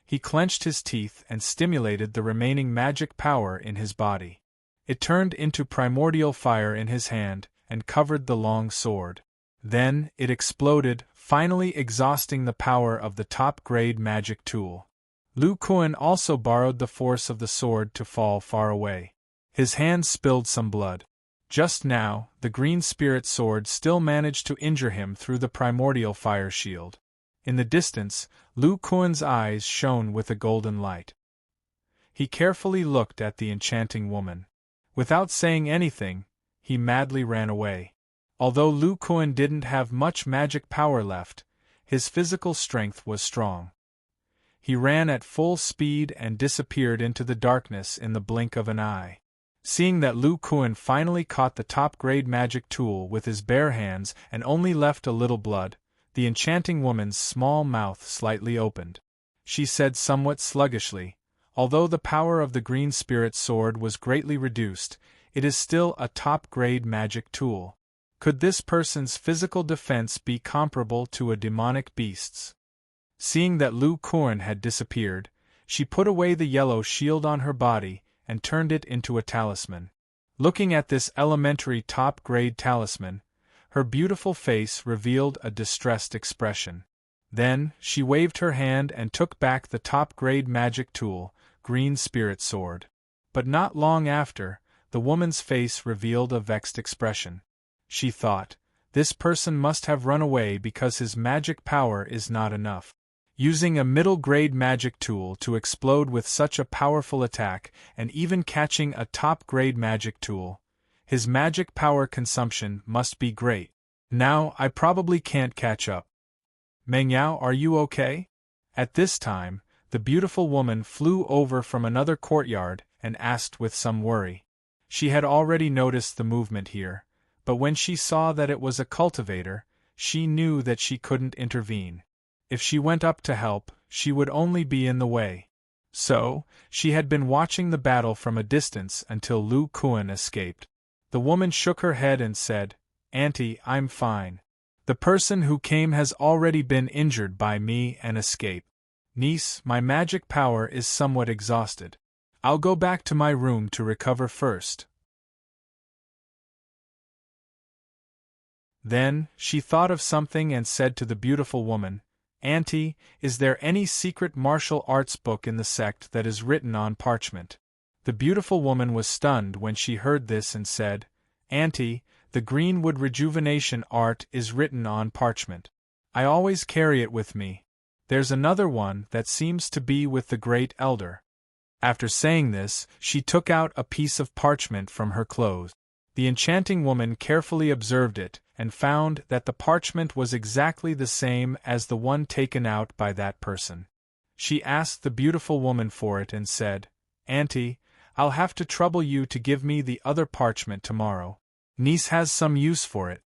He clenched his teeth and stimulated the remaining magic power in his body. It turned into primordial fire in his hand and covered the long sword. Then, it exploded, finally exhausting the power of the top-grade magic tool. Lu Kuan also borrowed the force of the sword to fall far away. His hand spilled some blood. Just now, the green spirit sword still managed to injure him through the primordial fire shield. In the distance, Lu Kuan's eyes shone with a golden light. He carefully looked at the enchanting woman. Without saying anything, he madly ran away. Although Lu Kuan didn't have much magic power left, his physical strength was strong. He ran at full speed and disappeared into the darkness in the blink of an eye. Seeing that Lu Kuan finally caught the top-grade magic tool with his bare hands and only left a little blood, the enchanting woman's small mouth slightly opened. She said somewhat sluggishly, "Although the power of the green spirit sword was greatly reduced, it is still a top-grade magic tool. Could this person's physical defense be comparable to a demonic beast's?" Seeing that Lu Kuan had disappeared, she put away the yellow shield on her body and turned it into a talisman. Looking at this elementary top-grade talisman, her beautiful face revealed a distressed expression. Then, she waved her hand and took back the top-grade magic tool, green spirit sword. But not long after, the woman's face revealed a vexed expression. She thought, "This person must have run away because his magic power is not enough." Using a middle-grade magic tool to explode with such a powerful attack, and even catching a top-grade magic tool, his magic power consumption must be great. Now I probably can't catch up. Mengyao, are you okay? At this time, the beautiful woman flew over from another courtyard and asked with some worry. She had already noticed the movement here, but when she saw that it was a cultivator, she knew that she couldn't intervene. If she went up to help, she would only be in the way. So, she had been watching the battle from a distance until Lu Kuan escaped. The woman shook her head and said, "Auntie, I'm fine. The person who came has already been injured by me and escaped. Niece, my magic power is somewhat exhausted. I'll go back to my room to recover first." Then, she thought of something and said to the beautiful woman, "Auntie, is there any secret martial arts book in the sect that is written on parchment?" The beautiful woman was stunned when she heard this and said, "Auntie, the greenwood rejuvenation art is written on parchment. I always carry it with me. There's another one that seems to be with the great elder." After saying this, she took out a piece of parchment from her clothes. The enchanting woman carefully observed it, and found that the parchment was exactly the same as the one taken out by that person. She asked the beautiful woman for it and said, "Auntie, I'll have to trouble you to give me the other parchment tomorrow. Niece has some use for it."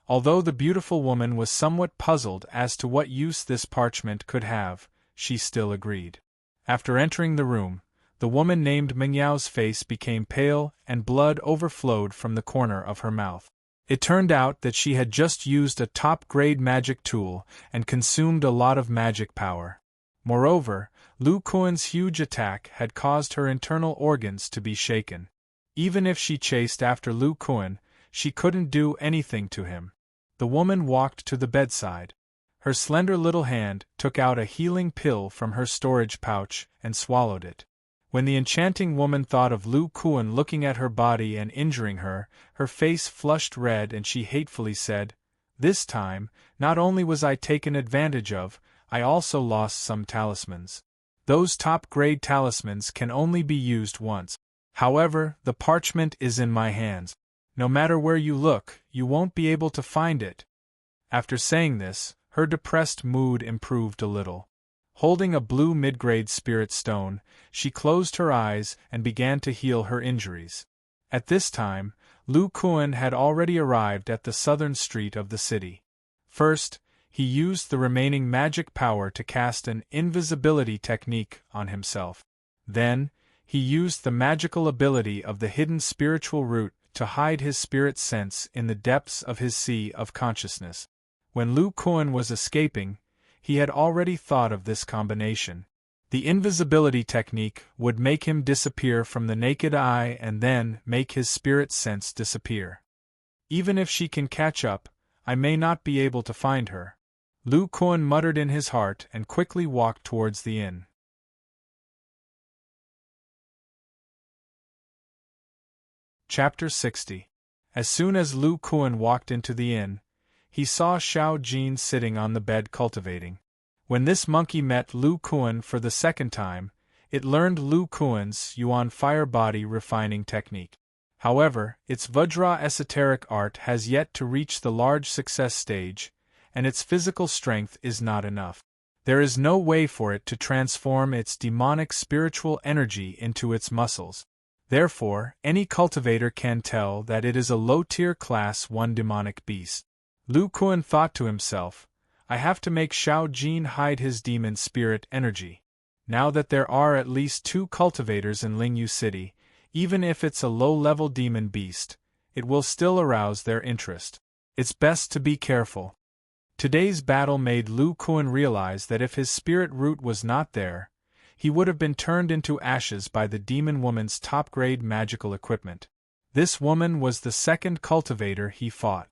Although the beautiful woman was somewhat puzzled as to what use this parchment could have, she still agreed. After entering the room, the woman named Mengyao's face became pale and blood overflowed from the corner of her mouth. It turned out that she had just used a top-grade magic tool and consumed a lot of magic power. Moreover, Lu Kuan's huge attack had caused her internal organs to be shaken. Even if she chased after Lu Kuan, she couldn't do anything to him. The woman walked to the bedside. Her slender little hand took out a healing pill from her storage pouch and swallowed it. When the enchanting woman thought of Lu Kuan looking at her body and injuring her, her face flushed red and she hatefully said, "This time, not only was I taken advantage of, I also lost some talismans. Those top-grade talismans can only be used once. However, the parchment is in my hands. No matter where you look, you won't be able to find it." After saying this, her depressed mood improved a little. Holding a blue mid-grade spirit stone, she closed her eyes and began to heal her injuries. At this time, Lu Kuan had already arrived at the southern street of the city. First, he used the remaining magic power to cast an invisibility technique on himself. Then, He used the magical ability of the hidden spiritual root to hide his spirit sense in the depths of his sea of consciousness. When Lu Kuan was escaping, he had already thought of this combination. The invisibility technique would make him disappear from the naked eye and then make his spirit sense disappear. Even if she can catch up, I may not be able to find her. Lu Kuan muttered in his heart and quickly walked towards the inn. Chapter 60. As soon as Lu Kuan walked into the inn, he saw Xiao Jin sitting on the bed cultivating. When this monkey met Lu Kuan for the second time, it learned Lu Kuan's Yuan fire body refining technique. However, its Vajra esoteric art has yet to reach the large success stage, and its physical strength is not enough. There is no way for it to transform its demonic spiritual energy into its muscles. Therefore, any cultivator can tell that it is a low-tier class 1 demonic beast. Lu Kuan thought to himself, I have to make Xiao Jin hide his demon spirit energy. Now that there are at least 2 cultivators in Lingyu City, even if it's a low-level demon beast, it will still arouse their interest. It's best to be careful. Today's battle made Lu Kuan realize that if his spirit root was not there, he would have been turned into ashes by the demon woman's top-grade magical equipment. This woman was the second cultivator he fought.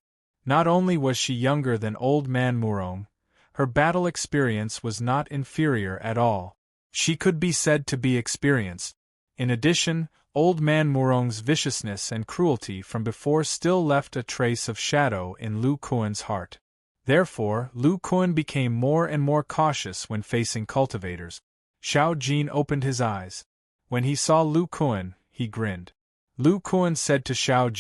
Not only was she younger than Old Man Murong, her battle experience was not inferior at all. She could be said to be experienced. In addition, Old Man Murong's viciousness and cruelty from before still left a trace of shadow in Lu Kuan's heart. Therefore, Lu Kuan became more and more cautious when facing cultivators. Xiao Jin opened his eyes. When he saw Lu Kuan, he grinned. Lu Kuan said to Xiao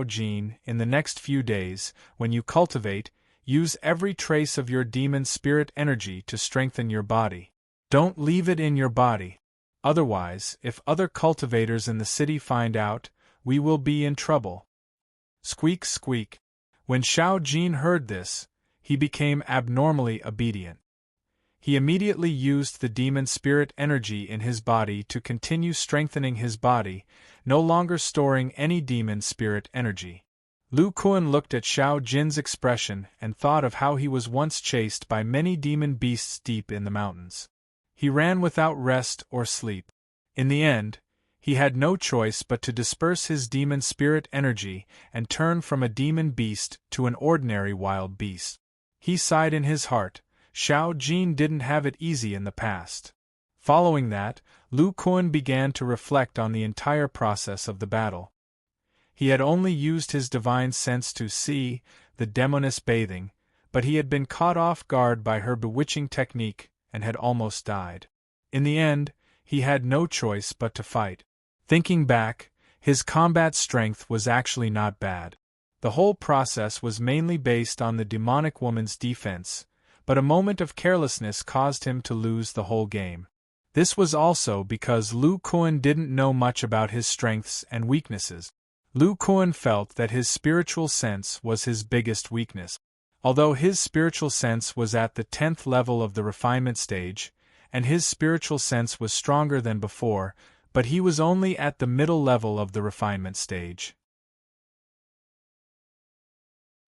Jin, in the next few days, when you cultivate, use every trace of your demon spirit energy to strengthen your body. Don't leave it in your body. Otherwise, if other cultivators in the city find out, we will be in trouble. Squeak, squeak. When Xiao Jin heard this, he became abnormally obedient. He immediately used the demon spirit energy in his body to continue strengthening his body, no longer storing any demon spirit energy. Lu Kuan looked at Xiao Jin's expression and thought of how he was once chased by many demon beasts deep in the mountains. He ran without rest or sleep. In the end, he had no choice but to disperse his demon spirit energy and turn from a demon beast to an ordinary wild beast. He sighed in his heart. Xiao Jin didn't have it easy in the past. Following that, Lu Kuan began to reflect on the entire process of the battle. He had only used his divine sense to see the demoness bathing, but he had been caught off guard by her bewitching technique and had almost died. In the end, he had no choice but to fight. Thinking back, his combat strength was actually not bad. The whole process was mainly based on the demonic woman's defense, but a moment of carelessness caused him to lose the whole game. This was also because Lu Kuan didn't know much about his strengths and weaknesses. Lu Kuan felt that his spiritual sense was his biggest weakness. Although his spiritual sense was at the 10th level of the refinement stage, and his spiritual sense was stronger than before, but he was only at the middle level of the refinement stage.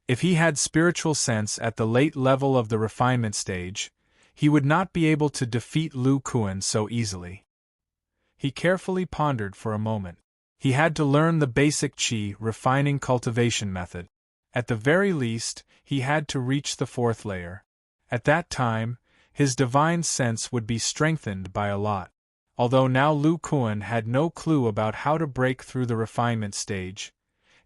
If he had spiritual sense at the late level of the refinement stage, he would not be able to defeat Lu Kuan so easily. He carefully pondered for a moment. He had to learn the basic qi refining cultivation method. At the very least, he had to reach the 4th layer. At that time, his divine sense would be strengthened by a lot. Although now Lu Kuan had no clue about how to break through the refinement stage,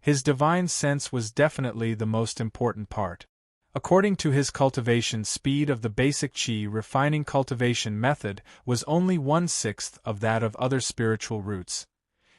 his divine sense was definitely the most important part. According to his cultivation speed of the basic qi refining cultivation method was only 1/6 of that of other spiritual roots.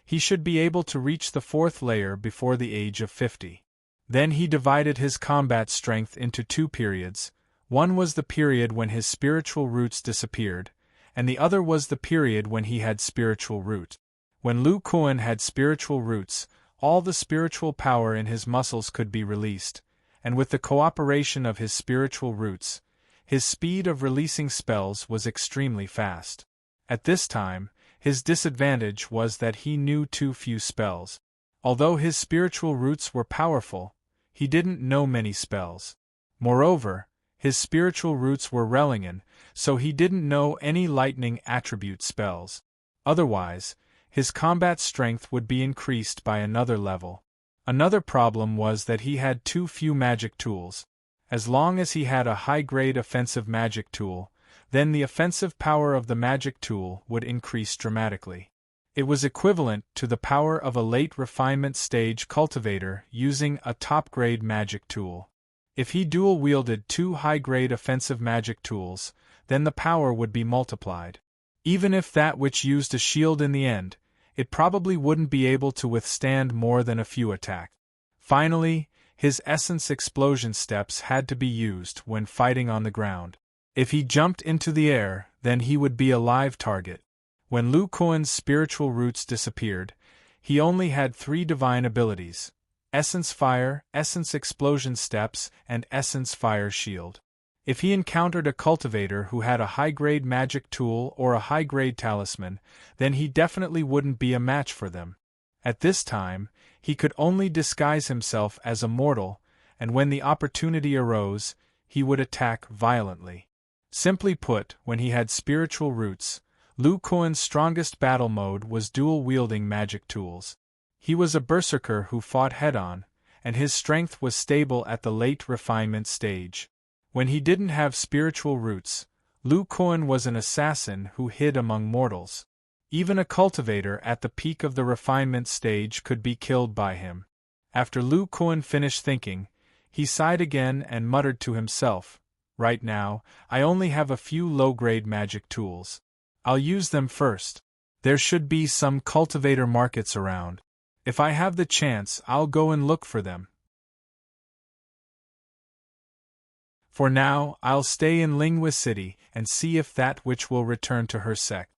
He should be able to reach the 4th layer before the age of 50. Then he divided his combat strength into 2 periods. One was the period when his spiritual roots disappeared, and the other was the period when he had spiritual roots. When Lu Kuan had spiritual roots, all the spiritual power in his muscles could be released, and with the cooperation of his spiritual roots, his speed of releasing spells was extremely fast. At this time, His disadvantage was that he knew too few spells. Although his spiritual roots were powerful, he didn't know many spells. Moreover, his spiritual roots were Relingen, so he didn't know any lightning attribute spells. Otherwise, his combat strength would be increased by another level. Another problem was that he had too few magic tools. As long as he had a high-grade offensive magic tool, then the offensive power of the magic tool would increase dramatically. It was equivalent to the power of a late refinement stage cultivator using a top-grade magic tool. If he dual-wielded two high-grade offensive magic tools, then the power would be multiplied. Even if that which used a shield in the end, it probably wouldn't be able to withstand more than a few attacks. Finally, his essence explosion steps had to be used when fighting on the ground. If he jumped into the air, then he would be a live target. When Lu Kuan's spiritual roots disappeared, he only had 3 divine abilities: Essence Fire, Essence Explosion Steps, and Essence Fire Shield. If he encountered a cultivator who had a high-grade magic tool or a high-grade talisman, then he definitely wouldn't be a match for them. At this time, he could only disguise himself as a mortal, and when the opportunity arose, he would attack violently. Simply put, when he had spiritual roots, Lu Kuan's strongest battle mode was dual-wielding magic tools. He was a berserker who fought head-on, and his strength was stable at the late refinement stage. When he didn't have spiritual roots, Lu Kuan was an assassin who hid among mortals. Even a cultivator at the peak of the refinement stage could be killed by him. After Lu Kuan finished thinking, he sighed again and muttered to himself, "Right now, I only have a few low-grade magic tools. I'll use them first. There should be some cultivator markets around. If I have the chance, I'll go and look for them. For now, I'll stay in Linghui City and see if that which will return to her sect.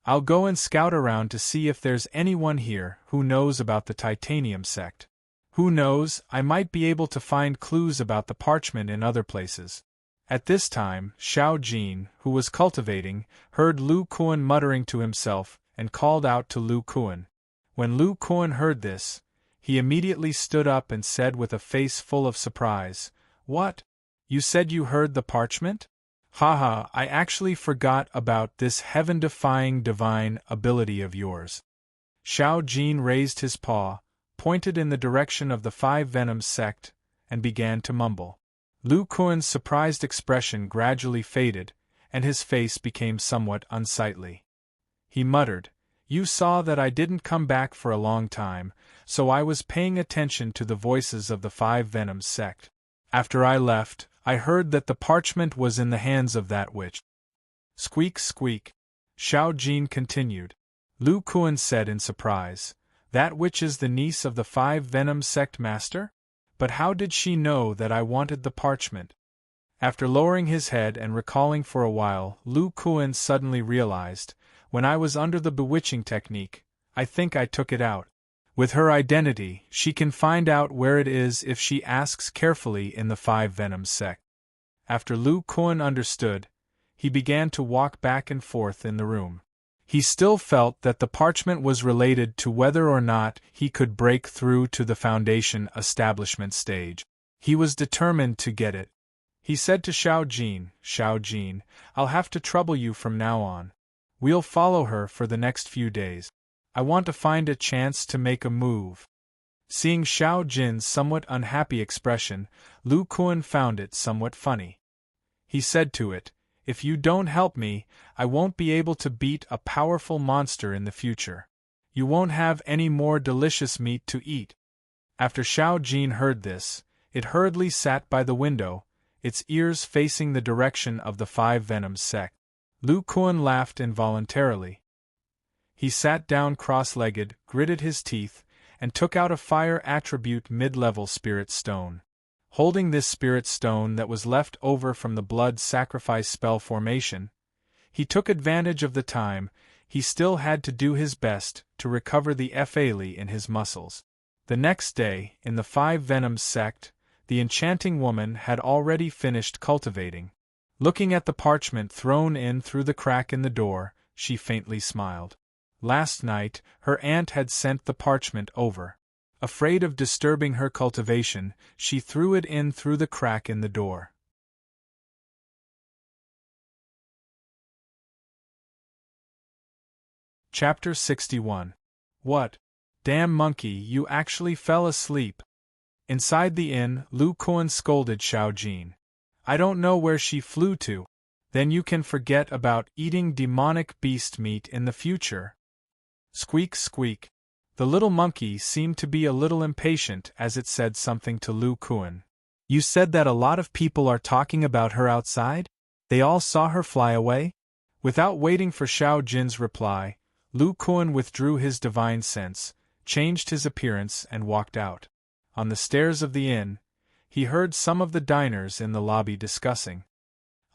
I'll go and scout around to see if there's anyone here who knows about the Titanium sect. Who knows, I might be able to find clues about the parchment in other places." At this time, Xiao Jin, who was cultivating, heard Lu Kuan muttering to himself and called out to Lu Kuan. When Lu Kuan heard this, he immediately stood up and said with a face full of surprise, "What? You said you heard the parchment? Haha, I actually forgot about this heaven-defying divine ability of yours." Xiao Jin raised his paw, pointed in the direction of the 5 Venoms sect, and began to mumble. Lu Kuan's surprised expression gradually faded, and his face became somewhat unsightly. He muttered, "You saw that I didn't come back for a long time, so I was paying attention to the voices of the 5 Venoms sect. After I left, I heard that the parchment was in the hands of that witch." Squeak, squeak. Xiao Jin continued. Lu Kuan said in surprise, "That witch is the niece of the 5 Venoms sect master? But how did she know that I wanted the parchment?" After lowering his head and recalling for a while, Lu Kuan suddenly realized, "When I was under the bewitching technique, I think I took it out. With her identity, she can find out where it is if she asks carefully in the 5 Venoms sect." After Lu Kuan understood, he began to walk back and forth in the room. He still felt that the parchment was related to whether or not he could break through to the Foundation establishment stage. He was determined to get it. He said to Xiao Jin, "I'll have to trouble you from now on. We'll follow her for the next few days. I want to find a chance to make a move." Seeing Xiao Jin's somewhat unhappy expression, Lu Kuan found it somewhat funny. He said to it, "If you don't help me, I won't be able to beat a powerful monster in the future. You won't have any more delicious meat to eat." After Xiao Jin heard this, it hurriedly sat by the window, its ears facing the direction of the 5 Venoms sect. Lu Kuan laughed involuntarily. He sat down cross-legged, gritted his teeth, and took out a fire attribute mid-level spirit stone. Holding this spirit stone that was left over from the blood sacrifice spell formation, he took advantage of the time he still had to do his best to recover the Fali in his muscles. The next day, in the 5 Venoms sect, the enchanting woman had already finished cultivating. Looking at the parchment thrown in through the crack in the door, she faintly smiled. Last night, her aunt had sent the parchment over. Afraid of disturbing her cultivation, she threw it in through the crack in the door. Chapter 61. What? Damn monkey, you actually fell asleep. Inside the inn, Lu Kuan scolded Xiao Jin. I don't know where she flew to. Then you can forget about eating demonic beast meat in the future. Squeak, squeak. The little monkey seemed to be a little impatient as it said something to Lu Kuan. You said that a lot of people are talking about her outside? They all saw her fly away? Without waiting for Xiao Jin's reply, Lu Kuan withdrew his divine sense, changed his appearance and walked out. On the stairs of the inn, he heard some of the diners in the lobby discussing.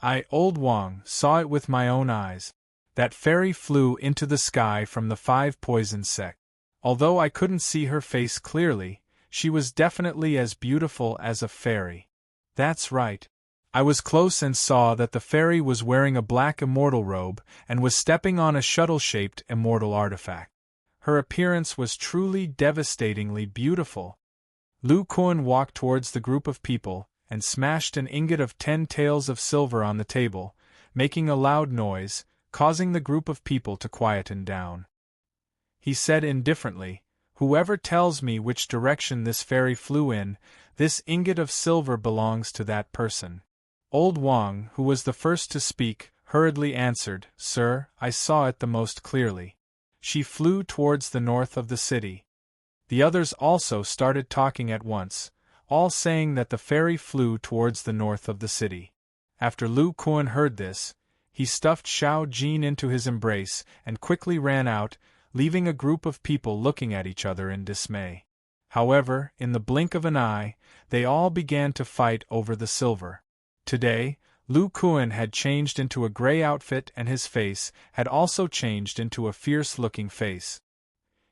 I, Old Wang, saw it with my own eyes. That fairy flew into the sky from the 5 poison sect. Although I couldn't see her face clearly, she was definitely as beautiful as a fairy. That's right. I was close and saw that the fairy was wearing a black immortal robe and was stepping on a shuttle-shaped immortal artifact. Her appearance was truly devastatingly beautiful. Lu Kuan walked towards the group of people and smashed an ingot of 10 taels of silver on the table, making a loud noise, causing the group of people to quieten down. He said indifferently, Whoever tells me which direction this fairy flew in, this ingot of silver belongs to that person. Old Wang, who was the first to speak, hurriedly answered, Sir, I saw it the most clearly. She flew towards the north of the city. The others also started talking at once, all saying that the fairy flew towards the north of the city. After Lu Kuan heard this, he stuffed Xiao Jin into his embrace and quickly ran out, leaving a group of people looking at each other in dismay. However, in the blink of an eye, they all began to fight over the silver. Today, Lu Kuan had changed into a gray outfit and his face had also changed into a fierce-looking face.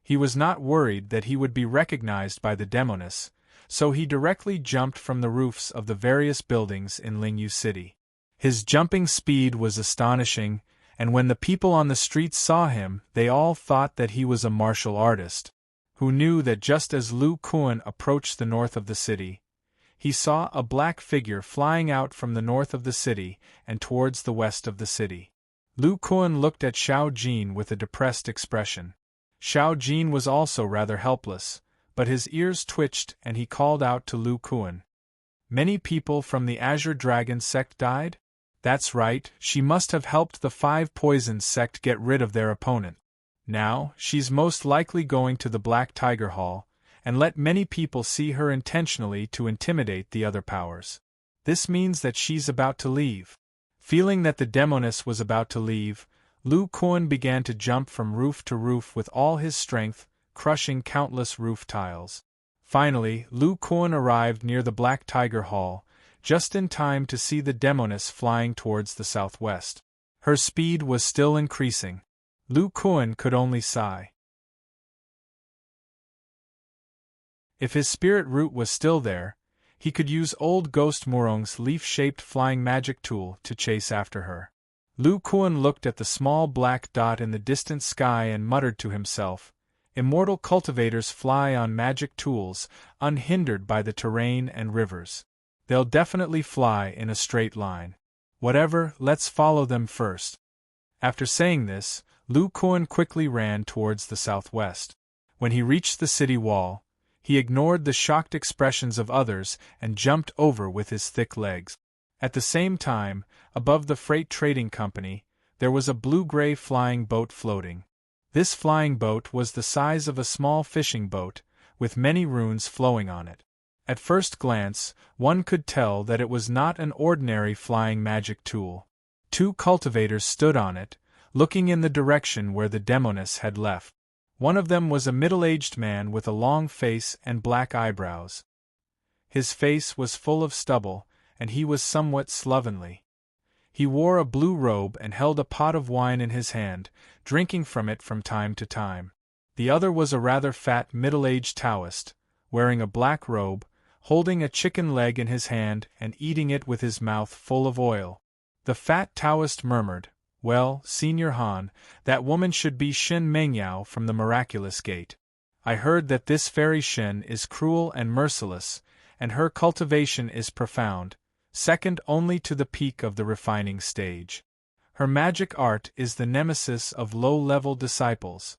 He was not worried that he would be recognized by the demoness, so he directly jumped from the roofs of the various buildings in Lingyu City. His jumping speed was astonishing, and when the people on the streets saw him, they all thought that he was a martial artist, who knew that just as Lu Kuan approached the north of the city, he saw a black figure flying out from the north of the city and towards the west of the city. Lu Kuan looked at Xiao Jin with a depressed expression. Xiao Jin was also rather helpless, but his ears twitched and he called out to Lu Kuan. Many people from the Azure Dragon sect died? That's right, she must have helped the 5 Poisons sect get rid of their opponent. Now, she's most likely going to the Black Tiger Hall, and let many people see her intentionally to intimidate the other powers. This means that she's about to leave. Feeling that the demoness was about to leave, Lu Kuan began to jump from roof to roof with all his strength, crushing countless roof tiles. Finally, Lu Kuan arrived near the Black Tiger Hall, just in time to see the demoness flying towards the southwest. Her speed was still increasing. Lu Kuan could only sigh. If his spirit root was still there, he could use old Ghost Murong's leaf-shaped flying magic tool to chase after her. Lu Kuan looked at the small black dot in the distant sky and muttered to himself, Immortal cultivators fly on magic tools, unhindered by the terrain and rivers. They'll definitely fly in a straight line. Whatever, let's follow them first. After saying this, Lu Kuan quickly ran towards the southwest. When he reached the city wall, he ignored the shocked expressions of others and jumped over with his thick legs. At the same time, above the freight trading company, there was a blue-gray flying boat floating. This flying boat was the size of a small fishing boat, with many runes flowing on it. At first glance, one could tell that it was not an ordinary flying magic tool. 2 cultivators stood on it, looking in the direction where the demoness had left. One of them was a middle-aged man with a long face and black eyebrows. His face was full of stubble, and he was somewhat slovenly. He wore a blue robe and held a pot of wine in his hand, drinking from it from time to time. The other was a rather fat middle-aged Taoist, wearing a black robe, holding a chicken leg in his hand and eating it with his mouth full of oil. The fat Taoist murmured, Well, Senior Han, that woman should be Shin Mengyao from the Miraculous Gate. I heard that this fairy Shin is cruel and merciless, and her cultivation is profound, second only to the peak of the refining stage. Her magic art is the nemesis of low-level disciples.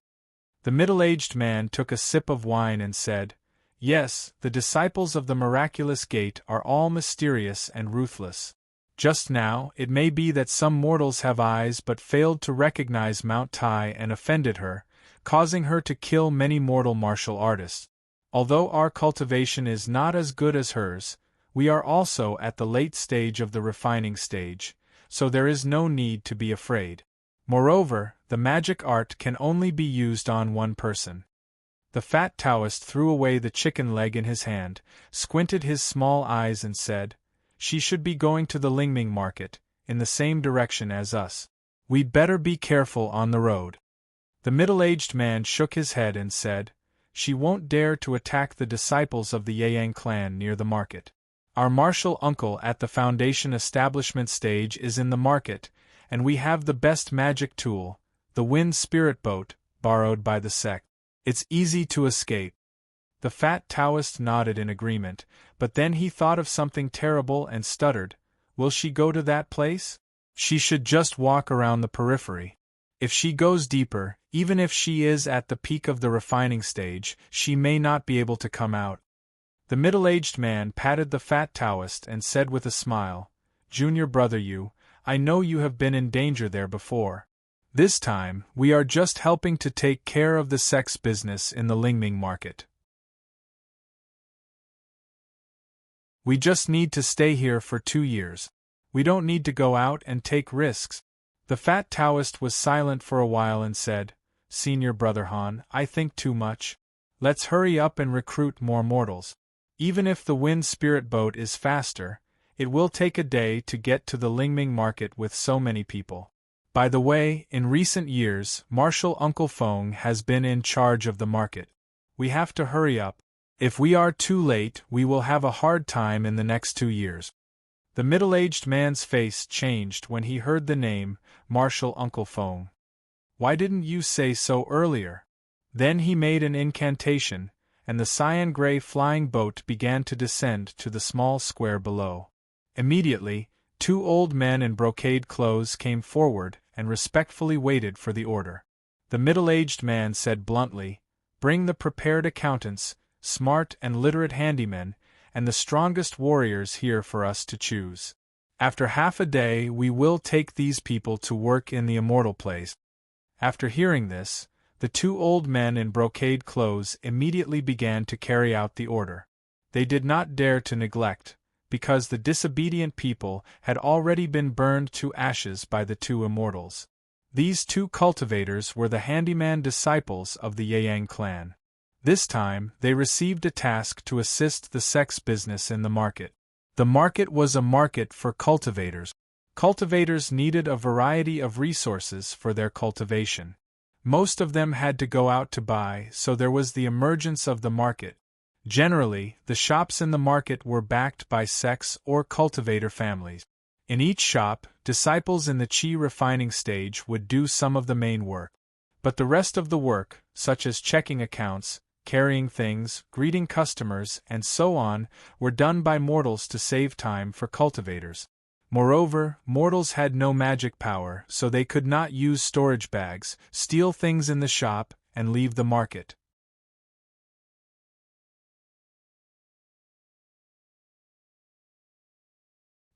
The middle-aged man took a sip of wine and said, "Yes, the disciples of the Miraculous Gate are all mysterious and ruthless. Just now, it may be that some mortals have eyes but failed to recognize Mount Tai and offended her, causing her to kill many mortal martial artists. Although our cultivation is not as good as hers, we are also at the late stage of the refining stage, so there is no need to be afraid. Moreover, the magic art can only be used on one person." The fat Taoist threw away the chicken leg in his hand, squinted his small eyes and said, "She should be going to the Lingming market, in the same direction as us. We'd better be careful on the road." The middle-aged man shook his head and said, "She won't dare to attack the disciples of the Yang clan near the market. Our martial uncle at the foundation establishment stage is in the market, and we have the best magic tool, the wind spirit boat, borrowed by the sect. It's easy to escape." The fat Taoist nodded in agreement, but then he thought of something terrible and stuttered, "Will she go to that place? She should just walk around the periphery. If she goes deeper, even if she is at the peak of the refining stage, she may not be able to come out." The middle-aged man patted the fat Taoist and said with a smile, "Junior brother I know you have been in danger there before. This time, we are just helping to take care of the sex business in the Lingming market. We just need to stay here for 2 years. We don't need to go out and take risks." The fat Taoist was silent for a while and said, "Senior brother Han, I think too much. Let's hurry up and recruit more mortals. Even if the wind spirit boat is faster, it will take a day to get to the Lingming market with so many people. By the way, in recent years, Martial Uncle Feng has been in charge of the market. We have to hurry up. If we are too late, we will have a hard time in the next 2 years." The middle-aged man's face changed when he heard the name, Martial Uncle Feng. "Why didn't you say so earlier?" Then he made an incantation, and the cyan-gray flying boat began to descend to the small square below. Immediately, 2 old men in brocade clothes came forward and respectfully waited for the order. The middle-aged man said bluntly, "Bring the prepared accountants, smart and literate handymen, and the strongest warriors here for us to choose. After half a day we will take these people to work in the immortal place." After hearing this, the 2 old men in brocade clothes immediately began to carry out the order. They did not dare to neglect, because the disobedient people had already been burned to ashes by the 2 immortals. These 2 cultivators were the handyman disciples of the Yang clan. This time, they received a task to assist the sex business in the market. The market was a market for cultivators. Cultivators needed a variety of resources for their cultivation. Most of them had to go out to buy, so there was the emergence of the market. Generally, the shops in the market were backed by sex or cultivator families. In each shop, disciples in the Qi refining stage would do some of the main work. But the rest of the work, such as checking accounts, carrying things, greeting customers, and so on, were done by mortals to save time for cultivators. Moreover, mortals had no magic power, so they could not use storage bags, steal things in the shop, and leave the market.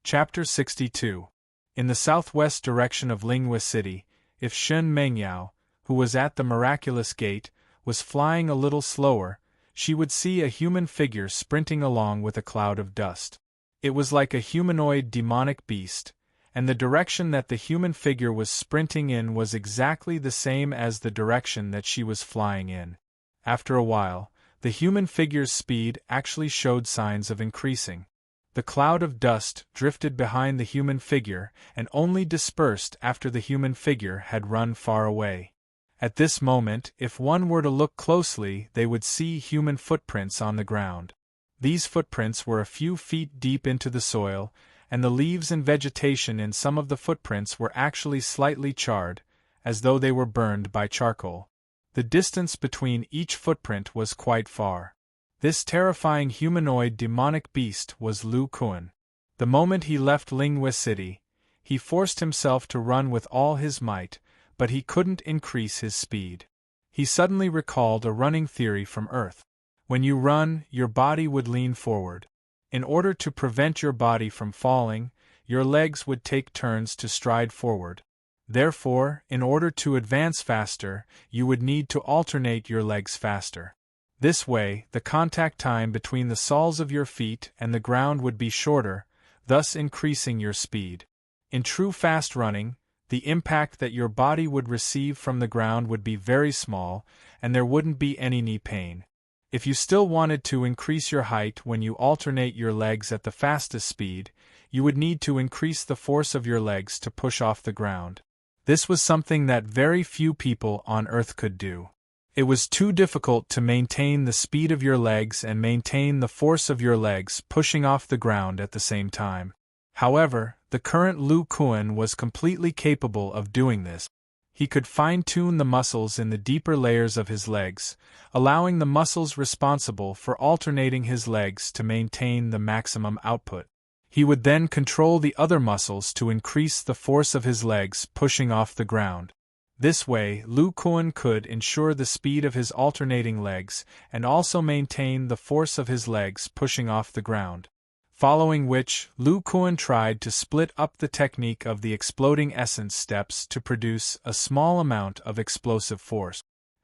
Chapter 62. In the southwest direction of Linghua City, if Shen Mengyao, who was at the Miraculous Gate, was flying a little slower, she would see a human figure sprinting along with a cloud of dust. It was like a humanoid demonic beast, and the direction that the human figure was sprinting in was exactly the same as the direction that she was flying in. After a while, the human figure's speed actually showed signs of increasing. The cloud of dust drifted behind the human figure and only dispersed after the human figure had run far away. At this moment, if one were to look closely, they would see human footprints on the ground. These footprints were a few feet deep into the soil, and the leaves and vegetation in some of the footprints were actually slightly charred, as though they were burned by charcoal. The distance between each footprint was quite far. This terrifying humanoid demonic beast was Lu Kuan. The moment he left Linghui City, he forced himself to run with all his might, but he couldn't increase his speed. He suddenly recalled a running theory from Earth. When you run, your body would lean forward. In order to prevent your body from falling, your legs would take turns to stride forward. Therefore, in order to advance faster, you would need to alternate your legs faster. This way, the contact time between the soles of your feet and the ground would be shorter, thus increasing your speed. In true fast running, the impact that your body would receive from the ground would be very small, and there wouldn't be any knee pain. If you still wanted to increase your height when you alternate your legs at the fastest speed, you would need to increase the force of your legs to push off the ground. This was something that very few people on Earth could do. It was too difficult to maintain the speed of your legs and maintain the force of your legs pushing off the ground at the same time. However, the current Lu Kuan was completely capable of doing this. He could fine-tune the muscles in the deeper layers of his legs, allowing the muscles responsible for alternating his legs to maintain the maximum output. He would then control the other muscles to increase the force of his legs pushing off the ground. This way, Lu Kuan could ensure the speed of his alternating legs and also maintain the force of his legs pushing off the ground. Following which, Lu Kuan tried to split up the technique of the exploding essence steps to produce a small amount of explosive force.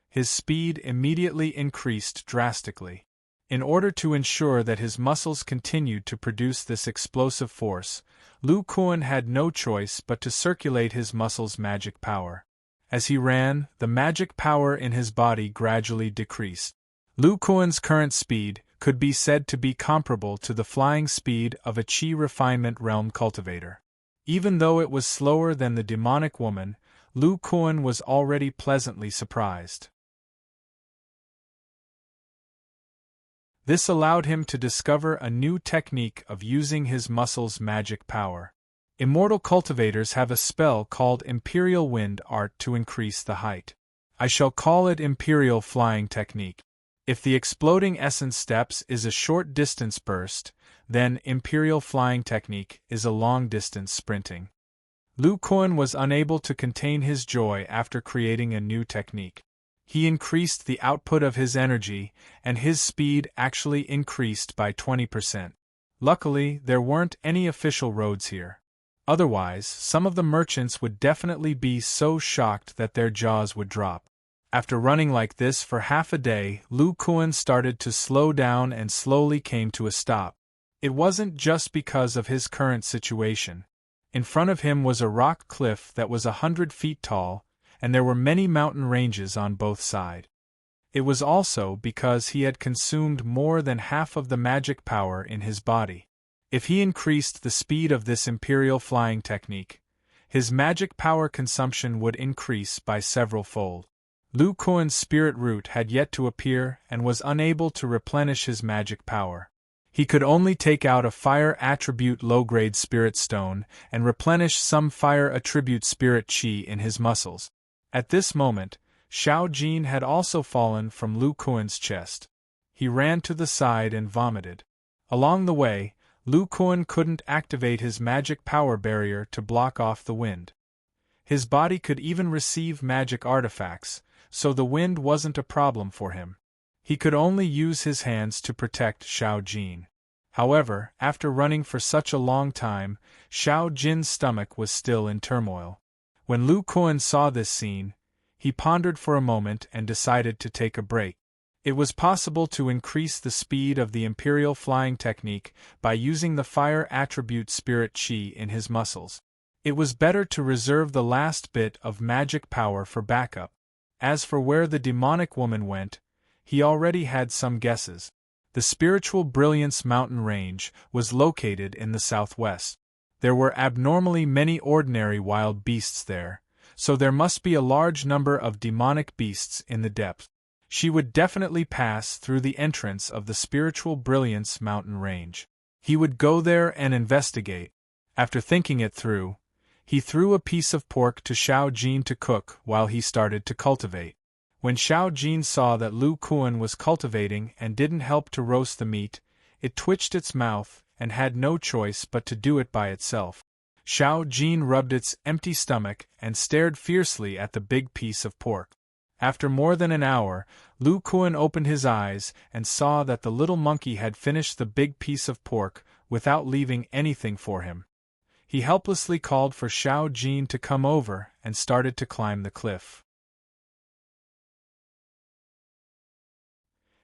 His speed immediately increased drastically. In order to ensure that his muscles continued to produce this explosive force, Lu Kuan had no choice but to circulate his muscles' magic power. As he ran, the magic power in his body gradually decreased. Lu Kuan's current speed could be said to be comparable to the flying speed of a Qi refinement realm cultivator. Even though it was slower than the demonic woman, Lu Kuan was already pleasantly surprised. This allowed him to discover a new technique of using his muscles' magic power. Immortal cultivators have a spell called Imperial Wind Art to increase the height. I shall call it Imperial Flying Technique. If the exploding essence steps is a short distance burst, then Imperial Flying Technique is a long distance sprinting. Lu Kuan was unable to contain his joy after creating a new technique. He increased the output of his energy, and his speed actually increased by 20%. Luckily, there weren't any official roads here. Otherwise, some of the merchants would definitely be so shocked that their jaws would drop. After running like this for half a day, Lu Kuan started to slow down and slowly came to a stop. It wasn't just because of his current situation. In front of him was a rock cliff that was 100 feet tall, and there were many mountain ranges on both sides. It was also because he had consumed more than half of the magic power in his body. If he increased the speed of this Imperial Flying Technique, his magic power consumption would increase by several fold. Lu Kuan's spirit root had yet to appear and was unable to replenish his magic power. He could only take out a fire attribute low-grade spirit stone and replenish some fire attribute spirit qi in his muscles. At this moment, Xiao Jin had also fallen from Lu Kuan's chest. He ran to the side and vomited. Along the way, Lu Kuan couldn't activate his magic power barrier to block off the wind. His body could even receive magic artifacts, so the wind wasn't a problem for him. He could only use his hands to protect Xiao Jin. However, after running for such a long time, Xiao Jin's stomach was still in turmoil. When Lu Kuan saw this scene, he pondered for a moment and decided to take a break. It was possible to increase the speed of the Imperial Flying Technique by using the fire attribute spirit qi in his muscles. It was better to reserve the last bit of magic power for backup. As for where the demonic woman went, he already had some guesses. The Spiritual Brilliance mountain range was located in the southwest. There were abnormally many ordinary wild beasts there, so there must be a large number of demonic beasts in the depth. She would definitely pass through the entrance of the Spiritual Brilliance mountain range. He would go there and investigate. After thinking it through, he threw a piece of pork to Xiao Jin to cook while he started to cultivate. When Xiao Jin saw that Lu Kuan was cultivating and didn't help to roast the meat, it twitched its mouth and had no choice but to do it by itself. Xiao Jin rubbed its empty stomach and stared fiercely at the big piece of pork. After more than an hour, Lu Kuan opened his eyes and saw that the little monkey had finished the big piece of pork without leaving anything for him. He helplessly called for Xiao Jin to come over and started to climb the cliff.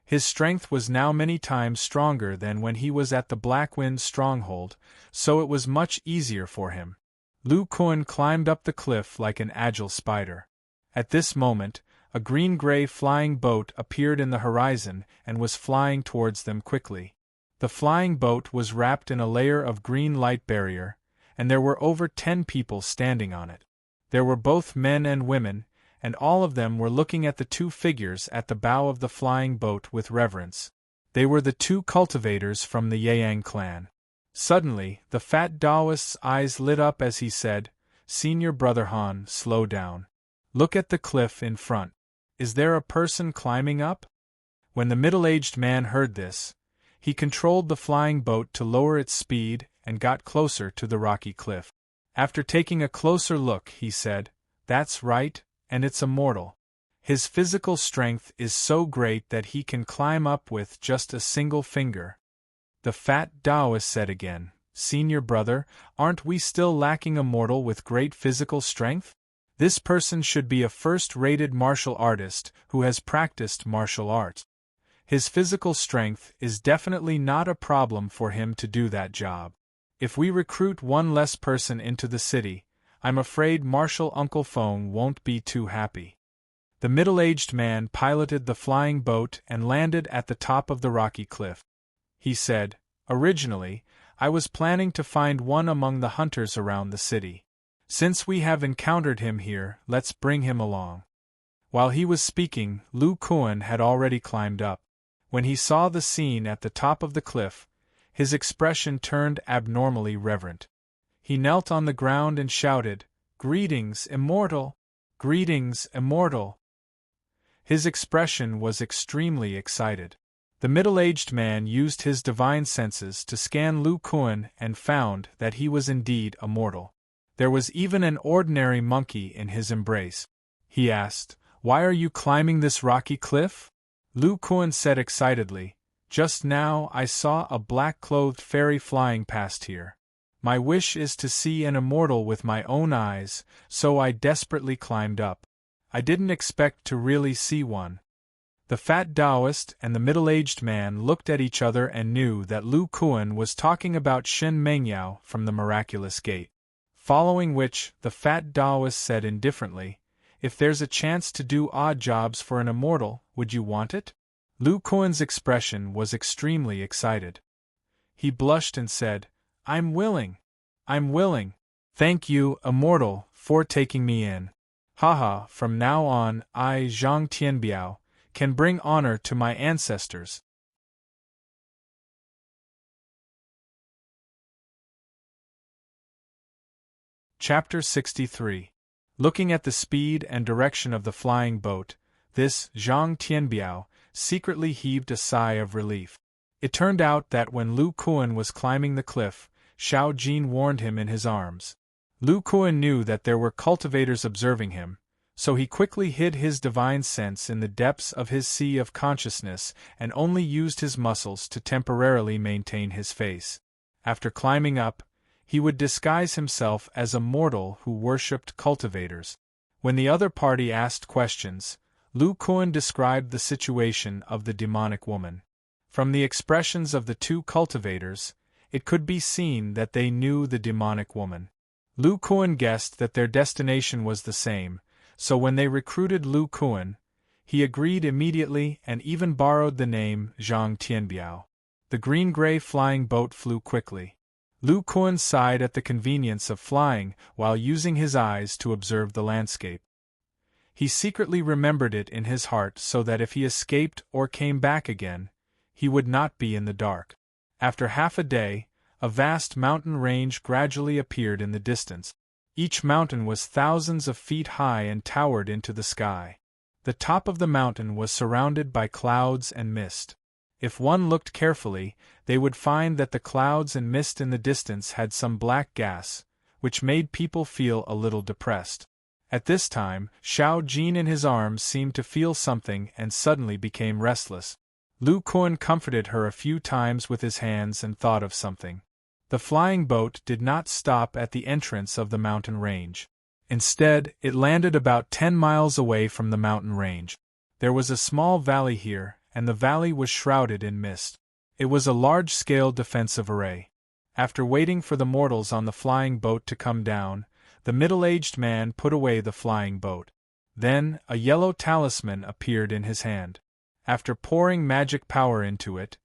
His strength was now many times stronger than when he was at the Black Wind stronghold, so it was much easier for him. Lu Kuan climbed up the cliff like an agile spider. At this moment, a green-gray flying boat appeared in the horizon and was flying towards them quickly. The flying boat was wrapped in a layer of green light barrier, and there were over 10 people standing on it. There were both men and women, and all of them were looking at the two figures at the bow of the flying boat with reverence. They were the two cultivators from the Yang clan. Suddenly, the fat Taoist's eyes lit up as he said, "Senior Brother Han, slow down. Look at the cliff in front. Is there a person climbing up?" When the middle-aged man heard this, he controlled the flying boat to lower its speed and got closer to the rocky cliff. After taking a closer look, he said, "That's right, and it's a mortal. His physical strength is so great that he can climb up with just a single finger." The fat Taoist said again, "Senior brother, aren't we still lacking a mortal with great physical strength? This person should be a first-rated martial artist who has practiced martial arts. His physical strength is definitely not a problem for him to do that job. If we recruit one less person into the city, I'm afraid Marshal Uncle Feng won't be too happy." The middle-aged man piloted the flying boat and landed at the top of the rocky cliff. He said, "Originally, I was planning to find one among the hunters around the city. Since we have encountered him here, let's bring him along." While he was speaking, Lu Kuan had already climbed up. When he saw the scene at the top of the cliff, his expression turned abnormally reverent. He knelt on the ground and shouted, "Greetings, immortal! Greetings, immortal!" His expression was extremely excited. The middle-aged man used his divine senses to scan Lu Kuan and found that he was indeed a mortal. There was even an ordinary monkey in his embrace. He asked, "Why are you climbing this rocky cliff?" Lu Kuan said excitedly, "Just now I saw a black-clothed fairy flying past here. My wish is to see an immortal with my own eyes, so I desperately climbed up. I didn't expect to really see one." The fat Taoist and the middle-aged man looked at each other and knew that Lu Kuan was talking about Shen Mengyao from the Miraculous Gate. Following which, the fat Taoist said indifferently, "If there's a chance to do odd jobs for an immortal, would you want it?" Lu Kuan's expression was extremely excited. He blushed and said, "I'm willing. I'm willing. Thank you, immortal, for taking me in. Haha, from now on, I, Zhang Tianbiao, can bring honor to my ancestors." Chapter 63. Looking at the speed and direction of the flying boat, this Zhang Tianbiao secretly heaved a sigh of relief. It turned out that when Lu Kuan was climbing the cliff, Xiao Jin warned him in his arms. Lu Kuan knew that there were cultivators observing him, so he quickly hid his divine sense in the depths of his sea of consciousness and only used his muscles to temporarily maintain his face. After climbing up, he would disguise himself as a mortal who worshipped cultivators. When the other party asked questions, Lu Kuan described the situation of the demonic woman. From the expressions of the two cultivators, it could be seen that they knew the demonic woman. Lu Kuan guessed that their destination was the same, so when they recruited Lu Kuan, he agreed immediately and even borrowed the name Zhang Tianbiao. The green-gray flying boat flew quickly. Lu Kuan sighed at the convenience of flying while using his eyes to observe the landscape. He secretly remembered it in his heart so that if he escaped or came back again, he would not be in the dark. After half a day, A vast mountain range gradually appeared in the distance. Each mountain was thousands of feet high and towered into the sky. The top of the mountain was surrounded by clouds and mist. If one looked carefully, they would find that the clouds and mist in the distance had some black gas, which made people feel a little depressed. At this time, Xiao Jin in his arms seemed to feel something and suddenly became restless. Lu Kuan comforted her a few times with his hands and thought of something. The flying boat did not stop at the entrance of the mountain range. Instead, it landed about 10 miles away from the mountain range. There was a small valley here, and the valley was shrouded in mist. It was a large-scale defensive array. After waiting for the mortals on the flying boat to come down, the middle-aged man put away the flying boat. Then, a yellow talisman appeared in his hand. After pouring magic power into it,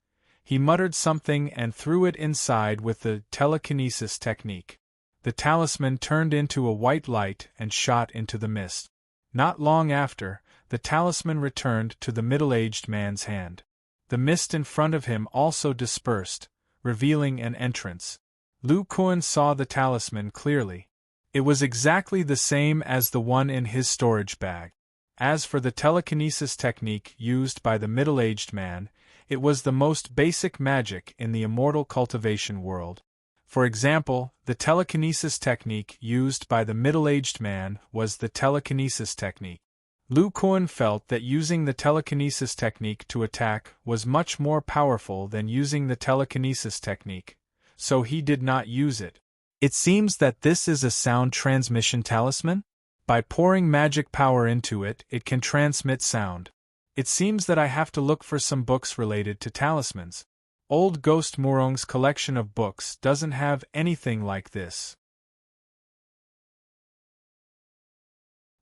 he muttered something and threw it inside with the telekinesis technique. The talisman turned into a white light and shot into the mist. Not long after, the talisman returned to the middle-aged man's hand. The mist in front of him also dispersed, revealing an entrance. Lu Kuan saw the talisman clearly. It was exactly the same as the one in his storage bag. As for the telekinesis technique used by the middle-aged man, it was the most basic magic in the immortal cultivation world. For example, the telekinesis technique used by the middle-aged man was the telekinesis technique. Lu Kuan felt that using the telekinesis technique to attack was much more powerful than using the telekinesis technique, so he did not use it. It seems that this is a sound transmission talisman? By pouring magic power into it, it can transmit sound. It seems that I have to look for some books related to talismans. Old Ghost Murong's collection of books doesn't have anything like this.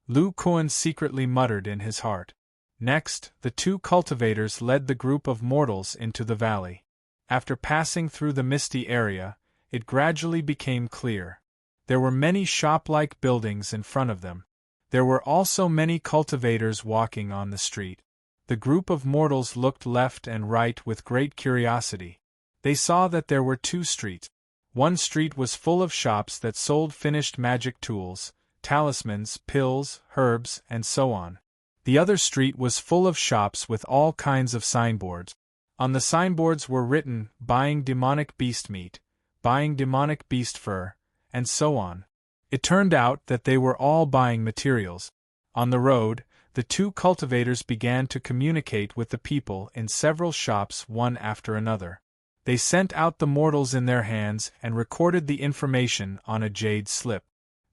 Lu Kuan secretly muttered in his heart. Next, the two cultivators led the group of mortals into the valley. After passing through the misty area, it gradually became clear. There were many shop-like buildings in front of them. There were also many cultivators walking on the street. The group of mortals looked left and right with great curiosity. They saw that there were two streets. One street was full of shops that sold finished magic tools, talismans, pills, herbs, and so on. The other street was full of shops with all kinds of signboards. On the signboards were written, buying demonic beast meat, buying demonic beast fur, and so on. It turned out that they were all buying materials. On the road, the two cultivators began to communicate with the people in several shops one after another. They sent out the mortals in their hands and recorded the information on a jade slip.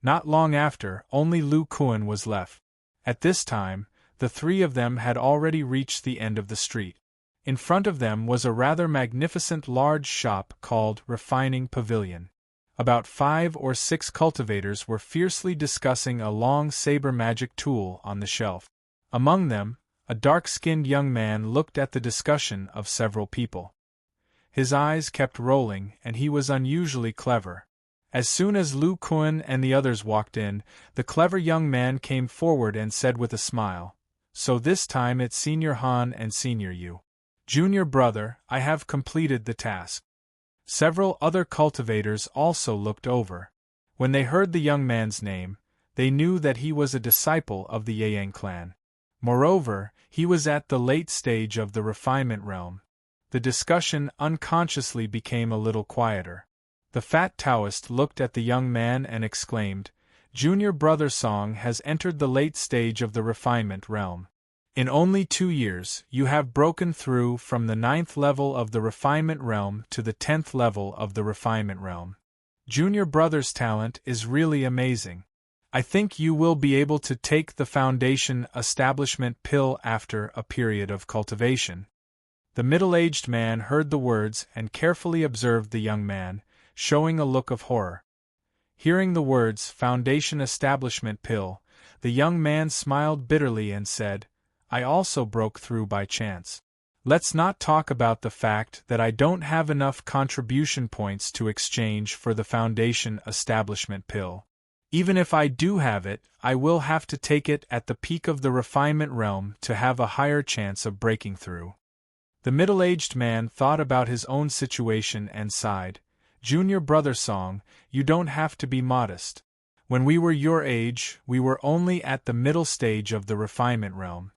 Not long after, only Lu Kuan was left. At this time, the three of them had already reached the end of the street. In front of them was a rather magnificent large shop called Refining Pavilion. About 5 or 6 cultivators were fiercely discussing a long saber magic tool on the shelf. Among them, a dark-skinned young man looked at the discussion of several people. His eyes kept rolling, and he was unusually clever. As soon as Lu Kuan and the others walked in, the clever young man came forward and said with a smile, "So this time it's Senior Han and Senior Yu. Junior brother, I have completed the task." Several other cultivators also looked over. When they heard the young man's name, they knew that he was a disciple of the Yang clan. Moreover, he was at the late stage of the refinement realm. The discussion unconsciously became a little quieter. The fat Taoist looked at the young man and exclaimed, "Junior brother Song has entered the late stage of the refinement realm. In only 2 years, you have broken through from the 9th level of the refinement realm to the 10th level of the refinement realm. Junior brother's talent is really amazing. I think you will be able to take the foundation establishment pill after a period of cultivation." The middle-aged man heard the words and carefully observed the young man, showing a look of horror. Hearing the words foundation establishment pill, the young man smiled bitterly and said, "I also broke through by chance. Let's not talk about the fact that I don't have enough contribution points to exchange for the foundation establishment pill. Even if I do have it, I will have to take it at the peak of the refinement realm to have a higher chance of breaking through." The middle-aged man thought about his own situation and sighed. Junior brother song, you don't have to be modest. When we were your age, we were only at the middle stage of the refinement realm.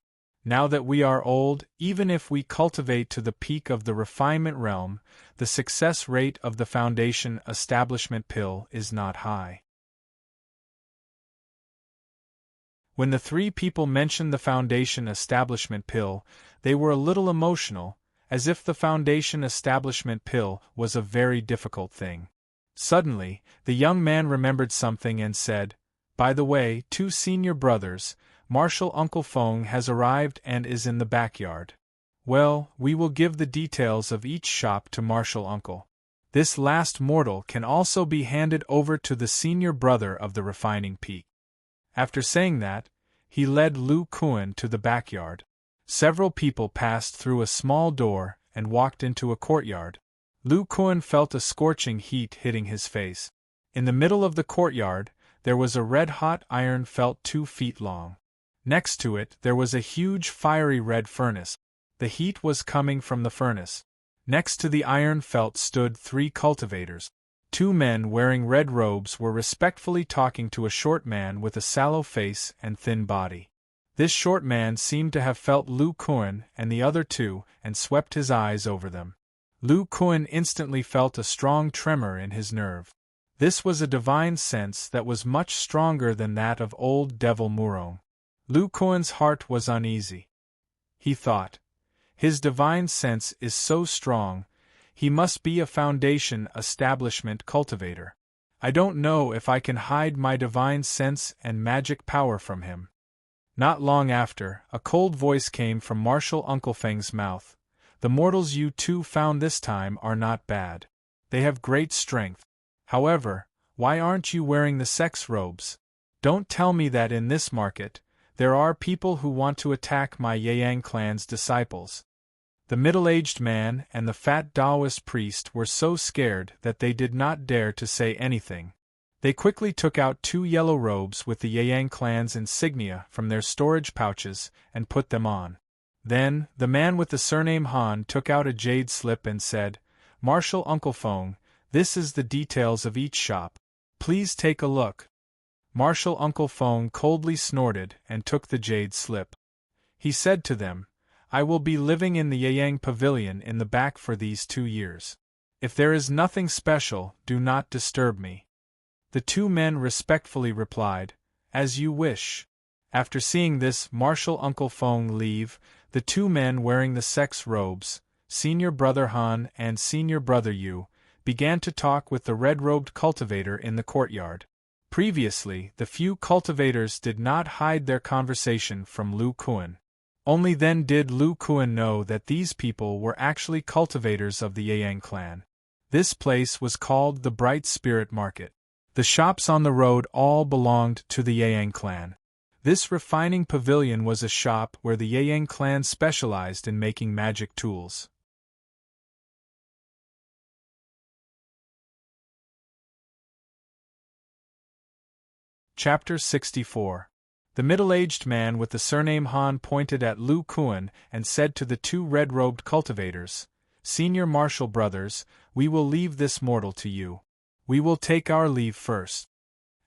Now that we are old, even if we cultivate to the peak of the refinement realm, the success rate of the foundation establishment pill is not high. When the three people mentioned the foundation establishment pill, they were a little emotional, as if the foundation establishment pill was a very difficult thing. Suddenly, the young man remembered something and said, "By the way, 2 senior brothers, Marshal Uncle Fong has arrived and is in the backyard. Well, we will give the details of each shop to Marshal Uncle. This last mortal can also be handed over to the senior brother of the refining peak." After saying that, he led Lu Kuan to the backyard. Several people passed through a small door and walked into a courtyard. Lu Kuan felt a scorching heat hitting his face. In the middle of the courtyard, there was a red-hot iron felt 2 feet long. Next to it there was a huge fiery red furnace. The heat was coming from the furnace. Next to the iron felt stood 3 cultivators. 2 men wearing red robes were respectfully talking to a short man with a sallow face and thin body. This short man seemed to have felt Lu Kuan and the other 2 and swept his eyes over them. Lu Kuan instantly felt a strong tremor in his nerve. This was a divine sense that was much stronger than that of old Devil Murong. Lu Kuan's heart was uneasy. He thought, his divine sense is so strong, he must be a foundation establishment cultivator. I don't know if I can hide my divine sense and magic power from him. Not long after, a cold voice came from Marshal Uncle Feng's mouth. The mortals you 2 found this time are not bad. They have great strength. However, why aren't you wearing the sex robes? Don't tell me that in this market, there are people who want to attack my Yang clan's disciples. The middle-aged man and the fat Taoist priest were so scared that they did not dare to say anything. They quickly took out 2 yellow robes with the Yang clan's insignia from their storage pouches and put them on. Then, the man with the surname Han took out a jade slip and said, "Marshal Uncle Fong, this is the details of each shop. Please take a look." Marshal Uncle Fong coldly snorted and took the jade slip. He said to them, "I will be living in the Yang Pavilion in the back for these 2 years. If there is nothing special, do not disturb me." The 2 men respectfully replied, "As you wish." After seeing this Marshal Uncle Fong leave, the 2 men wearing the sex robes, Senior Brother Han and Senior Brother Yu, began to talk with the red-robed cultivator in the courtyard. Previously, the few cultivators did not hide their conversation from Lu Kuan. Only then did Lu Kuan know that these people were actually cultivators of the Yang clan. This place was called the Bright Spirit Market. The shops on the road all belonged to the Yang clan. This refining pavilion was a shop where the Yang clan specialized in making magic tools. Chapter 64. The middle-aged man with the surname Han pointed at Lu Kuan and said to the 2 red-robed cultivators, "Senior Marshal brothers, we will leave this mortal to you. We will take our leave first."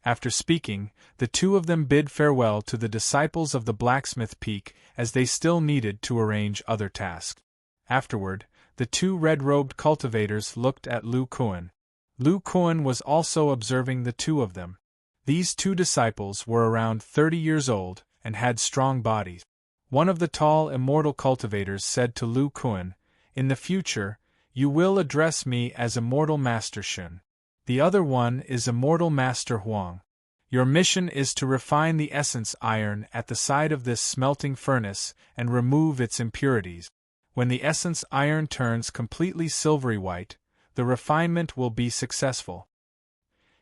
After speaking, the 2 of them bid farewell to the disciples of the blacksmith peak as they still needed to arrange other tasks. Afterward, the 2 red-robed cultivators looked at Lu Kuan. Lu Kuan was also observing the 2 of them. These 2 disciples were around 30 years old and had strong bodies. One of the tall immortal cultivators said to Lu Kuan, "In the future, you will address me as Immortal Master Shun. The other one is Immortal Master Huang. Your mission is to refine the essence iron at the side of this smelting furnace and remove its impurities. When the essence iron turns completely silvery white, the refinement will be successful."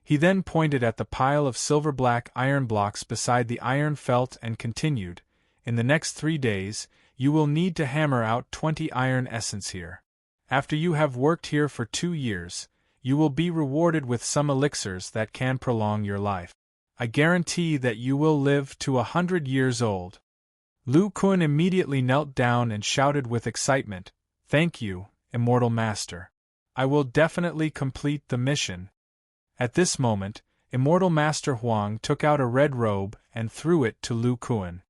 He then pointed at the pile of silver-black iron blocks beside the iron felt and continued, "In the next 3 days, you will need to hammer out 20 iron essence here. After you have worked here for 2 years, you will be rewarded with some elixirs that can prolong your life. I guarantee that you will live to 100 years old." Lu Kuan immediately knelt down and shouted with excitement, "Thank you, Immortal Master. I will definitely complete the mission. At this moment, Immortal Master Huang took out a red robe and threw it to Lu Kuan.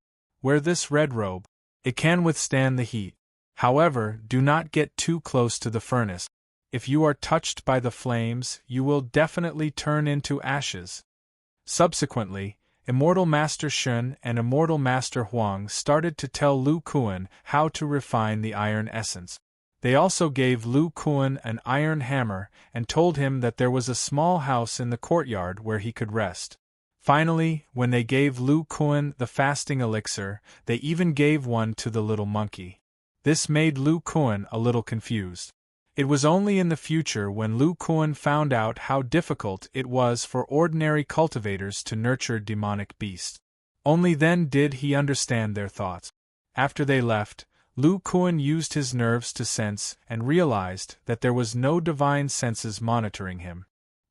Wear this red robe. It can withstand the heat. However, do not get too close to the furnace. If you are touched by the flames, you will definitely turn into ashes. Subsequently, Immortal Master Shun and Immortal Master Huang started to tell Lu Kuan how to refine the iron essence. They also gave Lu Kuan an iron hammer and told him that there was a small house in the courtyard where he could rest. Finally, when they gave Lu Kuan the fasting elixir, they even gave one to the little monkey. This made Lu Kuan a little confused. It was only in the future when Lu Kuan found out how difficult it was for ordinary cultivators to nurture demonic beasts. Only then did he understand their thoughts. After they left, Lu Kuan used his nerves to sense and realized that there was no divine senses monitoring him.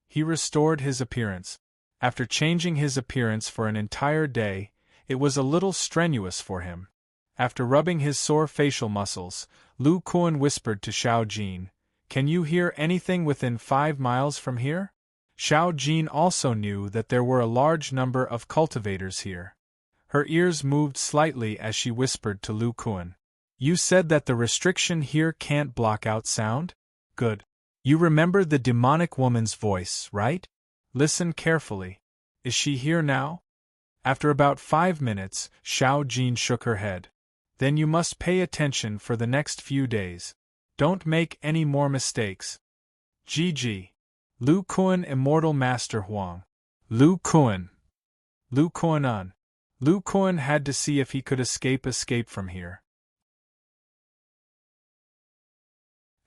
He restored his appearance. After changing his appearance for an entire day, it was a little strenuous for him. After rubbing his sore facial muscles, Lu Kuan whispered to Xiao Jin, "Can you hear anything within 5 miles from here?" Xiao Jin also knew that there were a large number of cultivators here. Her ears moved slightly as she whispered to Lu Kuan, "You said that the restriction here can't block out sound? Good. You remember the demonic woman's voice, right? Listen carefully. Is she here now?" After about 5 minutes, Xiao Jin shook her head. "Then you must pay attention for the next few days. Don't make any more mistakes. GG. Lu Kuan Immortal Master Huang. Lu Kuan. Lu Kuan. Lu Kuan had to see if he could escape from here.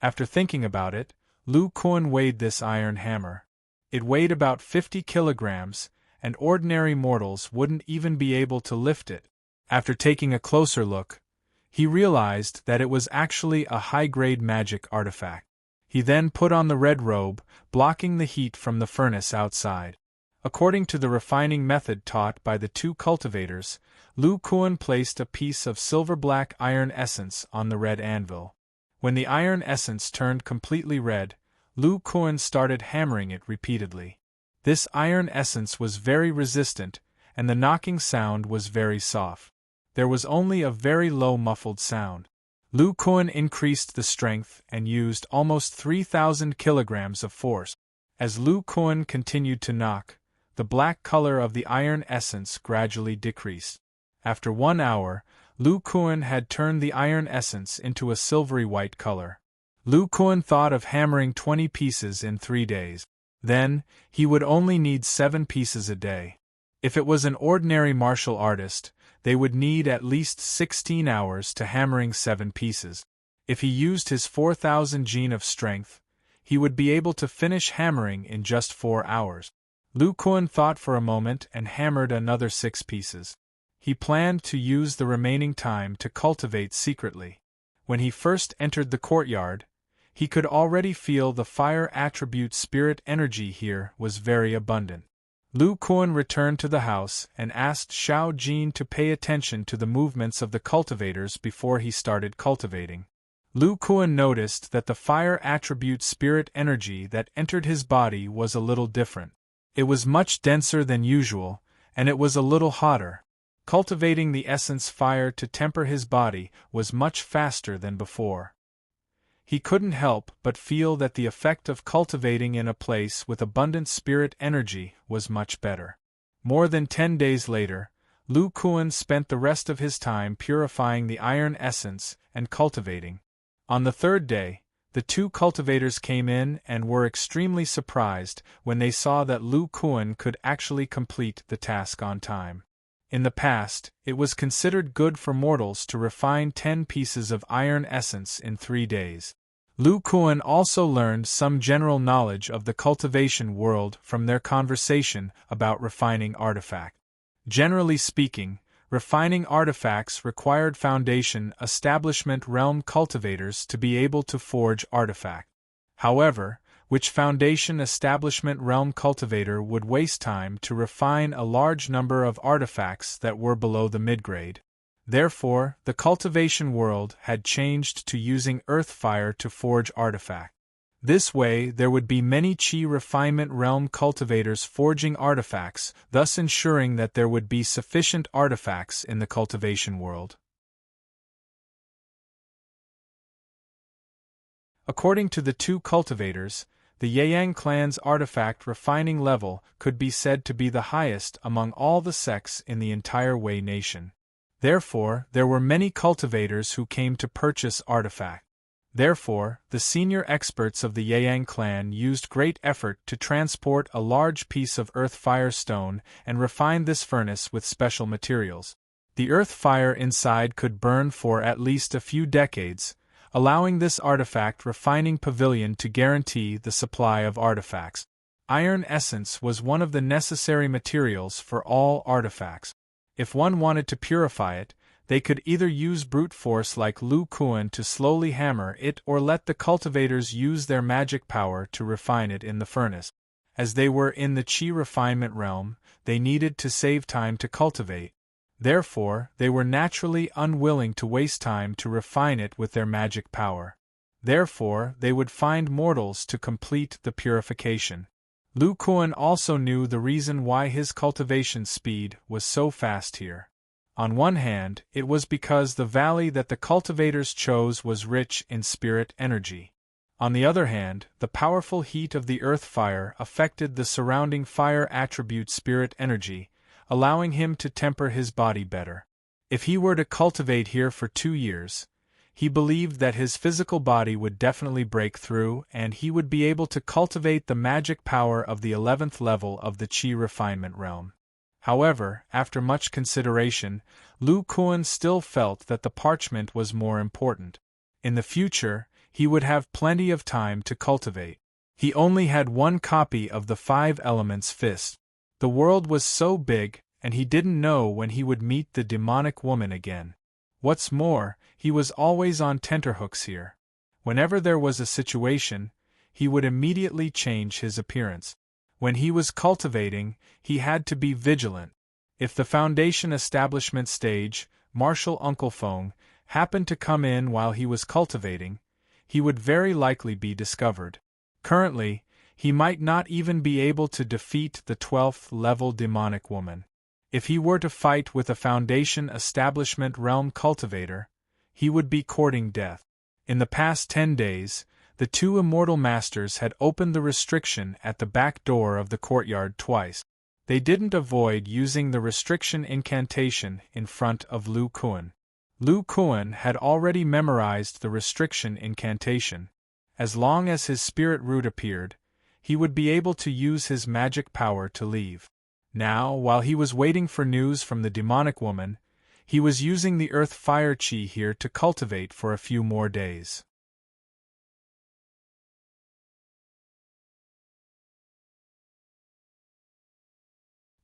After thinking about it, Lu Kuan weighed this iron hammer. It weighed about 50 kilograms, and ordinary mortals wouldn't even be able to lift it. After taking a closer look, he realized that it was actually a high-grade magic artifact. He then put on the red robe, blocking the heat from the furnace outside. According to the refining method taught by the 2 cultivators, Lu Kuan placed a piece of silver-black iron essence on the red anvil. When the iron essence turned completely red, Lu Kuan started hammering it repeatedly. This iron essence was very resistant, and the knocking sound was very soft. There was only a very low muffled sound. Lu Kuan increased the strength and used almost 3,000 kilograms of force. As Lu Kuan continued to knock, the black color of the iron essence gradually decreased. After 1 hour, Lu Kuan had turned the iron essence into a silvery white color. Lu Kuan thought of hammering 20 pieces in 3 days. Then, he would only need 7 pieces a day. If it was an ordinary martial artist, they would need at least 16 hours to hammering 7 pieces. If he used his 4,000 gene of strength, he would be able to finish hammering in just 4 hours. Lu Kuan thought for a moment and hammered another 6 pieces. He planned to use the remaining time to cultivate secretly. When he first entered the courtyard, he could already feel the fire attribute spirit energy here was very abundant. Lu Kuan returned to the house and asked Xiao Jin to pay attention to the movements of the cultivators before he started cultivating. Lu Kuan noticed that the fire attribute spirit energy that entered his body was a little different. It was much denser than usual, and it was a little hotter. Cultivating the essence fire to temper his body was much faster than before. He couldn't help but feel that the effect of cultivating in a place with abundant spirit energy was much better. More than 10 days later, Lu Kuan spent the rest of his time purifying the iron essence and cultivating. On the 3rd day, the 2 cultivators came in and were extremely surprised when they saw that Lu Kuan could actually complete the task on time. In the past, it was considered good for mortals to refine 10 pieces of iron essence in 3 days. Lu Kuan also learned some general knowledge of the cultivation world from their conversation about refining artifacts. Generally speaking, refining artifacts required foundation establishment realm cultivators to be able to forge artifacts. However, which foundation establishment realm cultivator would waste time to refine a large number of artifacts that were below the midgrade. Therefore, the cultivation world had changed to using earth fire to forge artifacts. This way there would be many Qi refinement realm cultivators forging artifacts, thus ensuring that there would be sufficient artifacts in the cultivation world. According to the two cultivators, the Yeyang clan's artifact refining level could be said to be the highest among all the sects in the entire Wei nation. Therefore, there were many cultivators who came to purchase artifacts. Therefore, the senior experts of the Yeyang clan used great effort to transport a large piece of earth-fire stone and refine this furnace with special materials. The earth-fire inside could burn for at least a few decades, allowing this artifact refining pavilion to guarantee the supply of artifacts. Iron essence was one of the necessary materials for all artifacts. If one wanted to purify it, they could either use brute force like Lu Kuan to slowly hammer it or let the cultivators use their magic power to refine it in the furnace. As they were in the Qi refinement realm, they needed to save time to cultivate. Therefore, they were naturally unwilling to waste time to refine it with their magic power. Therefore, they would find mortals to complete the purification. Lu Kuan also knew the reason why his cultivation speed was so fast here. On one hand, it was because the valley that the cultivators chose was rich in spirit energy. On the other hand, the powerful heat of the earth fire affected the surrounding fire attribute spirit energy, allowing him to temper his body better. If he were to cultivate here for 2 years, he believed that his physical body would definitely break through and he would be able to cultivate the magic power of the 11th level of the Qi refinement realm. However, after much consideration, Lu Kuan still felt that the parchment was more important. In the future, he would have plenty of time to cultivate. He only had one copy of the 5 Elements Fist. The world was so big, and he didn't know when he would meet the demonic woman again. What's more, he was always on tenterhooks here. Whenever there was a situation, he would immediately change his appearance. When he was cultivating, he had to be vigilant. If the foundation establishment stage, Marshal Uncle Feng, happened to come in while he was cultivating, he would very likely be discovered. Currently, he might not even be able to defeat the 12th level demonic woman. If he were to fight with a foundation establishment realm cultivator, he would be courting death. In the past 10 days, the 2 immortal masters had opened the restriction at the back door of the courtyard twice. They didn't avoid using the restriction incantation in front of Lu Kuan. Lu Kuan had already memorized the restriction incantation. As long as his spirit root appeared, he would be able to use his magic power to leave. Now, while he was waiting for news from the demonic woman, he was using the earth fire chi here to cultivate for a few more days.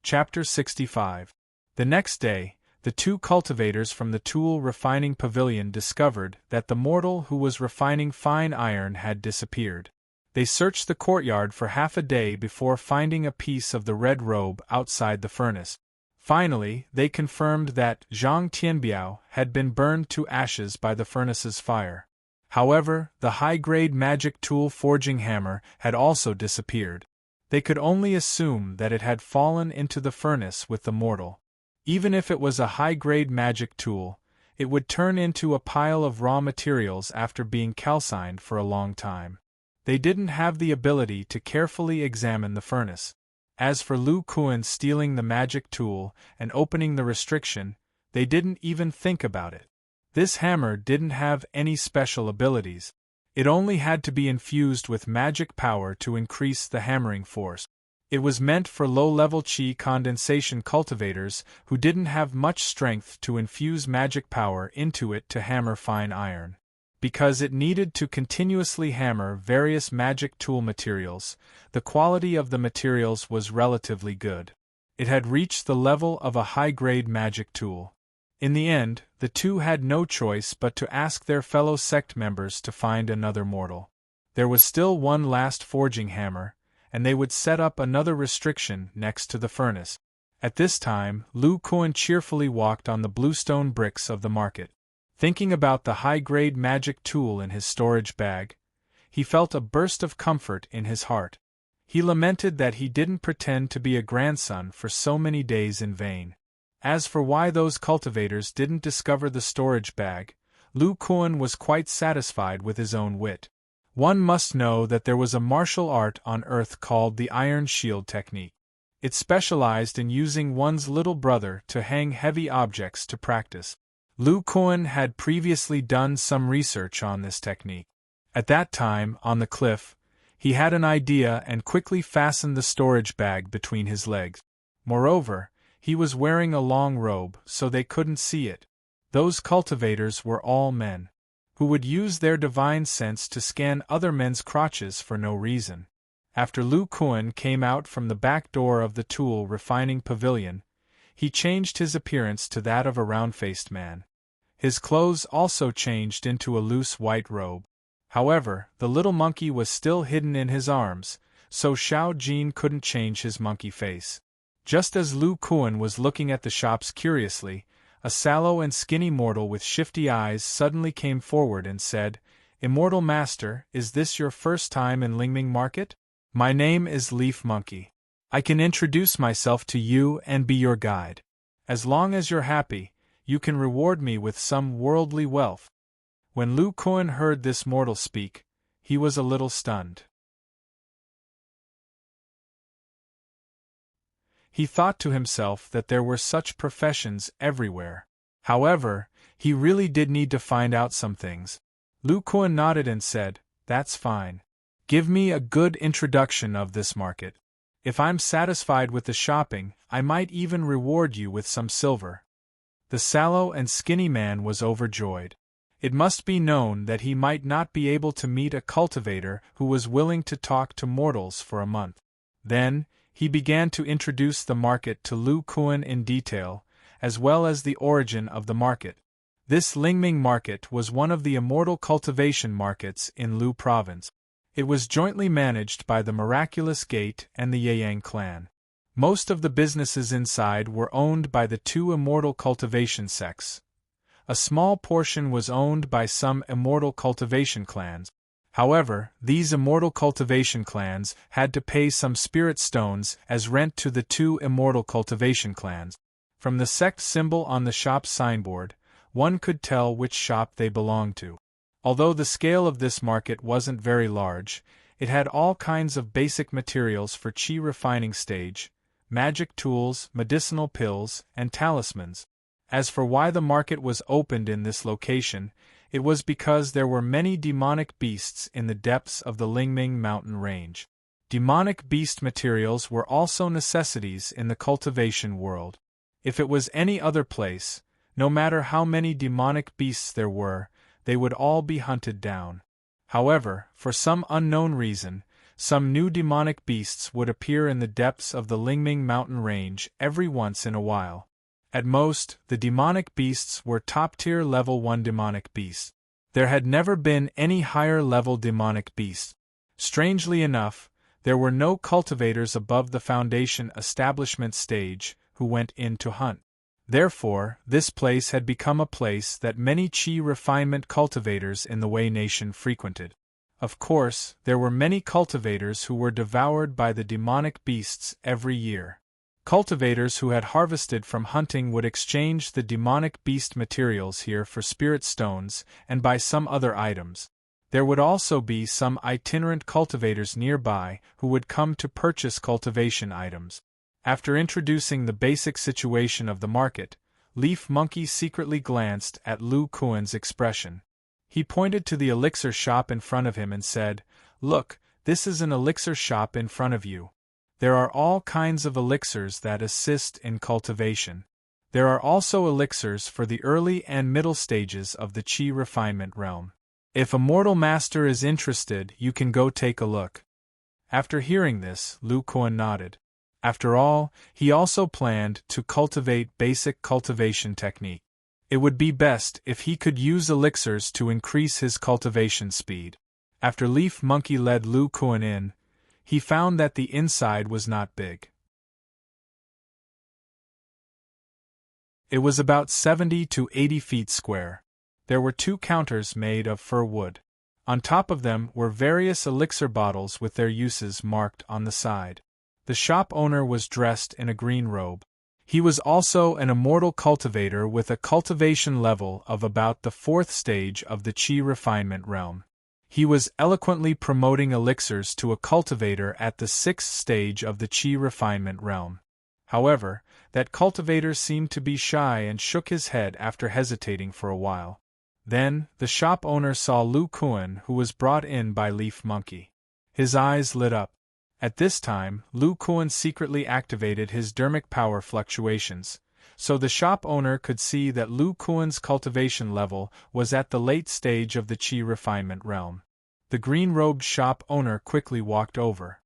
Chapter 65. The next day, the 2 cultivators from the tool refining pavilion discovered that the mortal who was refining fine iron had disappeared. They searched the courtyard for half a day before finding a piece of the red robe outside the furnace. Finally, they confirmed that Zhang Tianbiao had been burned to ashes by the furnace's fire. However, the high-grade magic tool forging hammer had also disappeared. They could only assume that it had fallen into the furnace with the mortal. Even if it was a high-grade magic tool, it would turn into a pile of raw materials after being calcined for a long time. They didn't have the ability to carefully examine the furnace. As for Lu Kuan stealing the magic tool and opening the restriction, they didn't even think about it. This hammer didn't have any special abilities. It only had to be infused with magic power to increase the hammering force. It was meant for low-level Qi condensation cultivators who didn't have much strength to infuse magic power into it to hammer fine iron. Because it needed to continuously hammer various magic tool materials, the quality of the materials was relatively good. It had reached the level of a high-grade magic tool. In the end, the 2 had no choice but to ask their fellow sect members to find another mortal. There was still one last forging hammer, and they would set up another restriction next to the furnace. At this time, Lu Kuan cheerfully walked on the bluestone bricks of the market. Thinking about the high-grade magic tool in his storage bag, he felt a burst of comfort in his heart. He lamented that he didn't pretend to be a grandson for so many days in vain. As for why those cultivators didn't discover the storage bag, Lu Kuan was quite satisfied with his own wit. One must know that there was a martial art on Earth called the Iron Shield technique. It specialized in using one's little brother to hang heavy objects to practice. Lu Kuan had previously done some research on this technique. At that time, on the cliff, he had an idea and quickly fastened the storage bag between his legs. Moreover, he was wearing a long robe, so they couldn't see it. Those cultivators were all men, who would use their divine sense to scan other men's crotches for no reason. After Lu Kuan came out from the back door of the tool refining pavilion, he changed his appearance to that of a round-faced man. His clothes also changed into a loose white robe. However, the little monkey was still hidden in his arms, so Xiao Jin couldn't change his monkey face. Just as Lu Kuan was looking at the shops curiously, a sallow and skinny mortal with shifty eyes suddenly came forward and said, "Immortal Master, is this your first time in Lingming Market? My name is Leaf Monkey. I can introduce myself to you and be your guide. As long as you're happy, you can reward me with some worldly wealth." When Lu Kuan heard this mortal speak, he was a little stunned. He thought to himself that there were such professions everywhere. However, he really did need to find out some things. Lu Kuan nodded and said, "That's fine. Give me a good introduction of this market. If I'm satisfied with the shopping, I might even reward you with some silver." The sallow and skinny man was overjoyed. It must be known that he might not be able to meet a cultivator who was willing to talk to mortals for a month. Then, he began to introduce the market to Lu Kuan in detail, as well as the origin of the market. This Lingming market was one of the immortal cultivation markets in Lu province. It was jointly managed by the Miraculous Gate and the Yeyang clan. Most of the businesses inside were owned by the two immortal cultivation sects. A small portion was owned by some immortal cultivation clans. However, these immortal cultivation clans had to pay some spirit stones as rent to the two immortal cultivation clans. From the sect symbol on the shop's signboard, one could tell which shop they belonged to. Although the scale of this market wasn't very large, it had all kinds of basic materials for qi refining stage, magic tools, medicinal pills, and talismans. As for why the market was opened in this location, it was because there were many demonic beasts in the depths of the Lingming mountain range. Demonic beast materials were also necessities in the cultivation world. If it was any other place, no matter how many demonic beasts there were, they would all be hunted down. However, for some unknown reason, some new demonic beasts would appear in the depths of the Lingming mountain range every once in a while. At most, the demonic beasts were top-tier level 1 demonic beasts. There had never been any higher-level demonic beasts. Strangely enough, there were no cultivators above the foundation establishment stage who went in to hunt. Therefore, this place had become a place that many qi refinement cultivators in the Wei Nation frequented. Of course, there were many cultivators who were devoured by the demonic beasts every year. Cultivators who had harvested from hunting would exchange the demonic beast materials here for spirit stones and buy some other items. There would also be some itinerant cultivators nearby who would come to purchase cultivation items. After introducing the basic situation of the market, Leaf Monkey secretly glanced at Lu Kuan's expression. He pointed to the elixir shop in front of him and said, "Look, this is an elixir shop in front of you. There are all kinds of elixirs that assist in cultivation. There are also elixirs for the early and middle stages of the qi refinement realm. If a mortal master is interested, you can go take a look." After hearing this, Lu Kuan nodded. After all, he also planned to cultivate basic cultivation technique. It would be best if he could use elixirs to increase his cultivation speed. After Leaf Monkey led Lu Kuan in, he found that the inside was not big. It was about 70 to 80 feet square. There were 2 counters made of fir wood. On top of them were various elixir bottles with their uses marked on the side. The shop owner was dressed in a green robe. He was also an immortal cultivator with a cultivation level of about the 4th stage of the Qi refinement realm. He was eloquently promoting elixirs to a cultivator at the 6th stage of the Qi refinement realm. However, that cultivator seemed to be shy and shook his head after hesitating for a while. Then, the shop owner saw Lu Kuan, who was brought in by Leaf Monkey. His eyes lit up. At this time, Lu Kuan secretly activated his dermic power fluctuations, so the shop owner could see that Lu Kuan's cultivation level was at the late stage of the Qi refinement realm. The green-robed shop owner quickly walked over.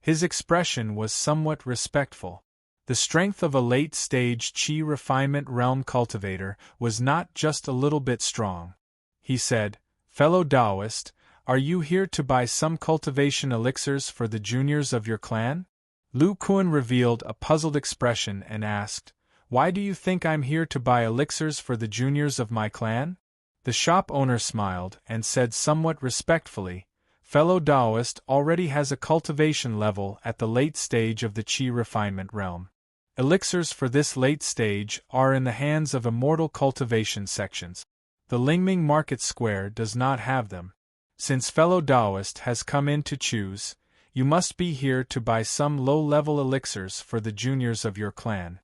His expression was somewhat respectful. The strength of a late-stage Qi refinement realm cultivator was not just a little bit strong. He said, "Fellow Taoist, are you here to buy some cultivation elixirs for the juniors of your clan?" Lu Kuan revealed a puzzled expression and asked, "Why do you think I'm here to buy elixirs for the juniors of my clan?" The shop owner smiled and said somewhat respectfully, "Fellow Taoist already has a cultivation level at the late stage of the Qi refinement realm. Elixirs for this late stage are in the hands of immortal cultivation sections. The Lingming Market Square does not have them. Since fellow Taoist has come in to choose, you must be here to buy some low-level elixirs for the juniors of your clan."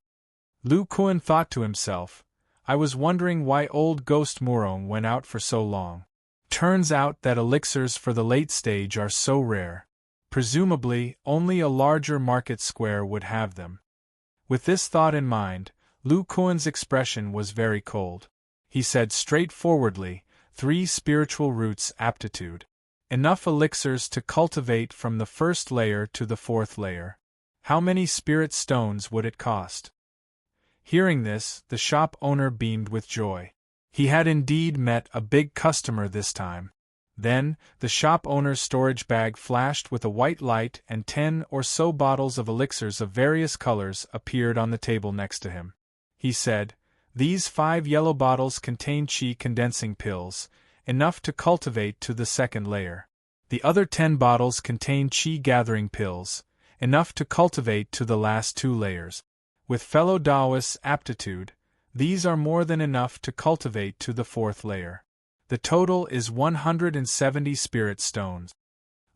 Lu Kuan thought to himself, "I was wondering why old Ghost Murong went out for so long. Turns out that elixirs for the late stage are so rare. Presumably, only a larger market square would have them." With this thought in mind, Lu Kuan's expression was very cold. He said straightforwardly, 3 spiritual roots aptitude. Enough elixirs to cultivate from the 1st layer to the 4th layer. How many spirit stones would it cost? Hearing this, the shop owner beamed with joy. He had indeed met a big customer this time. Then, the shop owner's storage bag flashed with a white light and 10 or so bottles of elixirs of various colors appeared on the table next to him. He said, "These 5 yellow bottles contain Qi condensing pills, enough to cultivate to the 2nd layer. The other 10 bottles contain Qi gathering pills, enough to cultivate to the last 2 layers. With fellow Taoist's aptitude, these are more than enough to cultivate to the 4th layer. The total is 170 spirit stones."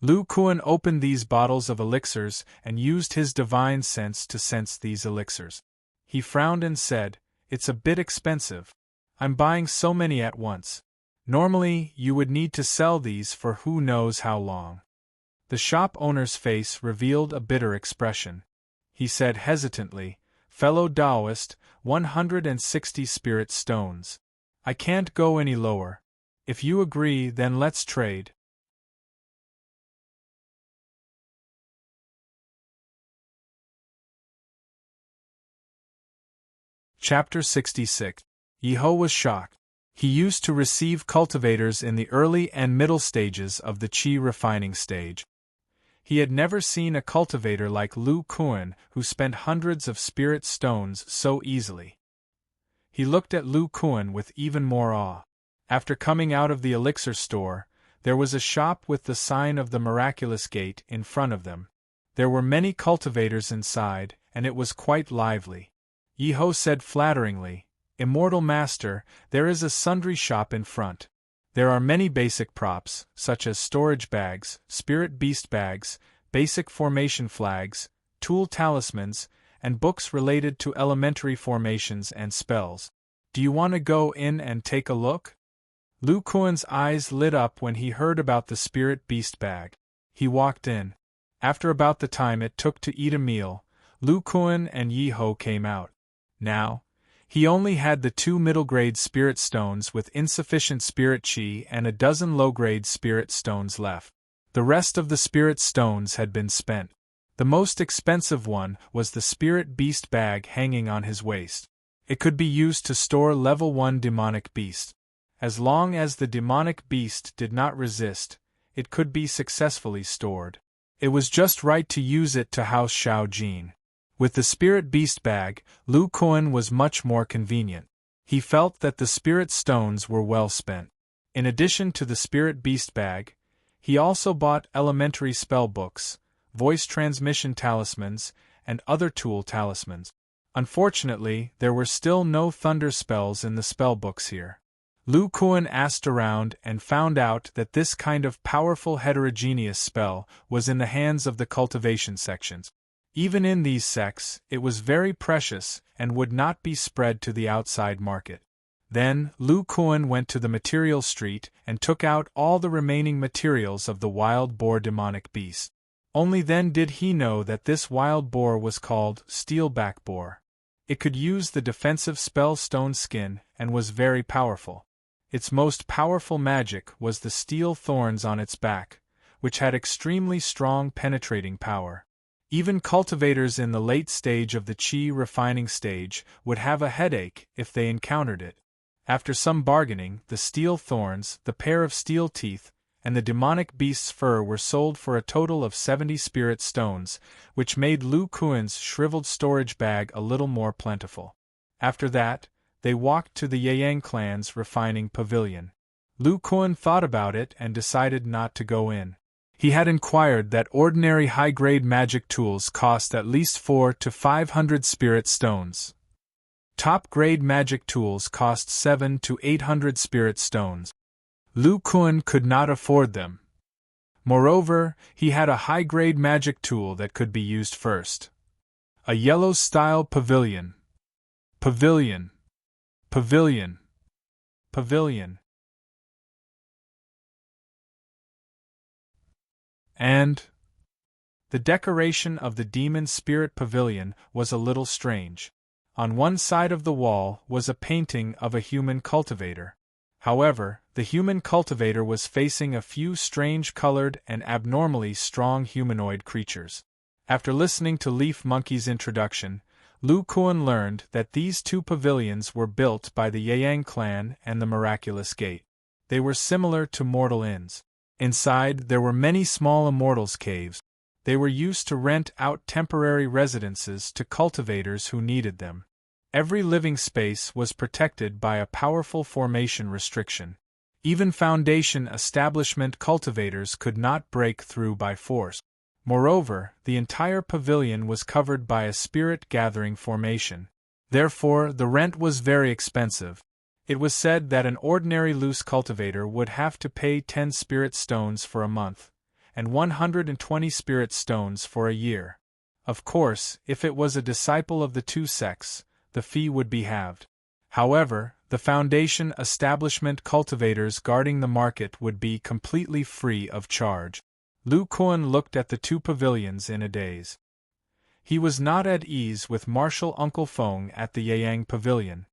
Lu Kuan opened these bottles of elixirs and used his divine sense to sense these elixirs. He frowned and said, "It's a bit expensive. I'm buying so many at once. Normally, you would need to sell these for who knows how long." The shop owner's face revealed a bitter expression. He said hesitantly, "Fellow Taoist, 160 spirit stones. I can't go any lower. If you agree, then let's trade." Chapter 66. Yiho was shocked. He used to receive cultivators in the early and middle stages of the Qi refining stage. He had never seen a cultivator like Lu Kuan who spent hundreds of spirit stones so easily. He looked at Lu Kuan with even more awe. After coming out of the elixir store, there was a shop with the sign of the miraculous gate in front of them. There were many cultivators inside, and it was quite lively. Yiho said flatteringly, "Immortal Master, there is a sundry shop in front. There are many basic props, such as storage bags, spirit beast bags, basic formation flags, tool talismans, and books related to elementary formations and spells. Do you want to go in and take a look?" Lu Kuan's eyes lit up when he heard about the spirit beast bag. He walked in. After about the time it took to eat a meal, Lu Kuan and Yiho came out. Now, he only had the 2 middle-grade spirit stones with insufficient spirit Qi and a dozen low-grade spirit stones left. The rest of the spirit stones had been spent. The most expensive one was the spirit beast bag hanging on his waist. It could be used to store level 1 demonic beast. As long as the demonic beast did not resist, it could be successfully stored. It was just right to use it to house Xiao Jin. With the spirit beast bag, Lu Kuan was much more convenient. He felt that the spirit stones were well spent. In addition to the spirit beast bag, he also bought elementary spell books, voice transmission talismans, and other tool talismans. Unfortunately, there were still no thunder spells in the spell books here. Lu Kuan asked around and found out that this kind of powerful heterogeneous spell was in the hands of the cultivation sections. Even in these sects, it was very precious and would not be spread to the outside market. Then, Lu Kuan went to the material street and took out all the remaining materials of the wild boar demonic beast. Only then did he know that this wild boar was called Steelback Boar. It could use the defensive spell stone skin and was very powerful. Its most powerful magic was the steel thorns on its back, which had extremely strong penetrating power. Even cultivators in the late stage of the chi refining stage would have a headache if they encountered it. After some bargaining, the steel thorns, the pair of steel teeth, and the demonic beast's fur were sold for a total of 70 spirit stones, which made Lu Kuan's shriveled storage bag a little more plentiful. After that, they walked to the Yang clan's refining pavilion. Lu Kuan thought about it and decided not to go in. He had inquired that ordinary high-grade magic tools cost at least 400 to 500 spirit stones. Top-grade magic tools cost 700 to 800 spirit stones. Lu Kuan could not afford them. Moreover, he had a high-grade magic tool that could be used first. A yellow-style pavilion. Pavilion. Pavilion. Pavilion. And the decoration of the demon spirit pavilion was a little strange. On one side of the wall was a painting of a human cultivator. However, the human cultivator was facing a few strange-colored and abnormally strong humanoid creatures. After listening to Leaf Monkey's introduction, Lu Kuan learned that these two pavilions were built by the Yang clan and the Miraculous Gate. They were similar to mortal inns. Inside, there were many small immortals' caves. They were used to rent out temporary residences to cultivators who needed them. Every living space was protected by a powerful formation restriction. Even foundation establishment cultivators could not break through by force. Moreover, the entire pavilion was covered by a spirit-gathering formation. Therefore, the rent was very expensive. It was said that an ordinary loose cultivator would have to pay 10 spirit stones for a month, and 120 spirit stones for a year. Of course, if it was a disciple of the two sects, the fee would be halved. However, the foundation establishment cultivators guarding the market would be completely free of charge. Lu Kuan looked at the two pavilions in a daze. He was not at ease with Martial Uncle Feng at the Yang Pavilion.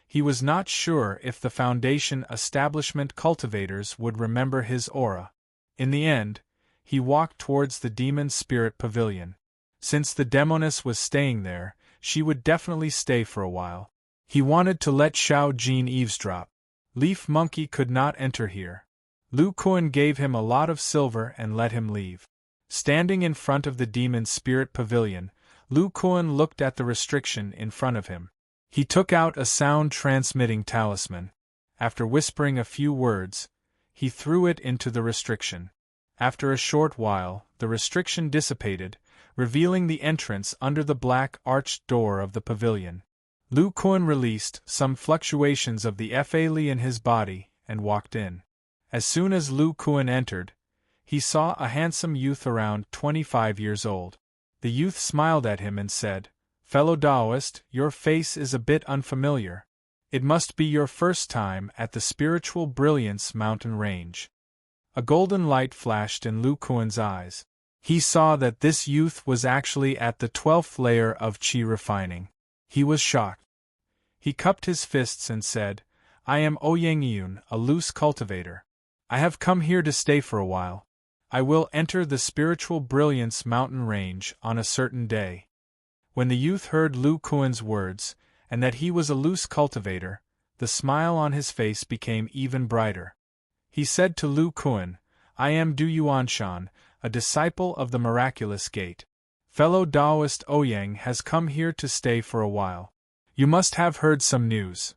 He was not sure if the foundation establishment cultivators would remember his aura. In the end, he walked towards the Demon Spirit Pavilion. Since the demoness was staying there, she would definitely stay for a while. He wanted to let Xiao Jin eavesdrop. Leaf Monkey could not enter here. Lu Kuan gave him a lot of silver and let him leave. Standing in front of the Demon Spirit Pavilion, Lu Kuan looked at the restriction in front of him. He took out a sound-transmitting talisman. After whispering a few words, he threw it into the restriction. After a short while, the restriction dissipated, revealing the entrance under the black arched door of the pavilion. Lu Kuan released some fluctuations of the Fa Li in his body and walked in. As soon as Lu Kuan entered, he saw a handsome youth around 25 years old. The youth smiled at him and said, "Fellow Taoist, your face is a bit unfamiliar. It must be your first time at the Spiritual Brilliance mountain range." A golden light flashed in Lu Kuan's eyes. He saw that this youth was actually at the 12th layer of Qi refining. He was shocked. He cupped his fists and said, "I am Ouyang Yun, a loose cultivator. I have come here to stay for a while. I will enter the Spiritual Brilliance mountain range on a certain day." When the youth heard Lu Kuan's words, and that he was a loose cultivator, the smile on his face became even brighter. He said to Lu Kuan, "I am Du Yuanshan, a disciple of the Miraculous Gate. Fellow Taoist Ouyang has come here to stay for a while. You must have heard some news."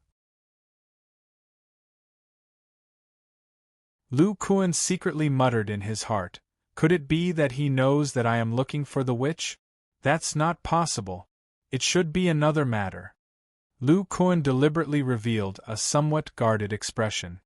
Lu Kuan secretly muttered in his heart, "Could it be that he knows that I am looking for the witch? That's not possible. It should be another matter." Lu Kuan deliberately revealed a somewhat guarded expression.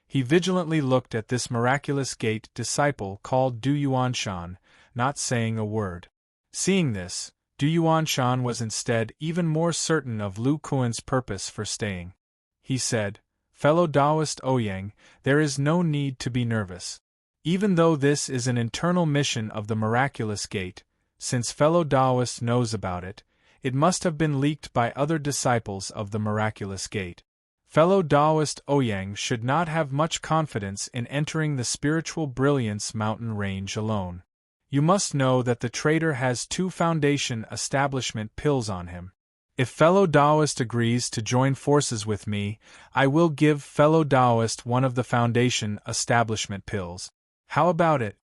He vigilantly looked at this miraculous gate disciple called Du Yuanshan, not saying a word. Seeing this, Du Yuanshan was instead even more certain of Lu Kuan's purpose for staying. He said, "Fellow Taoist Ouyang, there is no need to be nervous. Even though this is an internal mission of the miraculous gate, since fellow Taoist knows about it, it must have been leaked by other disciples of the miraculous gate. Fellow Taoist Ouyang should not have much confidence in entering the spiritual brilliance mountain range alone. You must know that the traitor has 2 foundation establishment pills on him. If fellow Taoist agrees to join forces with me, I will give fellow Taoist one of the foundation establishment pills. How about it?"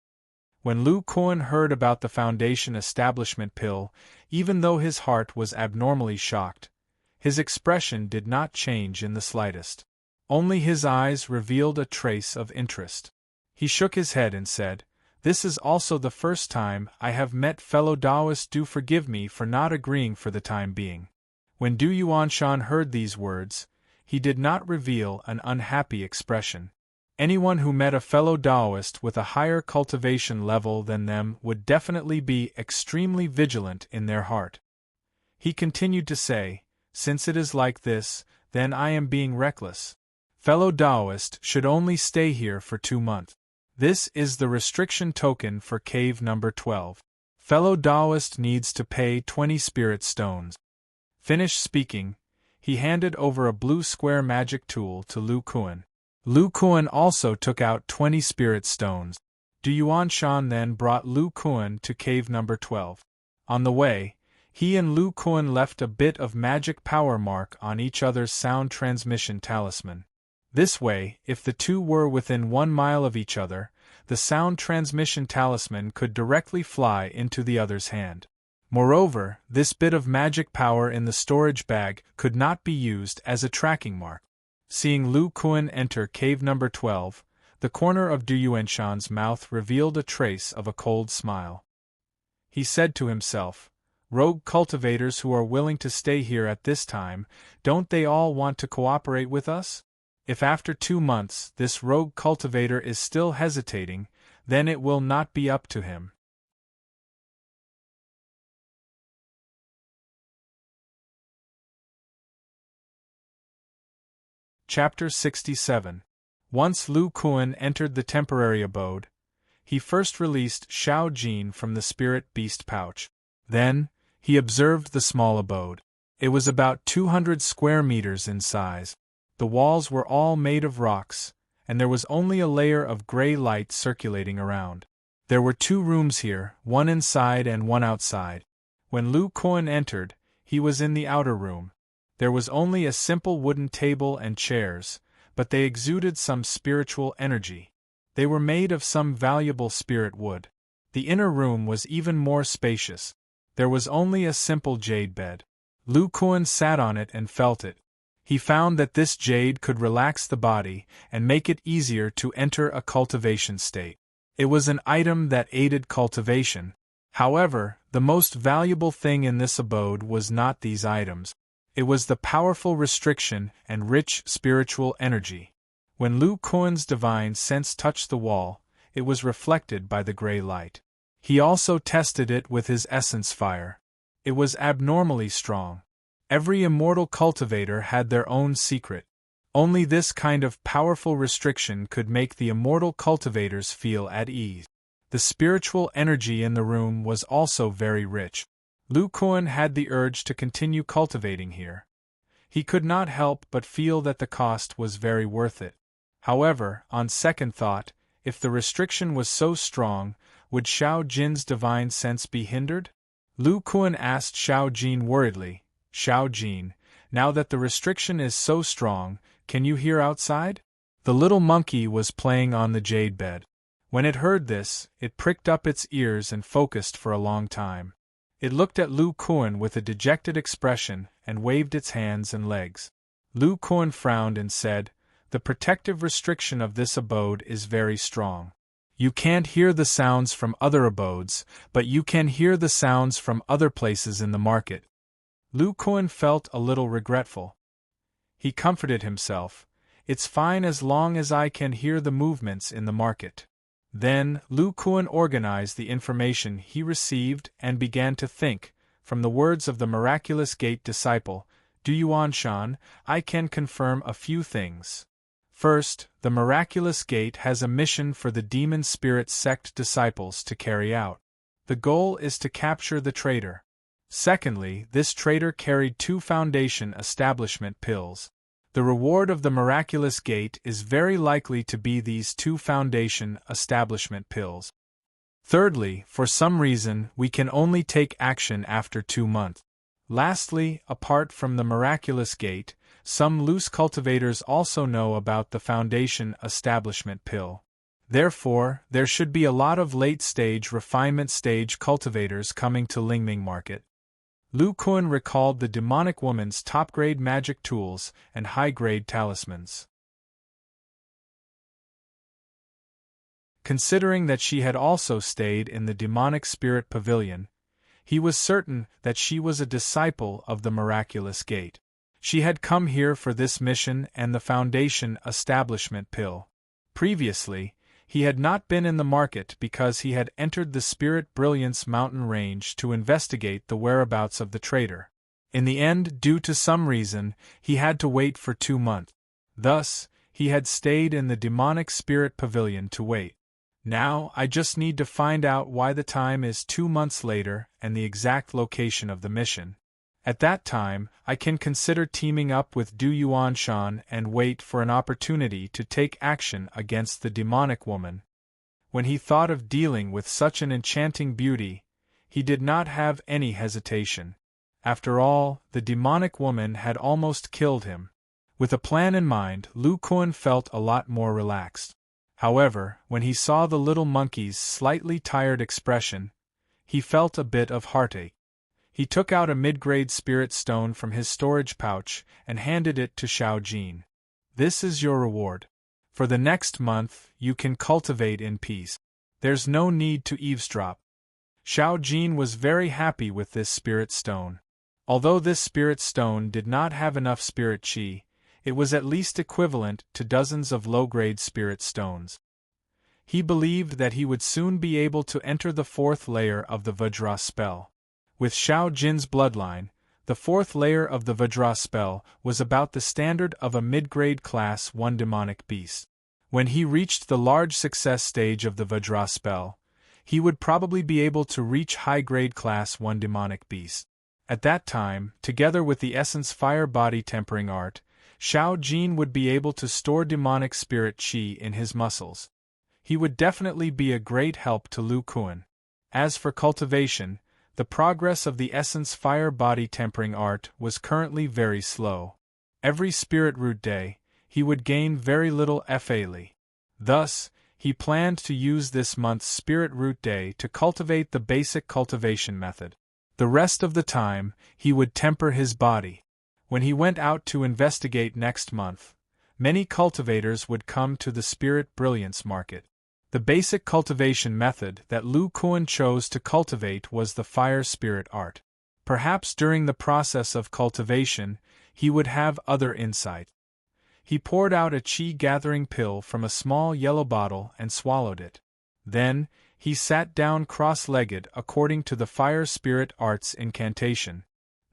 When Lu Kuan heard about the foundation establishment pill, even though his heart was abnormally shocked, his expression did not change in the slightest. Only his eyes revealed a trace of interest. He shook his head and said, "This is also the first time I have met fellow Taoists. Do forgive me for not agreeing for the time being." When Du Yuanshan heard these words, he did not reveal an unhappy expression. Anyone who met a fellow Taoist with a higher cultivation level than them would definitely be extremely vigilant in their heart. He continued to say, "Since it is like this, then I am being reckless. Fellow Taoist should only stay here for 2 months. This is the restriction token for cave number 12. Fellow Taoist needs to pay 20 spirit stones." Finished speaking, he handed over a blue square magic tool to Lu Kuan. Lu Kuan also took out 20 spirit stones. Du Yuanshan then brought Lu Kuan to cave number 12. On the way, he and Lu Kuan left a bit of magic power mark on each other's sound transmission talisman. This way, if the two were within 1 mile of each other, the sound transmission talisman could directly fly into the other's hand. Moreover, this bit of magic power in the storage bag could not be used as a tracking mark. Seeing Lu Kuan enter cave number 12, the corner of Du Yuanshan's mouth revealed a trace of a cold smile. He said to himself, "Rogue cultivators who are willing to stay here at this time, don't they all want to cooperate with us? If after 2 months this rogue cultivator is still hesitating, then it will not be up to him." Chapter 67. Once Lu Kuan entered the temporary abode, he first released Xiao Jin from the spirit beast pouch. Then, he observed the small abode. It was about 200 square meters in size. The walls were all made of rocks, and there was only a layer of gray light circulating around. There were 2 rooms here, one inside and one outside. When Lu Kuan entered, he was in the outer room. There was only a simple wooden table and chairs, but they exuded some spiritual energy. They were made of some valuable spirit wood. The inner room was even more spacious. There was only a simple jade bed. Lu Kuan sat on it and felt it. He found that this jade could relax the body and make it easier to enter a cultivation state. It was an item that aided cultivation. However, the most valuable thing in this abode was not these items. It was the powerful restriction and rich spiritual energy. When Lu Kuan's divine sense touched the wall, it was reflected by the gray light. He also tested it with his essence fire. It was abnormally strong. Every immortal cultivator had their own secret. Only this kind of powerful restriction could make the immortal cultivators feel at ease. The spiritual energy in the room was also very rich. Lu Kuan had the urge to continue cultivating here. He could not help but feel that the cost was very worth it. However, on second thought, if the restriction was so strong, would Xiao Jin's divine sense be hindered? Lu Kuan asked Xiao Jin worriedly, "Xiao Jin, now that the restriction is so strong, can you hear outside?" The little monkey was playing on the jade bed. When it heard this, it pricked up its ears and focused for a long time. It looked at Lu Kuan with a dejected expression and waved its hands and legs. Lu Kuan frowned and said, the protective restriction of this abode is very strong. You can't hear the sounds from other abodes, but you can hear the sounds from other places in the market. Lu Kuan felt a little regretful. He comforted himself, "It's fine as long as I can hear the movements in the market." Then, Lu Kuan organized the information he received and began to think, from the words of the Miraculous Gate disciple, Du Yuan Shan, I can confirm a few things. First, the Miraculous Gate has a mission for the demon spirit sect disciples to carry out. The goal is to capture the traitor. Secondly, this traitor carried 2 Foundation establishment pills. The reward of the Miraculous Gate is very likely to be these 2 Foundation establishment pills. Thirdly, for some reason, we can only take action after 2 months. Lastly, apart from the Miraculous Gate, some loose cultivators also know about the Foundation establishment pill. Therefore, there should be a lot of late-stage refinement stage cultivators coming to Lingming Market. Lu Kuan recalled the demonic woman's top-grade magic tools and high-grade talismans. Considering that she had also stayed in the demonic spirit pavilion, he was certain that she was a disciple of the Miraculous Gate. She had come here for this mission and the Foundation establishment pill. Previously, he had not been in the market because he had entered the Spirit Brilliance mountain range to investigate the whereabouts of the traitor. In the end, due to some reason, he had to wait for 2 months. Thus, he had stayed in the demonic spirit pavilion to wait. Now, I just need to find out why the time is 2 months later and the exact location of the mission. At that time, I can consider teaming up with Du Yuan Shan and wait for an opportunity to take action against the demonic woman. When he thought of dealing with such an enchanting beauty, he did not have any hesitation. After all, the demonic woman had almost killed him. With a plan in mind, Lu Kuan felt a lot more relaxed. However, when he saw the little monkey's slightly tired expression, he felt a bit of heartache. He took out a mid-grade spirit stone from his storage pouch and handed it to Xiao Jin. This is your reward. For the next month, you can cultivate in peace. There's no need to eavesdrop. Xiao Jin was very happy with this spirit stone. Although this spirit stone did not have enough spirit chi, it was at least equivalent to dozens of low-grade spirit stones. He believed that he would soon be able to enter the 4th layer of the Vajra spell. With Xiao Jin's bloodline, the 4th layer of the Vajra spell was about the standard of a mid-grade class 1 demonic beast. When he reached the large success stage of the Vajra spell, he would probably be able to reach high-grade class 1 demonic beast. At that time, together with the essence fire body tempering art, Xiao Jin would be able to store demonic spirit chi in his muscles. He would definitely be a great help to Lu Kuan. As for cultivation, the progress of the essence fire body tempering art was currently very slow. Every spirit root day, he would gain very little FA. Thus, he planned to use this month's spirit root day to cultivate the basic cultivation method. The rest of the time, he would temper his body. When he went out to investigate next month, many cultivators would come to the Spirit Brilliance market. The basic cultivation method that Lu Kuan chose to cultivate was the fire spirit art. Perhaps during the process of cultivation, he would have other insight. He poured out a chi-gathering pill from a small yellow bottle and swallowed it. Then, he sat down cross-legged according to the fire spirit art's incantation.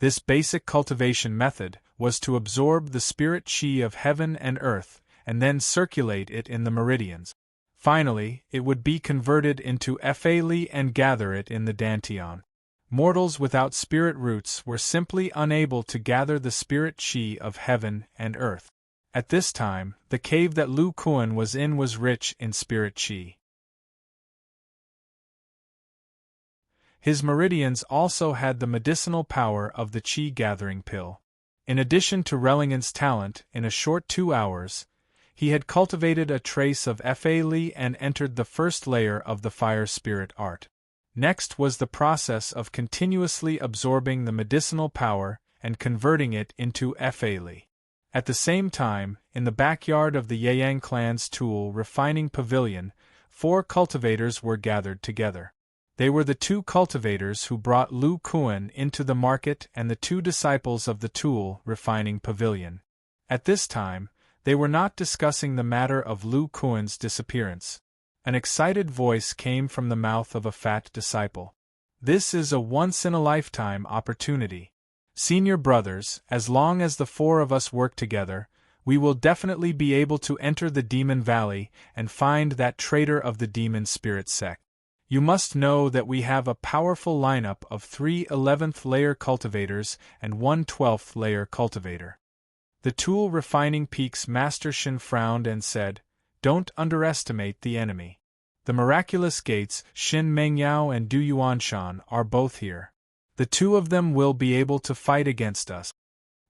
This basic cultivation method was to absorb the spirit chi of heaven and earth, and then circulate it in the meridians. Finally, it would be converted into Fa and gather it in the Dantian. Mortals without spirit roots were simply unable to gather the spirit chi of heaven and earth. At this time, the cave that Lu Kuan was in was rich in spirit chi. His meridians also had the medicinal power of the chi-gathering pill. In addition to Rellingan's talent, in a short 2 hours, he had cultivated a trace of Fa and entered the 1st layer of the fire spirit art. Next was the process of continuously absorbing the medicinal power and converting it into Fa. At the same time, in the backyard of the Yang clan's tool refining pavilion, 4 cultivators were gathered together. They were the 2 cultivators who brought Lu Kuan into the market and the 2 disciples of the tool refining pavilion. At this time, they were not discussing the matter of Lu Kuan's disappearance. An excited voice came from the mouth of a fat disciple. This is a once-in-a-lifetime opportunity. Senior brothers, as long as the 4 of us work together, we will definitely be able to enter the Demon Valley and find that traitor of the Demon Spirit sect. You must know that we have a powerful lineup of 3 11th layer cultivators and 1 12th layer cultivator. The tool refining peak's Master Shin frowned and said, "Don't underestimate the enemy. The miraculous gates, Shin Mengyao and Du Yuanshan, are both here. The 2 of them will be able to fight against us."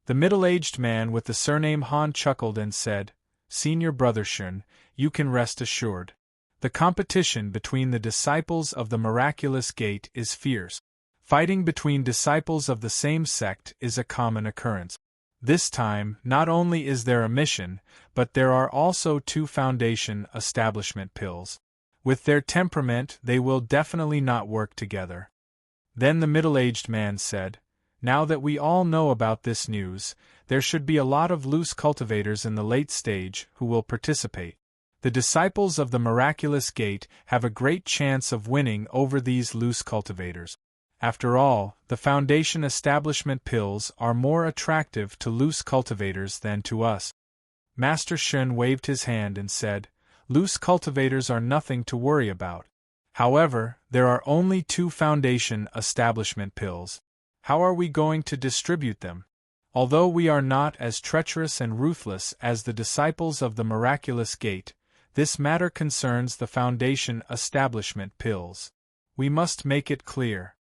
The middle-aged man with the surname Han chuckled and said, "Senior brother Shin, you can rest assured. The competition between the disciples of the miraculous gate is fierce. Fighting between disciples of the same sect is a common occurrence. This time, not only is there a mission, but there are also 2 foundation establishment pills. With their temperament, they will definitely not work together." Then the middle-aged man said, "Now that we all know about this news, there should be a lot of loose cultivators in the late stage who will participate. The disciples of the miraculous gate have a great chance of winning over these loose cultivators. After all, the foundation establishment pills are more attractive to loose cultivators than to us." Master Shin waved his hand and said, "Loose cultivators are nothing to worry about. However, there are only 2 foundation establishment pills. How are we going to distribute them? Although we are not as treacherous and ruthless as the disciples of the miraculous gate, this matter concerns the foundation establishment pills. We must make it clear."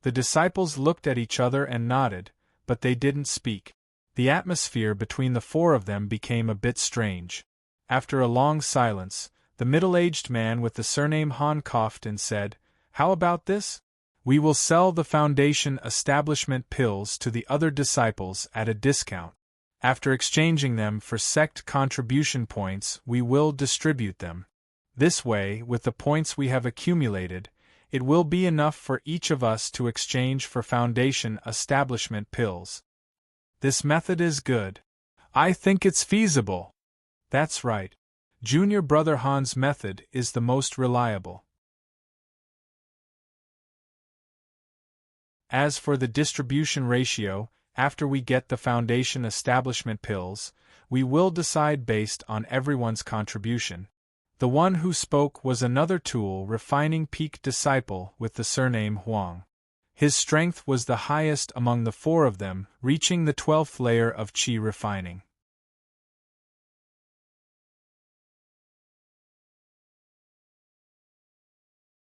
The disciples looked at each other and nodded, but they didn't speak. The atmosphere between the 4 of them became a bit strange. After a long silence, the middle-aged man with the surname Han coughed and said, "How about this? We will sell the foundation establishment pills to the other disciples at a discount. After exchanging them for sect contribution points, we will distribute them. This way, with the points we have accumulated, it will be enough for each of us to exchange for foundation establishment pills." "This method is good. I think it's feasible." "That's right. Junior brother Han's method is the most reliable." As for the distribution ratio, after we get the foundation establishment pills, we will decide based on everyone's contribution. The one who spoke was another tool refining peak disciple with the surname Huang. His strength was the highest among the 4 of them, reaching the 12th layer of qi refining.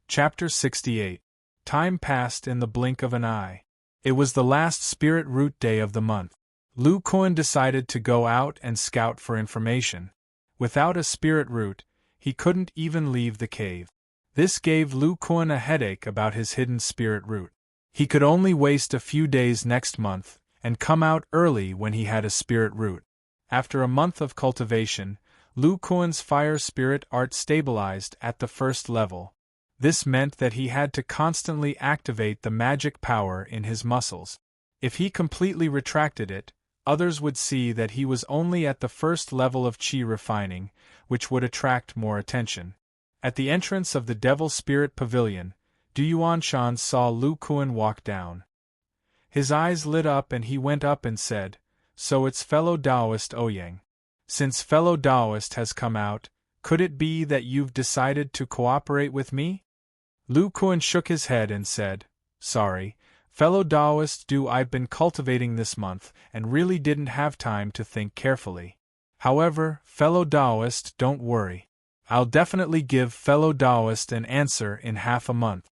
Chapter 68. Time passed in the blink of an eye. It was the last spirit root day of the month. Lu Kuan decided to go out and scout for information. Without a spirit root, he couldn't even leave the cave. This gave Lu Kuan a headache about his hidden spirit root. He could only waste a few days next month, and come out early when he had a spirit root. After a month of cultivation, Lu Kuan's fire spirit art stabilized at the 1st level. This meant that he had to constantly activate the magic power in his muscles. If he completely retracted it, others would see that he was only at the 1st level of qi refining, which would attract more attention. At the entrance of the Devil Spirit Pavilion, Du Yuanshan saw Lu Kuan walk down. His eyes lit up and he went up and said, "So it's fellow Taoist Ouyang. Since fellow Taoist has come out, could it be that you've decided to cooperate with me?" Lu Kuan shook his head and said, "Sorry, fellow Taoist Du, I've been cultivating this month and really didn't have time to think carefully. However, fellow Taoist, don't worry. I'll definitely give fellow Taoist an answer in half a month.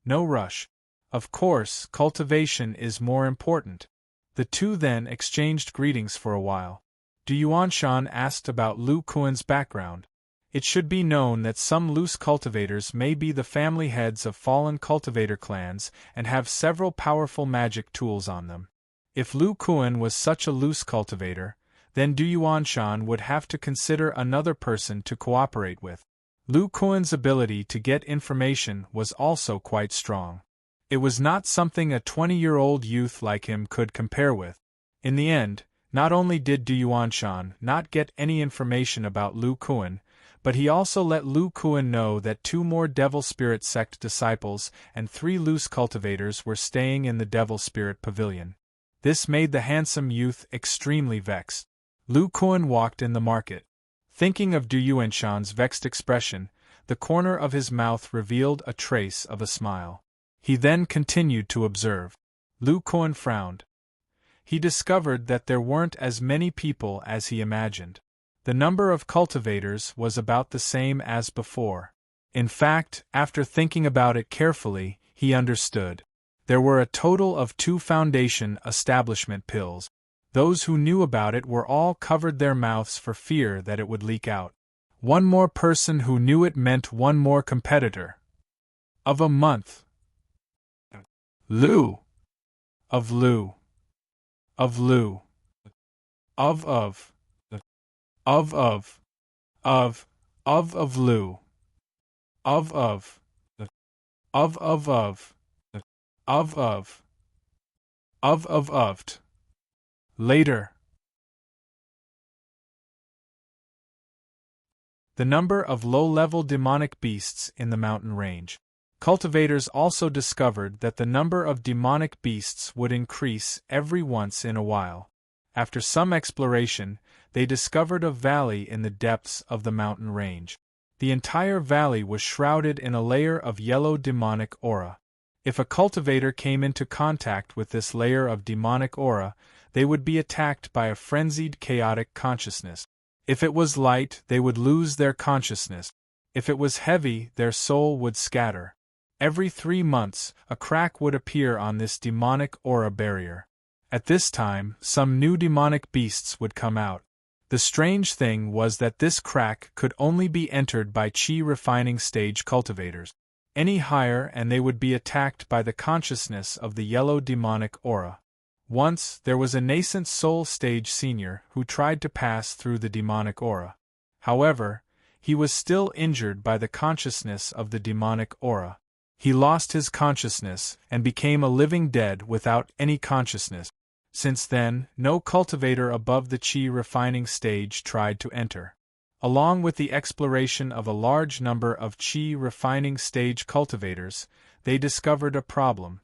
No rush. Of course, cultivation is more important." The 2 then exchanged greetings for a while. Du Yuanshan asked about Lu Kuan's background. It should be known that some loose cultivators may be the family heads of fallen cultivator clans and have several powerful magic tools on them. If Lu Kuan was such a loose cultivator, then Du Yuanshan would have to consider another person to cooperate with. Lu Kuan's ability to get information was also quite strong. It was not something a 20-year-old youth like him could compare with. In the end, not only did Du Yuanshan not get any information about Lu Kuan, but he also let Lu Kuan know that 2 more Devil Spirit sect disciples and 3 loose cultivators were staying in the Devil Spirit Pavilion. This made the handsome youth extremely vexed. Lu Kuan walked in the market. Thinking of Du Yuanshan's vexed expression, the corner of his mouth revealed a trace of a smile. He then continued to observe. Lu Kuan frowned. He discovered that there weren't as many people as he imagined. The number of cultivators was about the same as before. In fact, after thinking about it carefully, he understood. There were a total of 2 foundation establishment pills. Those who knew about it were all covered their mouths for fear that it would leak out. 1 more person who knew it meant 1 more competitor. Of a month. Lu. Of Lu. Of Lu. Of. Of Lu. Of. Of Later. The number of low-level demonic beasts in the mountain range. Cultivators also discovered that the number of demonic beasts would increase every once in a while. After some exploration, they discovered a valley in the depths of the mountain range. The entire valley was shrouded in a layer of yellow demonic aura. If a cultivator came into contact with this layer of demonic aura, they would be attacked by a frenzied chaotic consciousness. If it was light, they would lose their consciousness. If it was heavy, their soul would scatter. Every 3 months, a crack would appear on this demonic aura barrier. At this time, some new demonic beasts would come out. The strange thing was that this crack could only be entered by chi refining stage cultivators. Any higher and they would be attacked by the consciousness of the yellow demonic aura. Once, there was a nascent soul stage senior who tried to pass through the demonic aura. However, he was still injured by the consciousness of the demonic aura. He lost his consciousness and became a living dead without any consciousness. Since then, no cultivator above the chi refining stage tried to enter. Along with the exploration of a large number of chi refining stage cultivators, they discovered a problem.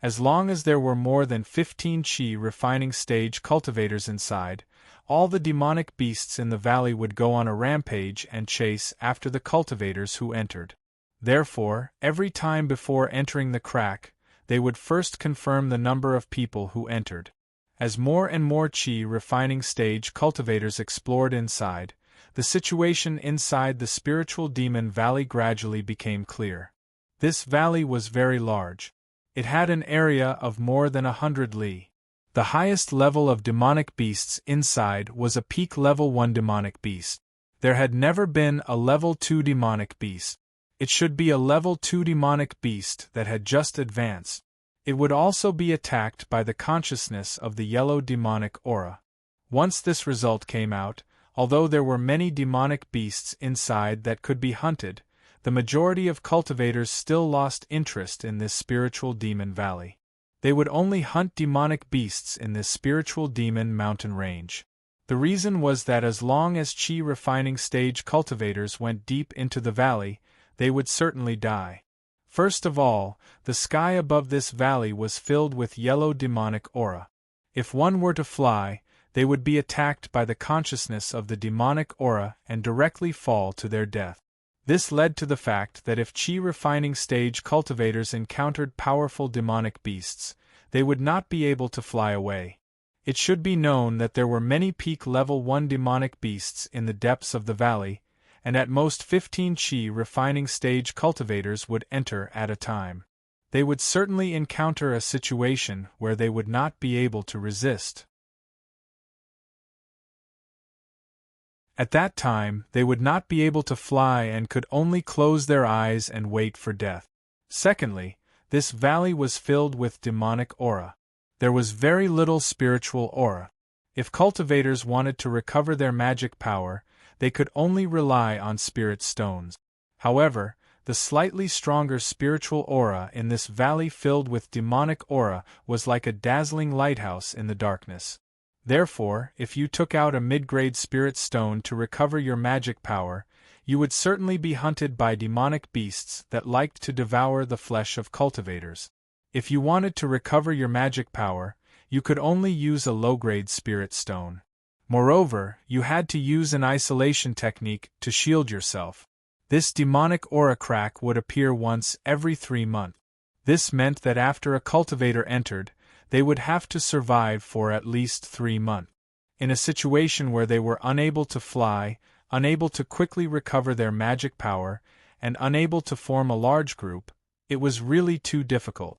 As long as there were more than 15 chi refining stage cultivators inside, all the demonic beasts in the valley would go on a rampage and chase after the cultivators who entered. Therefore, every time before entering the crack, they would first confirm the number of people who entered. As more and more chi refining stage cultivators explored inside, the situation inside the spiritual demon valley gradually became clear. This valley was very large. It had an area of more than 100 li. The highest level of demonic beasts inside was a peak level 1 demonic beast. There had never been a level 2 demonic beast. It should be a level 2 demonic beast that had just advanced. It would also be attacked by the consciousness of the yellow demonic aura. Once this result came out, although there were many demonic beasts inside that could be hunted, the majority of cultivators still lost interest in this spiritual demon valley. They would only hunt demonic beasts in this spiritual demon mountain range. The reason was that as long as chi refining stage cultivators went deep into the valley, they would certainly die. First of all, the sky above this valley was filled with yellow demonic aura. If one were to fly, they would be attacked by the consciousness of the demonic aura and directly fall to their death. This led to the fact that if chi refining stage cultivators encountered powerful demonic beasts, they would not be able to fly away. It should be known that there were many peak level 1 demonic beasts in the depths of the valley, and at most 15 chi refining stage cultivators would enter at a time. They would certainly encounter a situation where they would not be able to resist. At that time, they would not be able to fly and could only close their eyes and wait for death. Secondly, this valley was filled with demonic aura. There was very little spiritual aura. If cultivators wanted to recover their magic power, they could only rely on spirit stones. However, the slightly stronger spiritual aura in this valley filled with demonic aura was like a dazzling lighthouse in the darkness. Therefore, if you took out a mid-grade spirit stone to recover your magic power, you would certainly be hunted by demonic beasts that liked to devour the flesh of cultivators. If you wanted to recover your magic power, you could only use a low-grade spirit stone. Moreover, you had to use an isolation technique to shield yourself. This demonic aura crack would appear once every 3 months. This meant that after a cultivator entered, they would have to survive for at least 3 months. In a situation where they were unable to fly, unable to quickly recover their magic power, and unable to form a large group, it was really too difficult.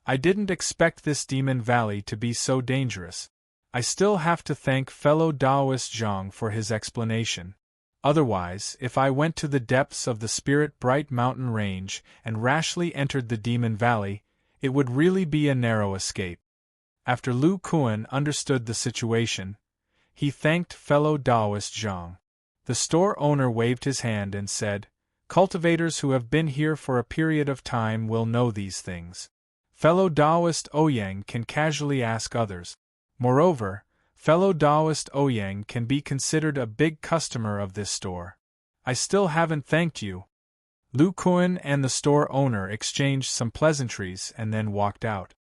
I didn't expect this Demon Valley to be so dangerous. I still have to thank fellow Taoist Zhang for his explanation. Otherwise, if I went to the depths of the Spirit Bright Mountain Range and rashly entered the Demon Valley, it would really be a narrow escape. After Lu Kuan understood the situation, he thanked fellow Taoist Zhang. The store owner waved his hand and said, "Cultivators who have been here for a period of time will know these things. Fellow Taoist Ouyang can casually ask others. Moreover, fellow Taoist Ouyang can be considered a big customer of this store. I still haven't thanked you." Lu Kuan and the store owner exchanged some pleasantries and then walked out.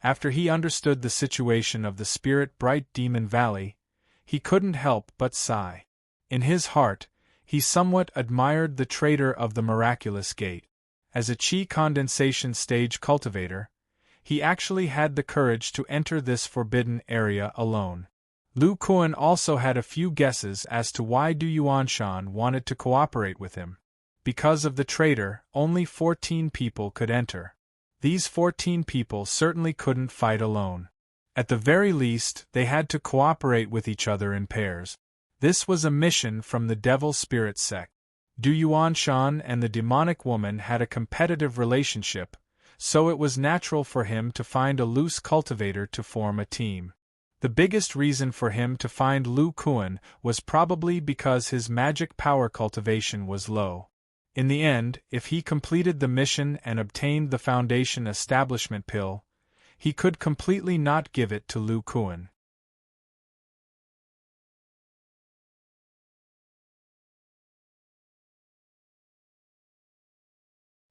After he understood the situation of the Spirit Bright Demon Valley, he couldn't help but sigh. In his heart, he somewhat admired the trader of the Miraculous Gate. As a Qi condensation stage cultivator, he actually had the courage to enter this forbidden area alone. Lu Kuan also had a few guesses as to why Du Yuanshan wanted to cooperate with him. Because of the trader, only 14 people could enter. These 14 people certainly couldn't fight alone. At the very least, they had to cooperate with each other in pairs. This was a mission from the Devil Spirit sect. Du Yuanshan and the demonic woman had a competitive relationship, so it was natural for him to find a loose cultivator to form a team. The biggest reason for him to find Lu Kuan was probably because his magic power cultivation was low. In the end, if he completed the mission and obtained the Foundation Establishment Pill, he could completely not give it to Lu Kuan.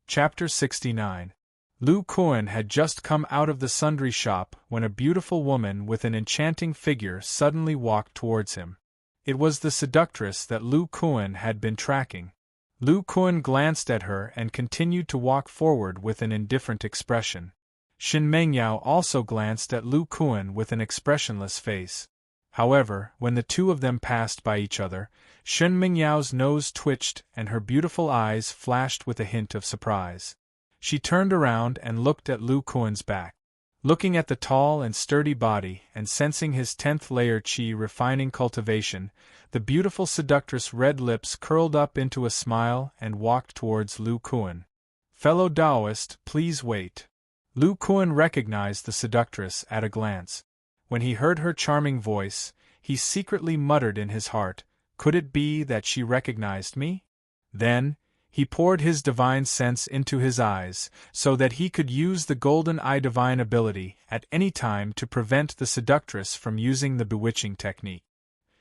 Chapter 69. Lu Kuan had just come out of the sundry shop when a beautiful woman with an enchanting figure suddenly walked towards him. It was the seductress that Lu Kuan had been tracking. Lu Kuan glanced at her and continued to walk forward with an indifferent expression. Shen Mengyao also glanced at Lu Kuan with an expressionless face. However, when the two of them passed by each other, Shen Mengyao's nose twitched and her beautiful eyes flashed with a hint of surprise. She turned around and looked at Lu Kuan's back. Looking at the tall and sturdy body and sensing his 10th layer qi refining cultivation, the beautiful seductress' red lips curled up into a smile and walked towards Lu Kuan. "Fellow Taoist, please wait." Lu Kuan recognized the seductress at a glance. When he heard her charming voice, he secretly muttered in his heart, "Could it be that she recognized me?" Then, he poured his divine sense into his eyes, so that he could use the golden eye divine ability at any time to prevent the seductress from using the bewitching technique.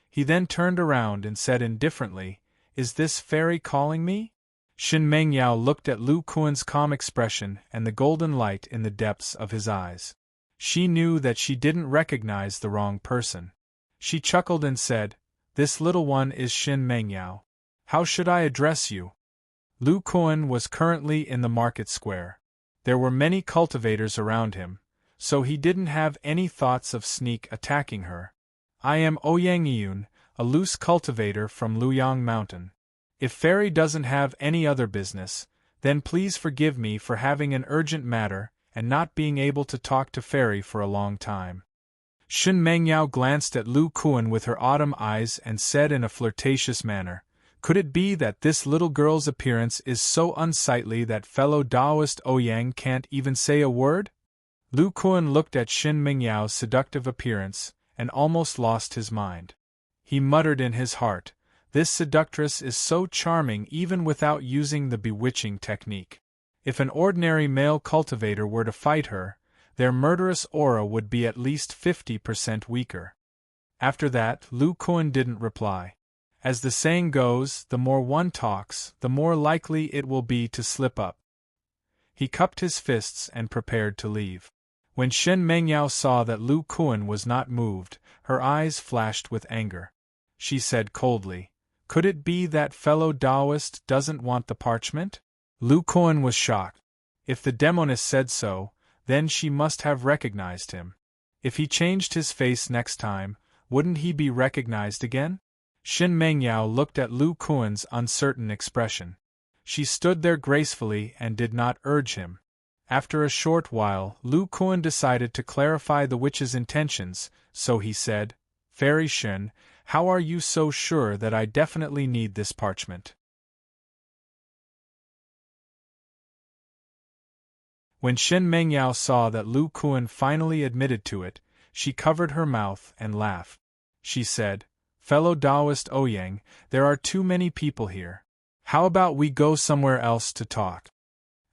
He then turned around and said indifferently, "Is this fairy calling me?" Shen Mengyao looked at Lu Kuan's calm expression and the golden light in the depths of his eyes. She knew that she didn't recognize the wrong person. She chuckled and said, "This little one is Shen Mengyao. How should I address you?" Lu Kuan was currently in the market square. There were many cultivators around him, so he didn't have any thoughts of sneak attacking her. "I am Ouyang Yun, a loose cultivator from Luyang Mountain. If Fairy doesn't have any other business, then please forgive me for having an urgent matter and not being able to talk to Fairy for a long time." Shen Mengyao glanced at Lu Kuan with her autumn eyes and said in a flirtatious manner, "Could it be that this little girl's appearance is so unsightly that fellow Taoist Ouyang can't even say a word?" Lu Kuan looked at Shen Mengyao's seductive appearance and almost lost his mind. He muttered in his heart, "This seductress is so charming even without using the bewitching technique. If an ordinary male cultivator were to fight her, their murderous aura would be at least 50% weaker." After that, Lu Kuan didn't reply. As the saying goes, the more one talks, the more likely it will be to slip up. He cupped his fists and prepared to leave. When Shen Mengyao saw that Lu Kuan was not moved, her eyes flashed with anger. She said coldly, "Could it be that fellow Taoist doesn't want the parchment?" Lu Kuan was shocked. If the demoness said so, then she must have recognized him. If he changed his face next time, wouldn't he be recognized again? Shen Mengyao looked at Lu Kuan's uncertain expression. She stood there gracefully and did not urge him. After a short while, Lu Kuan decided to clarify the witch's intentions, so he said, "Fairy Shen, how are you so sure that I definitely need this parchment?" When Shen Mengyao saw that Lu Kuan finally admitted to it, she covered her mouth and laughed. She said, "Fellow Taoist Ouyang, there are too many people here. How about we go somewhere else to talk?"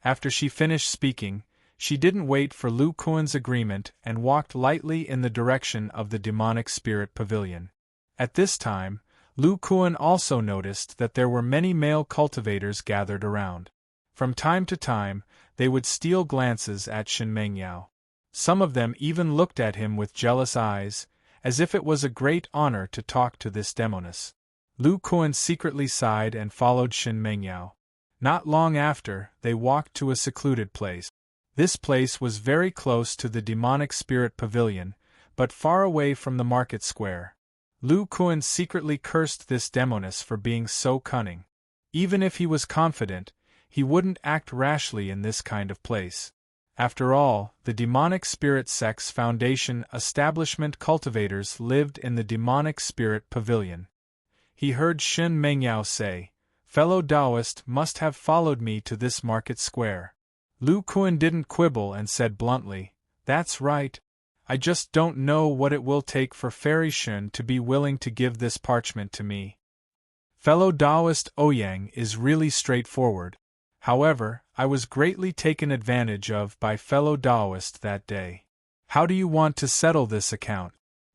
After she finished speaking, she didn't wait for Lu Kuan's agreement and walked lightly in the direction of the demonic spirit pavilion. At this time, Lu Kuan also noticed that there were many male cultivators gathered around. From time to time, they would steal glances at Shen Mengyao. Some of them even looked at him with jealous eyes, as if it was a great honor to talk to this demoness. Lu Kuan secretly sighed and followed Shen Mengyao. Not long after, they walked to a secluded place. This place was very close to the demonic spirit pavilion, but far away from the market square. Lu Kuan secretly cursed this demoness for being so cunning. Even if he was confident, he wouldn't act rashly in this kind of place. After all, the demonic spirit sex foundation establishment cultivators lived in the demonic spirit pavilion. He heard Shen Mengyao say, "Fellow Taoist must have followed me to this market square." Lu Kuan didn't quibble and said bluntly, "That's right. I just don't know what it will take for Fairy Shen to be willing to give this parchment to me. Fellow Taoist Ouyang is really straightforward. However, I was greatly taken advantage of by fellow Taoist that day. How do you want to settle this account?"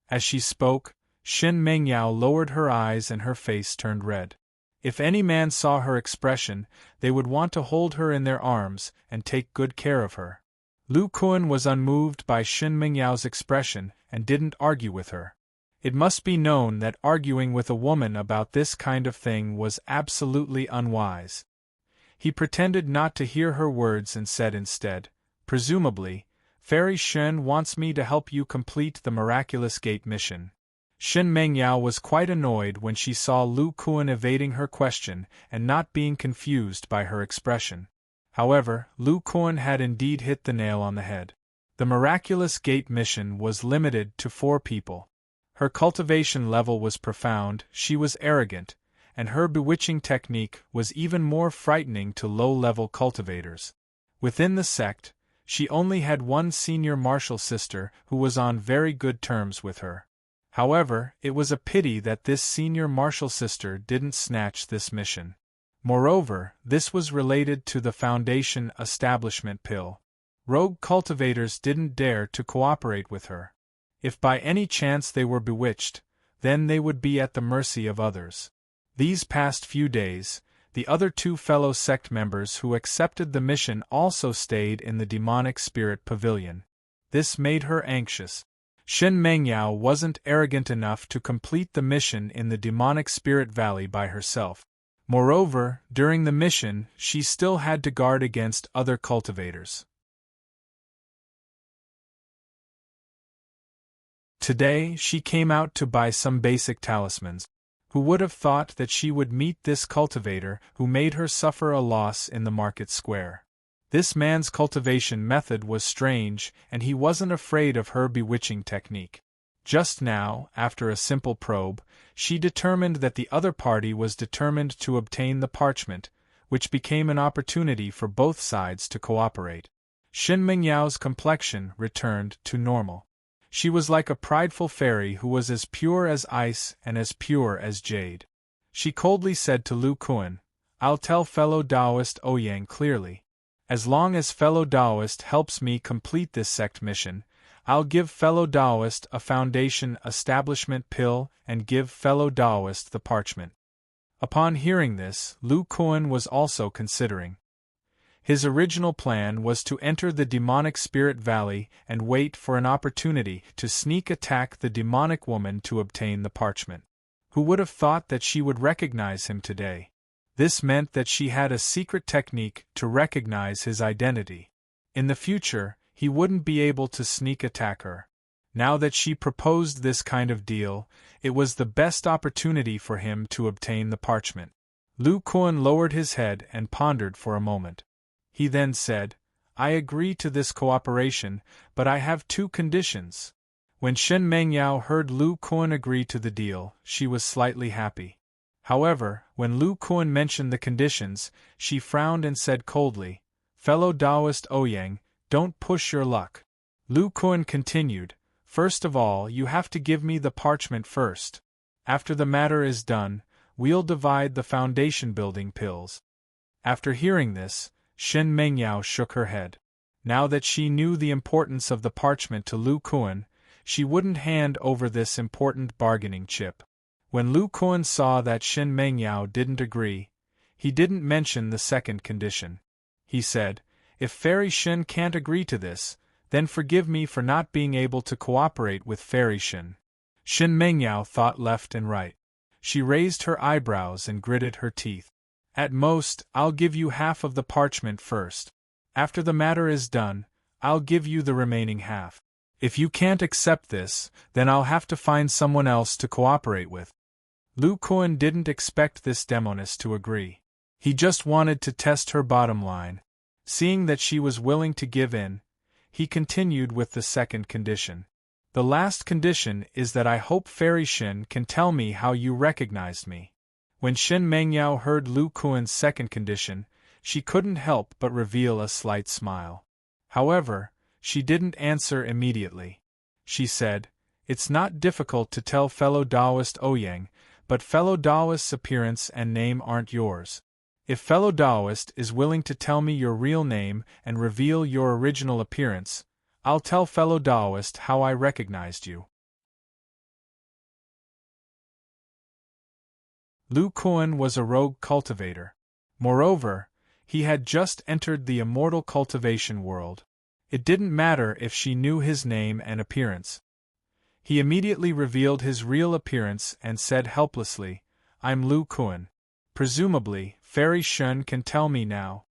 As she spoke, Shen Mengyao lowered her eyes and her face turned red. If any man saw her expression, they would want to hold her in their arms and take good care of her. Lu Kuan was unmoved by Shen Mengyao's expression and didn't argue with her. It must be known that arguing with a woman about this kind of thing was absolutely unwise. He pretended not to hear her words and said instead, "Presumably, Fairy Shen wants me to help you complete the miraculous gate mission." Shen Mengyao was quite annoyed when she saw Lu Kuan evading her question and not being confused by her expression. However, Lu Kuan had indeed hit the nail on the head. The miraculous gate mission was limited to 4 people. Her cultivation level was profound, she was arrogant, and her bewitching technique was even more frightening to low-level cultivators. Within the sect, she only had one senior martial sister who was on very good terms with her. However, it was a pity that this senior martial sister didn't snatch this mission. Moreover, this was related to the Foundation establishment pill. Rogue cultivators didn't dare to cooperate with her. If by any chance they were bewitched, then they would be at the mercy of others. These past few days, the other 2 fellow sect members who accepted the mission also stayed in the demonic spirit pavilion. This made her anxious. Shen Mengyao wasn't arrogant enough to complete the mission in the demonic spirit valley by herself. Moreover, during the mission, she still had to guard against other cultivators. Today, she came out to buy some basic talismans. Who would have thought that she would meet this cultivator who made her suffer a loss in the market square? This man's cultivation method was strange, and he wasn't afraid of her bewitching technique. Just now, after a simple probe, she determined that the other party was determined to obtain the parchment, which became an opportunity for both sides to cooperate. Shen Mengyao's complexion returned to normal. She was like a prideful fairy who was as pure as ice and as pure as jade. She coldly said to Lu Kuan, "I'll tell fellow Taoist Ouyang clearly. As long as fellow Taoist helps me complete this sect mission, I'll give fellow Taoist a foundation establishment pill and give fellow Taoist the parchment." Upon hearing this, Lu Kuan was also considering. His original plan was to enter the demonic spirit valley and wait for an opportunity to sneak attack the demonic woman to obtain the parchment. Who would have thought that she would recognize him today? This meant that she had a secret technique to recognize his identity. In the future, he wouldn't be able to sneak attack her. Now that she proposed this kind of deal, it was the best opportunity for him to obtain the parchment. Lu Kuan lowered his head and pondered for a moment. He then said, "I agree to this cooperation, but I have two conditions." When Shen Mengyao heard Lu Kuan agree to the deal, she was slightly happy. However, when Lu Kuan mentioned the conditions, she frowned and said coldly, "Fellow Taoist Ouyang, don't push your luck." Lu Kuan continued, "First of all, you have to give me the parchment first. After the matter is done, we'll divide the foundation building pills." After hearing this, Shen Mengyao shook her head. Now that she knew the importance of the parchment to Lu Kuan, she wouldn't hand over this important bargaining chip. When Lu Kuan saw that Shen Mengyao didn't agree, he didn't mention the second condition. He said, "If Fairy Shen can't agree to this, then forgive me for not being able to cooperate with Fairy Shen." Shen Mengyao thought left and right. She raised her eyebrows and gritted her teeth. "At most, I'll give you half of the parchment first. After the matter is done, I'll give you the remaining half. If you can't accept this, then I'll have to find someone else to cooperate with." Lu Kuan didn't expect this demoness to agree. He just wanted to test her bottom line. Seeing that she was willing to give in, he continued with the second condition. "The last condition is that I hope Fairy Shen can tell me how you recognized me." When Shen Mengyao heard Lu Kuan's second condition, she couldn't help but reveal a slight smile. However, she didn't answer immediately. She said, "It's not difficult to tell fellow Taoist Ouyang, but fellow Taoist's appearance and name aren't yours. If fellow Taoist is willing to tell me your real name and reveal your original appearance, I'll tell fellow Taoist how I recognized you." Lu Kuan was a rogue cultivator. Moreover, he had just entered the immortal cultivation world. It didn't matter if she knew his name and appearance. He immediately revealed his real appearance and said helplessly, "I'm Lu Kuan. Presumably, Fairy Shen can tell me now."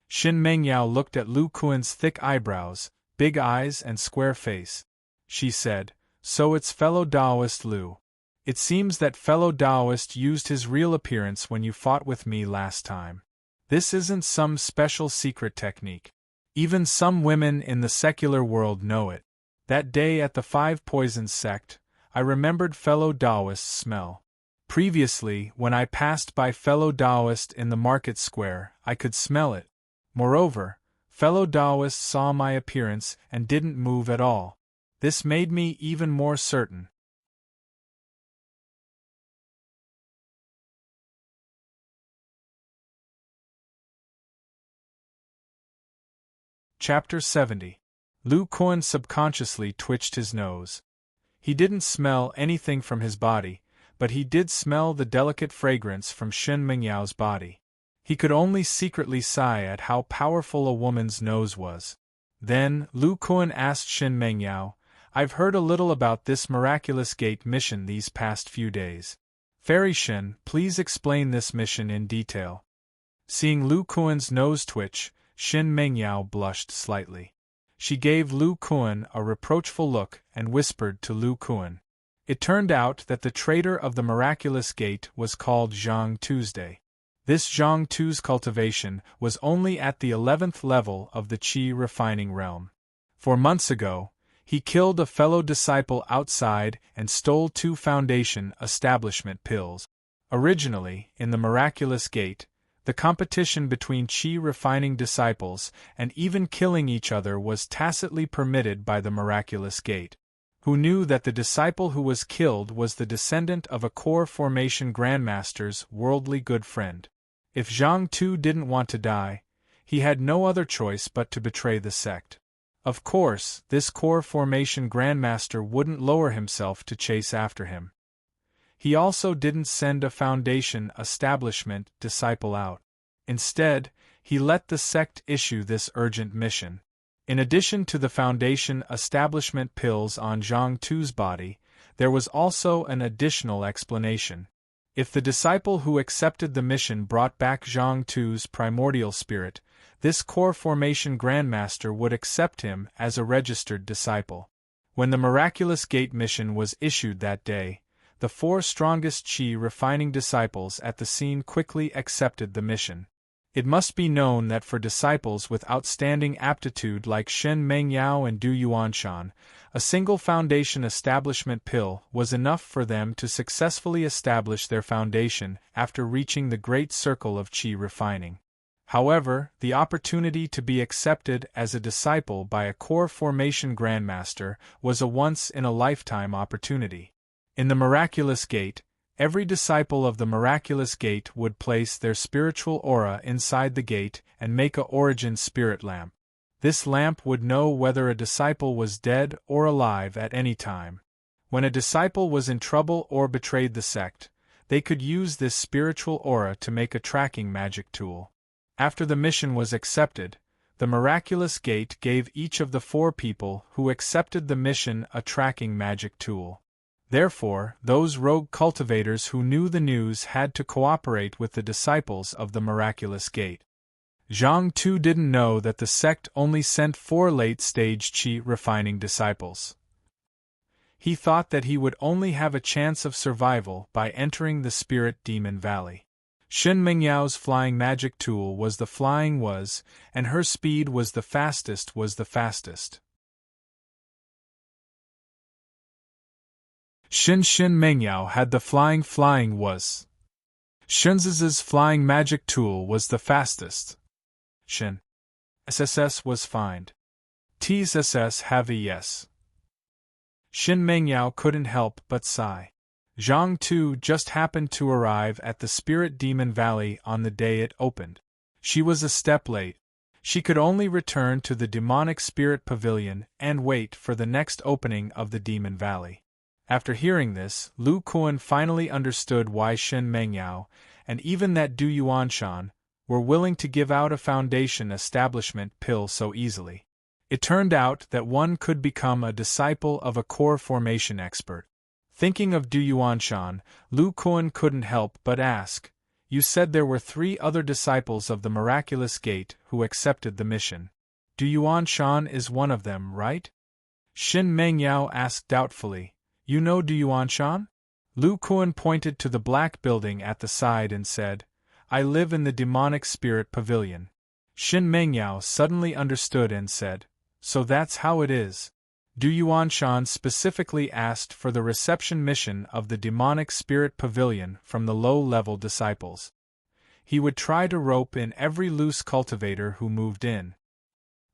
Shen Mengyao looked at Lu Kuan's thick eyebrows, big eyes and square face. She said, "So it's fellow Taoist Lu. It seems that fellow Taoist used his real appearance when you fought with me last time. This isn't some special secret technique. Even some women in the secular world know it. That day at the Five Poisons sect, I remembered fellow Taoist's smell. Previously, when I passed by fellow Taoist in the market square, I could smell it. Moreover, fellow Taoist saw my appearance and didn't move at all. This made me even more certain." Chapter 70. Lu Kuan subconsciously twitched his nose. He didn't smell anything from his body, but he did smell the delicate fragrance from Shen Mengyao's body. He could only secretly sigh at how powerful a woman's nose was. Then, Lu Kuan asked Shen Mengyao, "I've heard a little about this miraculous gate mission these past few days. Fairy Shen, please explain this mission in detail." Seeing Lu Kuan's nose twitch, Shen Mengyao blushed slightly. She gave Lu Kuan a reproachful look and whispered to Lu Kuan. It turned out that the traitor of the miraculous gate was called Zhang Tuesday. This Zhang Tu's cultivation was only at the 11th level of the Qi refining realm. 4 months ago, he killed a fellow disciple outside and stole 2 foundation establishment pills. Originally, in the miraculous gate, the competition between Qi refining disciples and even killing each other was tacitly permitted by the miraculous gate. who knew that the disciple who was killed was the descendant of a core formation grandmaster's worldly good friend. If Zhang Tu didn't want to die, he had no other choice but to betray the sect. Of course, this core formation grandmaster wouldn't lower himself to chase after him. He also didn't send a foundation establishment disciple out. Instead, he let the sect issue this urgent mission. In addition to the foundation establishment pills on Zhang Tu's body, there was also an additional explanation. If the disciple who accepted the mission brought back Zhang Tu's primordial spirit, this core formation grandmaster would accept him as a registered disciple. When the Miraculous Gate mission was issued that day, the 4 strongest Qi refining disciples at the scene quickly accepted the mission. It must be known that for disciples with outstanding aptitude like Shen Mengyao and Du Yuanshan, a single foundation establishment pill was enough for them to successfully establish their foundation after reaching the great circle of Qi refining. However, the opportunity to be accepted as a disciple by a core formation grandmaster was a once-in-a-lifetime opportunity. In the Miraculous Gate, every disciple of the Miraculous Gate would place their spiritual aura inside the gate and make a origin spirit lamp. This lamp would know whether a disciple was dead or alive at any time. When a disciple was in trouble or betrayed the sect, they could use this spiritual aura to make a tracking magic tool. After the mission was accepted, the Miraculous Gate gave each of the 4 people who accepted the mission a tracking magic tool. Therefore, those rogue cultivators who knew the news had to cooperate with the disciples of the Miraculous Gate. Zhang Tu didn't know that the sect only sent 4 late-stage Qi refining disciples. He thought that he would only have a chance of survival by entering the Spirit Demon Valley. Shen Mengyao's flying magic tool was the flying was, and her speed was the fastest. Shen Mengyao had the flying was. Shen's flying magic tool was the fastest. Shen SSS was find. T's SS have a yes. Shen Mengyao couldn't help but sigh. Zhang Tu just happened to arrive at the Spirit Demon Valley on the day it opened. She was a step late. She could only return to the Demonic Spirit Pavilion and wait for the next opening of the Demon Valley. After hearing this, Lu Kuan finally understood why Shen Mengyao, and even that Du Yuanshan, were willing to give out a foundation establishment pill so easily. It turned out that one could become a disciple of a core formation expert. Thinking of Du Yuanshan, Lu Kuan couldn't help but ask, "You said there were 3 other disciples of the Miraculous Gate who accepted the mission. Du Yuanshan is one of them, right?" Shen Mengyao asked doubtfully, "You know Du Yuanshan?" Lu Kuan pointed to the black building at the side and said, "I live in the Demonic Spirit Pavilion." Shen Mengyao suddenly understood and said, "So that's how it is." Du Yuanshan specifically asked for the reception mission of the Demonic Spirit Pavilion from the low-level disciples. He would try to rope in every loose cultivator who moved in.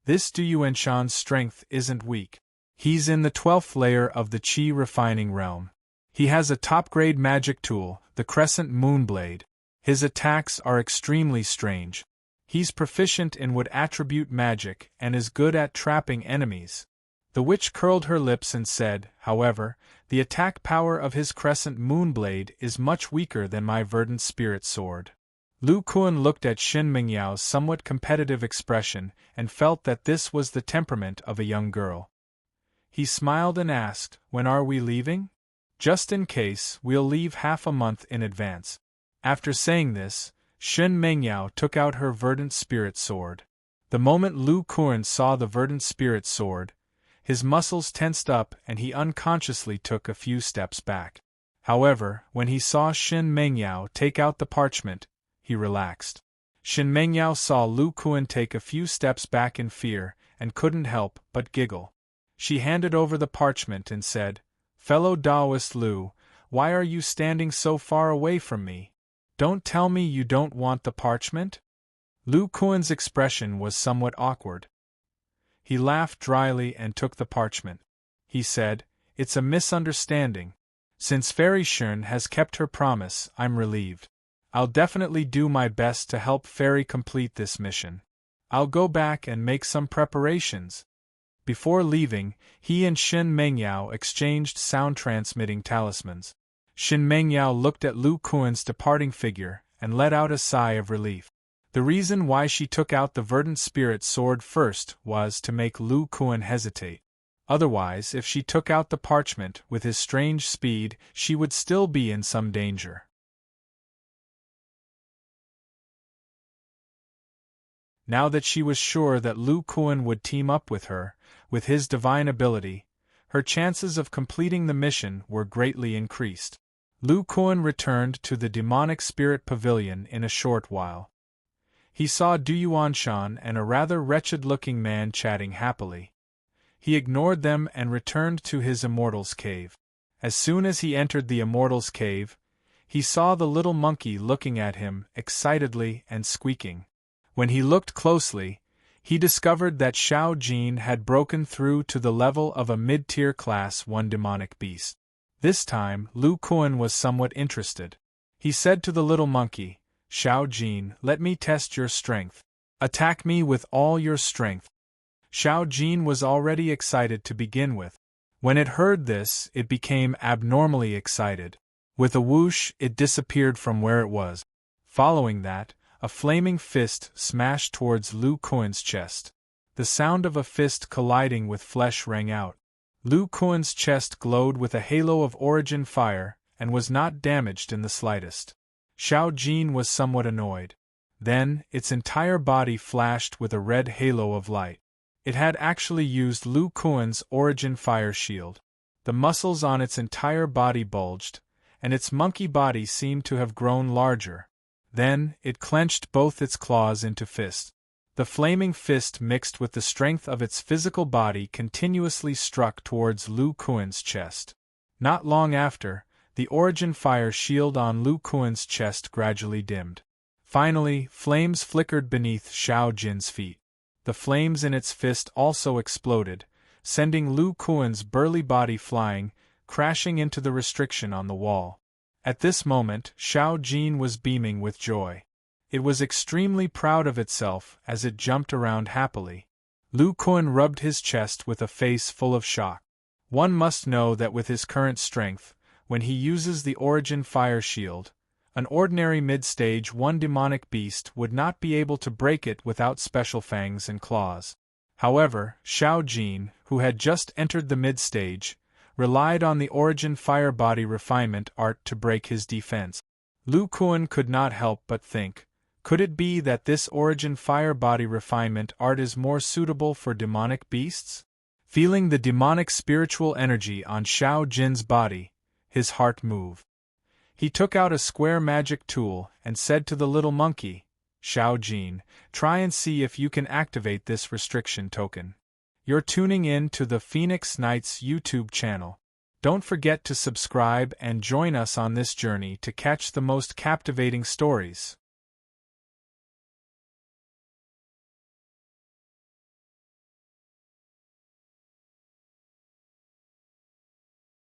This Du Yuanshan's strength isn't weak. He's in the 12th layer of the Qi refining realm. He has a top-grade magic tool, the Crescent Moonblade. His attacks are extremely strange. He's proficient in wood attribute magic and is good at trapping enemies. The witch curled her lips and said, "However, the attack power of his Crescent Moonblade is much weaker than my Verdant Spirit Sword." Lu Kuan looked at Shen Mengyao's somewhat competitive expression and felt that this was the temperament of a young girl. He smiled and asked, "When are we leaving?" "Just in case, we'll leave half a month in advance." After saying this, Shen Mengyao took out her Verdant Spirit Sword. The moment Lu Kuan saw the Verdant Spirit Sword, his muscles tensed up and he unconsciously took a few steps back. However, when he saw Shen Mengyao take out the parchment, he relaxed. Shen Mengyao saw Lu Kuan take a few steps back in fear and couldn't help but giggle. She handed over the parchment and said, "Fellow Taoist Lu, why are you standing so far away from me? Don't tell me you don't want the parchment?" Lu Kuan's expression was somewhat awkward. He laughed dryly and took the parchment. He said, It's a misunderstanding. Since Fairy Shern has kept her promise, I'm relieved. I'll definitely do my best to help Fairy complete this mission. I'll go back and make some preparations. Before leaving, he and Shin Mengyao exchanged sound-transmitting talismans. Shin Mengyao looked at Lu Kuan's departing figure and let out a sigh of relief. The reason why she took out the verdant spirit sword first was to make Lu Kuan hesitate. Otherwise, if she took out the parchment with his strange speed, she would still be in some danger. Now that she was sure that Lu Kuan would team up with her, with his divine ability, her chances of completing the mission were greatly increased. Lu Kuan returned to the demonic spirit pavilion in a short while. He saw Du Yuanshan and a rather wretched-looking man chatting happily. He ignored them and returned to his immortal's cave. As soon as he entered the immortal's cave, he saw the little monkey looking at him excitedly and squeaking. When he looked closely, he discovered that Xiao Jin had broken through to the level of a mid-tier class 1 demonic beast. This time, Lu Kuan was somewhat interested. He said to the little monkey, "Xiao Jin, let me test your strength. Attack me with all your strength." Xiao Jin was already excited to begin with. When it heard this, it became abnormally excited. With a whoosh, it disappeared from where it was. Following that, a flaming fist smashed towards Lu Kuan's chest. The sound of a fist colliding with flesh rang out. Lu Kuan's chest glowed with a halo of origin fire and was not damaged in the slightest. Xiao Jin was somewhat annoyed. Then, its entire body flashed with a red halo of light. It had actually used Lu Kuan's origin fire shield. The muscles on its entire body bulged, and its monkey body seemed to have grown larger. Then, it clenched both its claws into fists. The flaming fist mixed with the strength of its physical body continuously struck towards Lu Kuan's chest. Not long after, the origin fire shield on Lu Kuan's chest gradually dimmed. Finally, flames flickered beneath Xiao Jin's feet. The flames in its fist also exploded, sending Lu Kuan's burly body flying, crashing into the restriction on the wall. At this moment, Xiao Jin was beaming with joy. It was extremely proud of itself as it jumped around happily. Lu Kuan rubbed his chest with a face full of shock. One must know that with his current strength, when he uses the origin fire shield, an ordinary mid-stage 1 demonic beast would not be able to break it without special fangs and claws. However, Xiao Jin, who had just entered the mid-stage, relied on the origin fire body refinement art to break his defense. Lu Kuan could not help but think, could it be that this origin fire body refinement art is more suitable for demonic beasts? Feeling the demonic spiritual energy on Xiao Jin's body, his heart moved. He took out a square magic tool and said to the little monkey, "Xiao Jin, try and see if you can activate this restriction token." You're tuning in to the Phoenix Knights YouTube channel. Don't forget to subscribe and join us on this journey to catch the most captivating stories.